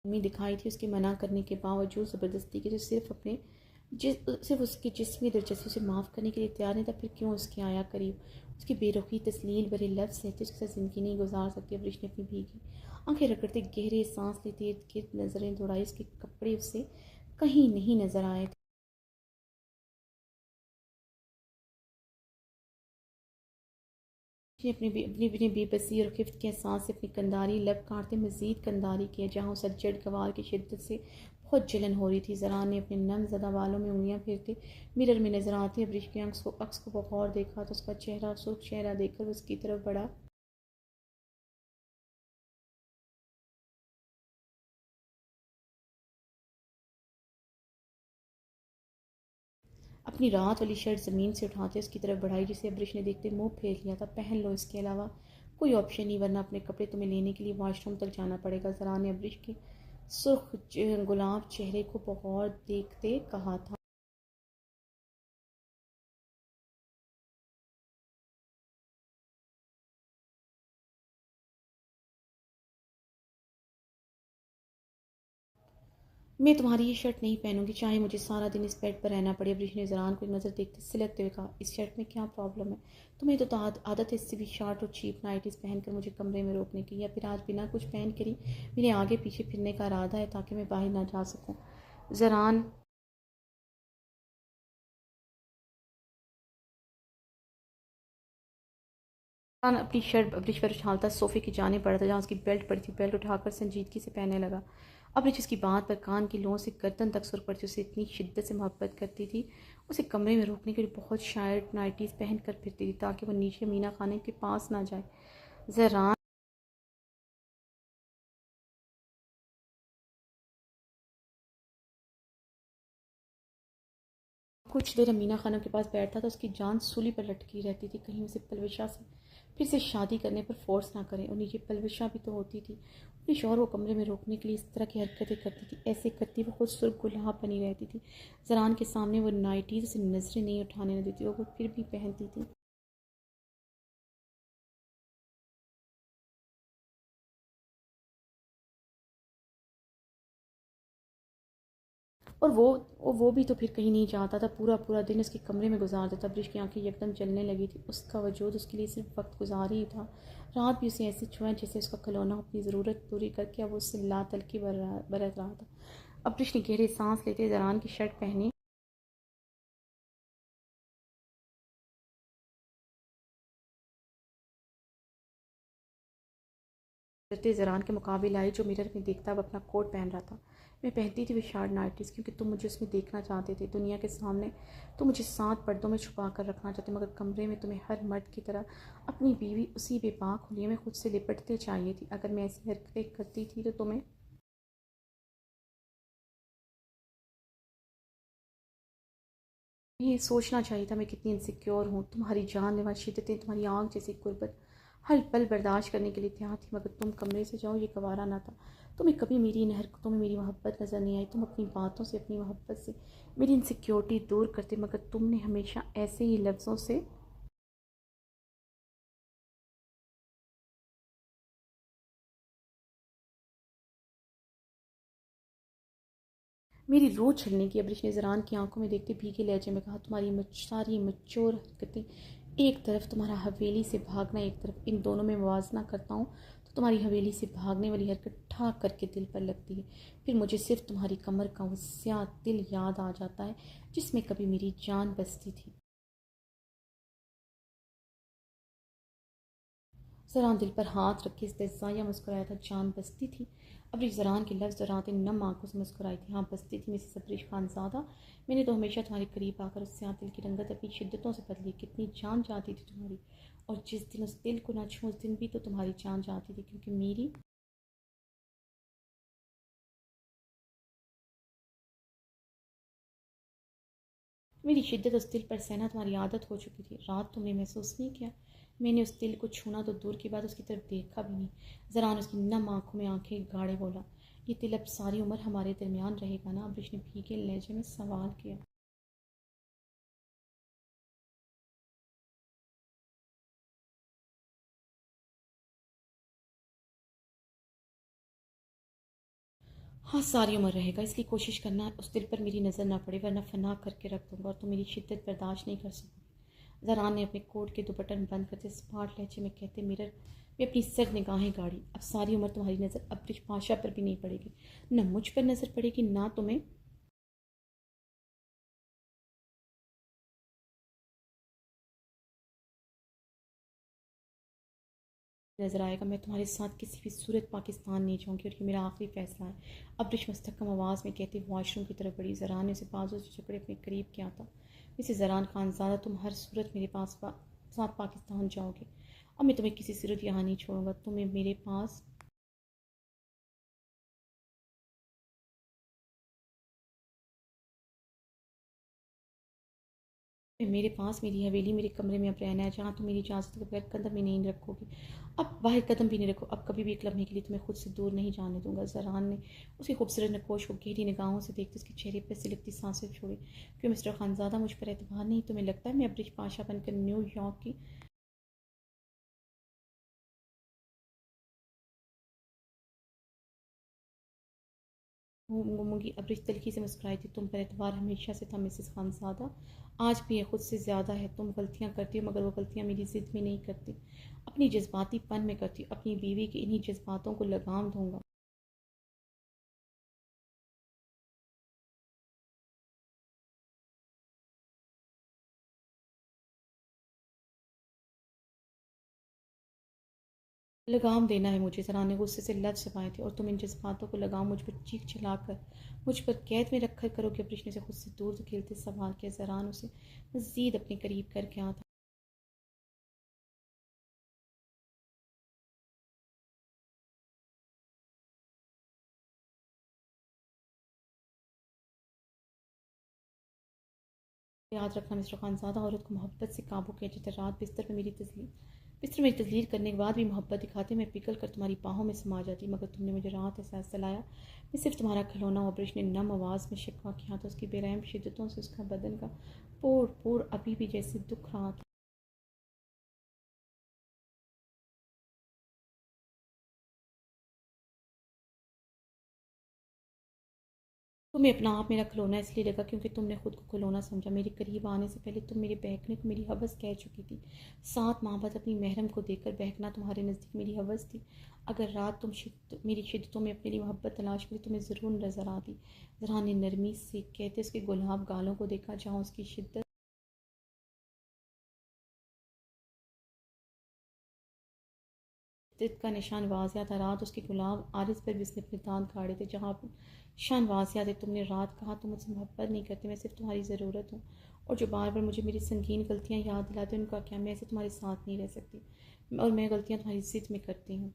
दिखाई थी। उसके मना करने के बावजूद ज़बरदस्ती की, जो सिर्फ उसकी जिस्मी दिलचस्पी उसे माफ़ करने के लिए तैयार नहीं था। फिर क्यों उसके आया करीब? उसकी बेरुखी तस्लील भरे लफ्ज़ सहते उसके साथ ज़िंदगी नहीं गुजार सकती। अमरीश ने अपनी भीगी आंखें रगड़ते गहरे सांस लेते इर्द गिर्द नजरें दौड़ाई। उसके कपड़े उससे कहीं नहीं नजर आए थे। अपनी बेबसी और खिफ्त के एहसास से अपनी कंधारी लब काटते मज़ीद कंधारी किया, जहाँ उस जड़ गवार की शिद्दत से बहुत जलन हो रही थी। ज़रान ने अपने नम ज़दा बालों में उंगलियां फेरते मिरर में नजर आती अब्रिश के अक्स को बगौर देखा तो उसका चेहरा सुर्ख चेहरा देखकर उसकी तरफ बढ़ा। अपनी रात वाली शर्ट ज़मीन से उठाते उसकी तरफ बढ़ाई, जिसे अब्रिश ने देखते मुंह फेर लिया था। पहन लो, इसके अलावा कोई ऑप्शन नहीं, वरना अपने कपड़े तुम्हें लेने के लिए वॉशरूम तक जाना पड़ेगा। ज़रा ने अब्रिश के सुर्ख गुलाब चेहरे को बगौर देखते कहा था। मैं तुम्हारी ये शर्ट नहीं पहनूंगी, चाहे मुझे सारा दिन इस बेड पर रहना पड़े। अब्रिश ने ज़रान को एक नज़र देखते सिलकते हुए कहा, इस शर्ट में क्या प्रॉब्लम है? तुम्हें तो आदत है इससे भी शॉर्ट और चीप नाइटीज़ पहनकर मुझे कमरे में रोकने की, या फिर आज बिना कुछ पहन कर ही मेरे आगे पीछे फिरने का इरादा है ताकि मैं बाहर ना जा सकूं? ज़रान अपनी शर्ट अब्रिश पर उछालता सोफे की जाने पड़ा था, जहाँ उसकी बेल्ट पड़ी थी। बेल्ट उठाकर संजीदगी से पहनने लगा। अब्रिश उसकी बात पर कान की लौं से गर्दन तक सुर पड़ती, उसे इतनी शिद्दत से मोहब्बत करती थी। उसे कमरे में रोकने के लिए बहुत शायद नाइटीज़ पहन कर फिरती थी ताकि वो नीचे मीना खाने के पास ना जाए। जरा कुछ देर अमीना खानम के पास बैठता था, उसकी जान सूली पर लटकी रहती थी, कहीं उसे पलविशा से फिर से शादी करने पर फोर्स ना करें। उन्हें ये पलविशा भी तो होती थी। अपने शौहर को कमरे में रोकने के लिए इस तरह की हरकतें करती थी। ऐसे करती वो खुद सुर्ख गुलाब बनी रहती थी। जरान के सामने वो नाइटीज से नजरें नहीं उठाने न देती और वो फिर भी पहनती थी। और वो भी तो फिर कहीं नहीं जाता था, पूरा पूरा दिन उसके कमरे में गुजार देता। ब्रिश की आंखें एकदम चलने लगी थी। उसका वजूद उसके लिए सिर्फ वक्त गुजार ही था। रात भी उसे ऐसे छुआ जैसे उसका खिलौना अपनी ज़रूरत पूरी करके अब उससे ला तलकी बरत रहा था। अब ब्रिश ने गहरे सांस लेते जरान की शर्ट पहनी, करते ज़रान के मुकाबले आई जो मिरर में देखता अब अपना कोट पहन रहा था। मैं पहनती थी विशाल नाइटीज़ क्योंकि तुम मुझे उसमें देखना चाहते थे, दुनिया के सामने तुम मुझे 7 पर्दों में छुपा कर रखना चाहते, मगर कमरे में तुम्हें हर मर्द की तरह अपनी बीवी उसी बेपाक हुलिये में खुद से लिपटते चाहिए थी। अगर मैं ऐसी हरकतें करती थी तो तुम्हें ये सोचना चाहिए था मैं कितनी इनसिक्योर हूँ। तुम्हारी जानलेवा शिद्दतें, तुम्हारी आग जैसी गुर्बत हर पल बर्दाश्त करने के लिए तैयार थी, मगर तुम कमरे से जाओ ये गवारा ना था। तुम्हें कभी मेरी इन हरकतों में मेरी मोहब्बत नज़र नहीं आई। तुम अपनी बातों से, अपनी मोहब्बत से मेरी इनसिक्योरिटी दूर करते, मगर तुमने हमेशा ऐसे ही लफ्ज़ों से मेरी रूह छलने की। अब्रिश ने ज़रान की आंखों में देखते भीगे लहजे में कहा, तुम्हारी सारी मच्योर हरकतें एक तरफ, तुम्हारा हवेली से भागना एक तरफ, इन दोनों में मुवाजना करता हूँ तो तुम्हारी हवेली से भागने वाली हरकत ठाक करके दिल पर लगती है। फिर मुझे सिर्फ तुम्हारी कमर का वो स्याह दिल याद आ जाता है जिसमें कभी मेरी जान बसती थी। ज़रान दिल पर हाथ रख के इस्तेज़ाया मुस्कुराया था। जान बसती थी? अब्रिश ज़रान के लफ्ज़ दोहराते नम आंखों से मुस्कुराई थी। हाँ बसती थी मिसेस अब्रिश खानज़ादा, मैंने तो हमेशा तुम्हारे करीब आकर उससे दिल की रंगत अपनी शिद्दतों से बदली। कितनी जान जाती थी तुम्हारी, और जिस दिन उस दिल को ना छूं उस दिन भी तो तुम्हारी जान जाती थी, क्योंकि मेरी शिद्दत उस दिल पर सहना तुम्हारी आदत हो चुकी थी। रात तुमने महसूस नहीं किया? मैंने उस दिल को छूना तो दूर की बात उसकी तरफ देखा भी नहीं। ज़रान उसकी नम आंखों में आंखें गाड़े बोला, ये दिल अब सारी उम्र हमारे दरमियान रहेगा ना? अब्रिश ने भीगे लहजे में सवाल किया। हाँ सारी उम्र रहेगा, इसलिए कोशिश करना उस दिल पर मेरी नज़र ना पड़े, वरना फना करके रख दूंगा और तुम मेरी शिद्दत बर्दाश्त नहीं कर सकोगे। जरान ने अपने कोट के 2 बटन बंद करते स्मार्ट लहजे में कहते मिरर में अपनी सर निगाहें गाड़ी, अब सारी उम्र तुम्हारी नज़र अब्रिश पाशा पर भी नहीं पड़ेगी, न मुझ पर नज़र पड़ेगी ना तुम्हें नज़र आएगा। मैं तुम्हारे साथ किसी भी सूरत पाकिस्तान नहीं जाऊँगी और ये मेरा आखिरी फैसला है। अब्रिश मुस्तकम आवाज़ में कहती वॉशरूम की तरफ बढ़ी। ज़रान ने उसे बाजू से जकड़े अपने करीब किया था। मिसेस ज़रान खानज़ादा, तुम हर सूरत मेरे साथ पाकिस्तान जाओगे, और मैं तुम्हें किसी सूरत यहाँ नहीं छोड़ूंगा। तुम्हें मेरे पास मेरे पास मेरी हवेली मेरे कमरे में अब रहना है, जहाँ तुम मेरी इजाज़त के बगैर कदम भी नहीं रखोगी। अब बाहर कदम भी नहीं रखो, अब कभी भी एक लम्हे के लिए तुम्हें खुद से दूर नहीं जाने दूंगा। ज़रान ने उसकी खूबसूरत नकोश को गहरी निगाहों से देखते उसके चेहरे पर सिलकती सांसें छोड़ी। क्यों मिस्टर खानज़ादा, मुझ पर एतबार नहीं? तुम्हें लगता है मैं ब्रिज पाशा बनकर न्यूयॉर्क की घूमूंगी? अब्रिश तल्खी से मुस्कुराई थी। तुम पर एतबार हमेशा से था मिसेस खानज़ादा, आज भी है, खुद से ज़्यादा है। तुम गलतियाँ करती हो मगर वो गलतियाँ मेरी ज़िद में नहीं करती, अपनी जज्बातीपन में करती हो। अपनी बीवी के इन्हीं जज्बातों को लगाम दूंगा। लगाम देना है मुझे, ज़रा ने गुस्से से लफ्ज़ चबाए थे। और तुम इन जज्बातों को लगाम मुझ पर चीख चिल्लाकर मुझ पर कैद में रखकर करोगे? अपने से खुद से दूर धकेलते सवाल किया। ज़रान उसे मज़ीद अपने करीब कर गया था। याद रखना मिस्टर खानज़ादा, औरत को मोहब्बत से काबू किया जाता है। रात बिस्तर मेरी तस्लीर करने के बाद भी मोहब्बत दिखाते मैं पिघल कर तुम्हारी बाहों में समा जाती, मगर तुमने मुझे रात एहसास दिलाया मैं सिर्फ तुम्हारा खिलौना हूँ। ब्रिश ने नम आवाज़ में शिकवा किया था। उसकी बेरहम शिद्दतों से उसका बदन का पोर पोर अभी भी जैसे दुख रहा था। तुम्हें अपना आप मेरा खिलौना इसलिए लगा क्योंकि तुमने खुद को खिलौना समझा। मेरे करीब आने से पहले तुम मेरे बहकने को मेरी हवस कह चुकी थी। 7 माह बाद अपनी महरम को देखकर बहकना तुम्हारे नज़दीक मेरी हवस थी। अगर रात मेरी शिद्दतों में अपने लिए मोहब्बत तलाश करी तुम्हें ज़रूर नज़र आती। जरा ने नरमी से कहते उसके गुलाब गालों को देखा, जहाँ उसकी शिद्दत जिद का निशान वाजिया था। रात उसके गुलाब आरिस पर भी उसने अपने दांत गाड़े थे, जहाँ पर निशान वाजिया थे। तुमने रात कहा तुम मुझसे मोहब्बत नहीं करते, मैं सिर्फ तुम्हारी ज़रूरत हूँ। और जो बार बार मुझे मेरी संगीन गलतियाँ याद दिलाते हैं उनका क्या? मैं ऐसे तुम्हारे साथ नहीं रह सकती, और मैं गलतियाँ तुम्हारी जिद में करती हूँ।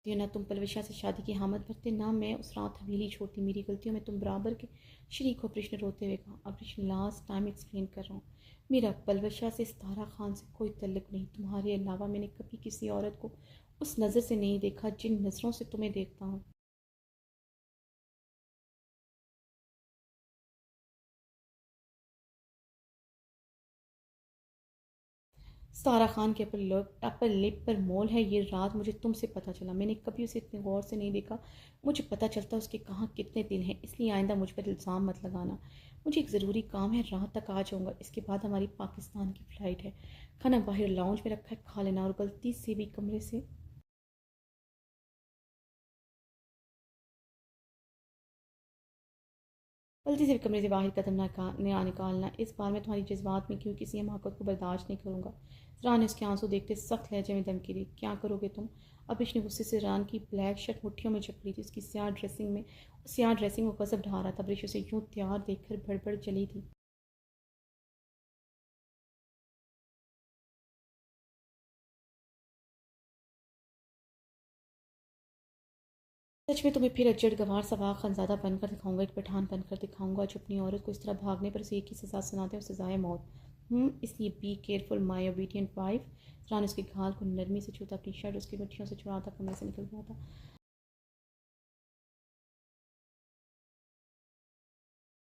ये ना तुम पलवशा से शादी की हामद भरते, ना मैं उस रात हवेली छोड़ती। मेरी गलतियों में तुम बराबर के शरीक हो। कृष्ण रोते हुए कहा। अब कृष्ण लास्ट टाइम एक्सप्लेन कर रहा हूँ, मेरा पलवशा से सितारा खान से कोई तल्लुक नहीं। तुम्हारे अलावा मैंने कभी किसी औरत को उस नज़र से नहीं देखा जिन नज़रों से तुम्हें देखता हूँ। सारा खान के अपर लिप पर मोल है, ये रात मुझे तुमसे पता चला। मैंने कभी उसे इतने गौर से नहीं देखा। मुझे पता चलता उसके कहाँ कितने दिल हैं, इसलिए आइंदा मुझ पर इल्ज़ाम मत लगाना। मुझे एक ज़रूरी काम है, रात तक आ जाऊँगा। इसके बाद हमारी पाकिस्तान की फ़्लाइट है। खाना बाहर लाउंज में रखा है, खा लेना। और गलती से भी कमरे से गलती से भी कमरे से बाहर कदम ना निकालना। इस बार मैं तुम्हारी जज्बात में क्यों किसी हमाकत को बर्दाश्त नहीं करूँगा। रान ने उसके आंसू देखते सख्त लहजे में धमकी दी। क्या करोगे तुम? अब इसने गुस्से से रान की ब्लैक शर्ट मुट्ठियों में जकड़ी थी। उसकी स्याह ड्रेसिंग को गजब ढा रहा था। ब्रिश उसे यूं तैयार देखकर भड़बड़ चली थी। सच में तुम्हें फिर अज्जड़ गवार सवार खानज़ादा बनकर दिखाऊंगा, एक पठान बनकर दिखाऊंगा जो अपनी औरत को इस तरह भागने पर उसे एक ही सज़ा सुनाते हैं, सज़ाए मौत। इसलिए be careful my obedient wife. रान उसके घाल को नरमी से छूता, अपनी शर्ट उसकी मुट्ठियों से छुड़ाता कमरे से निकल गया था।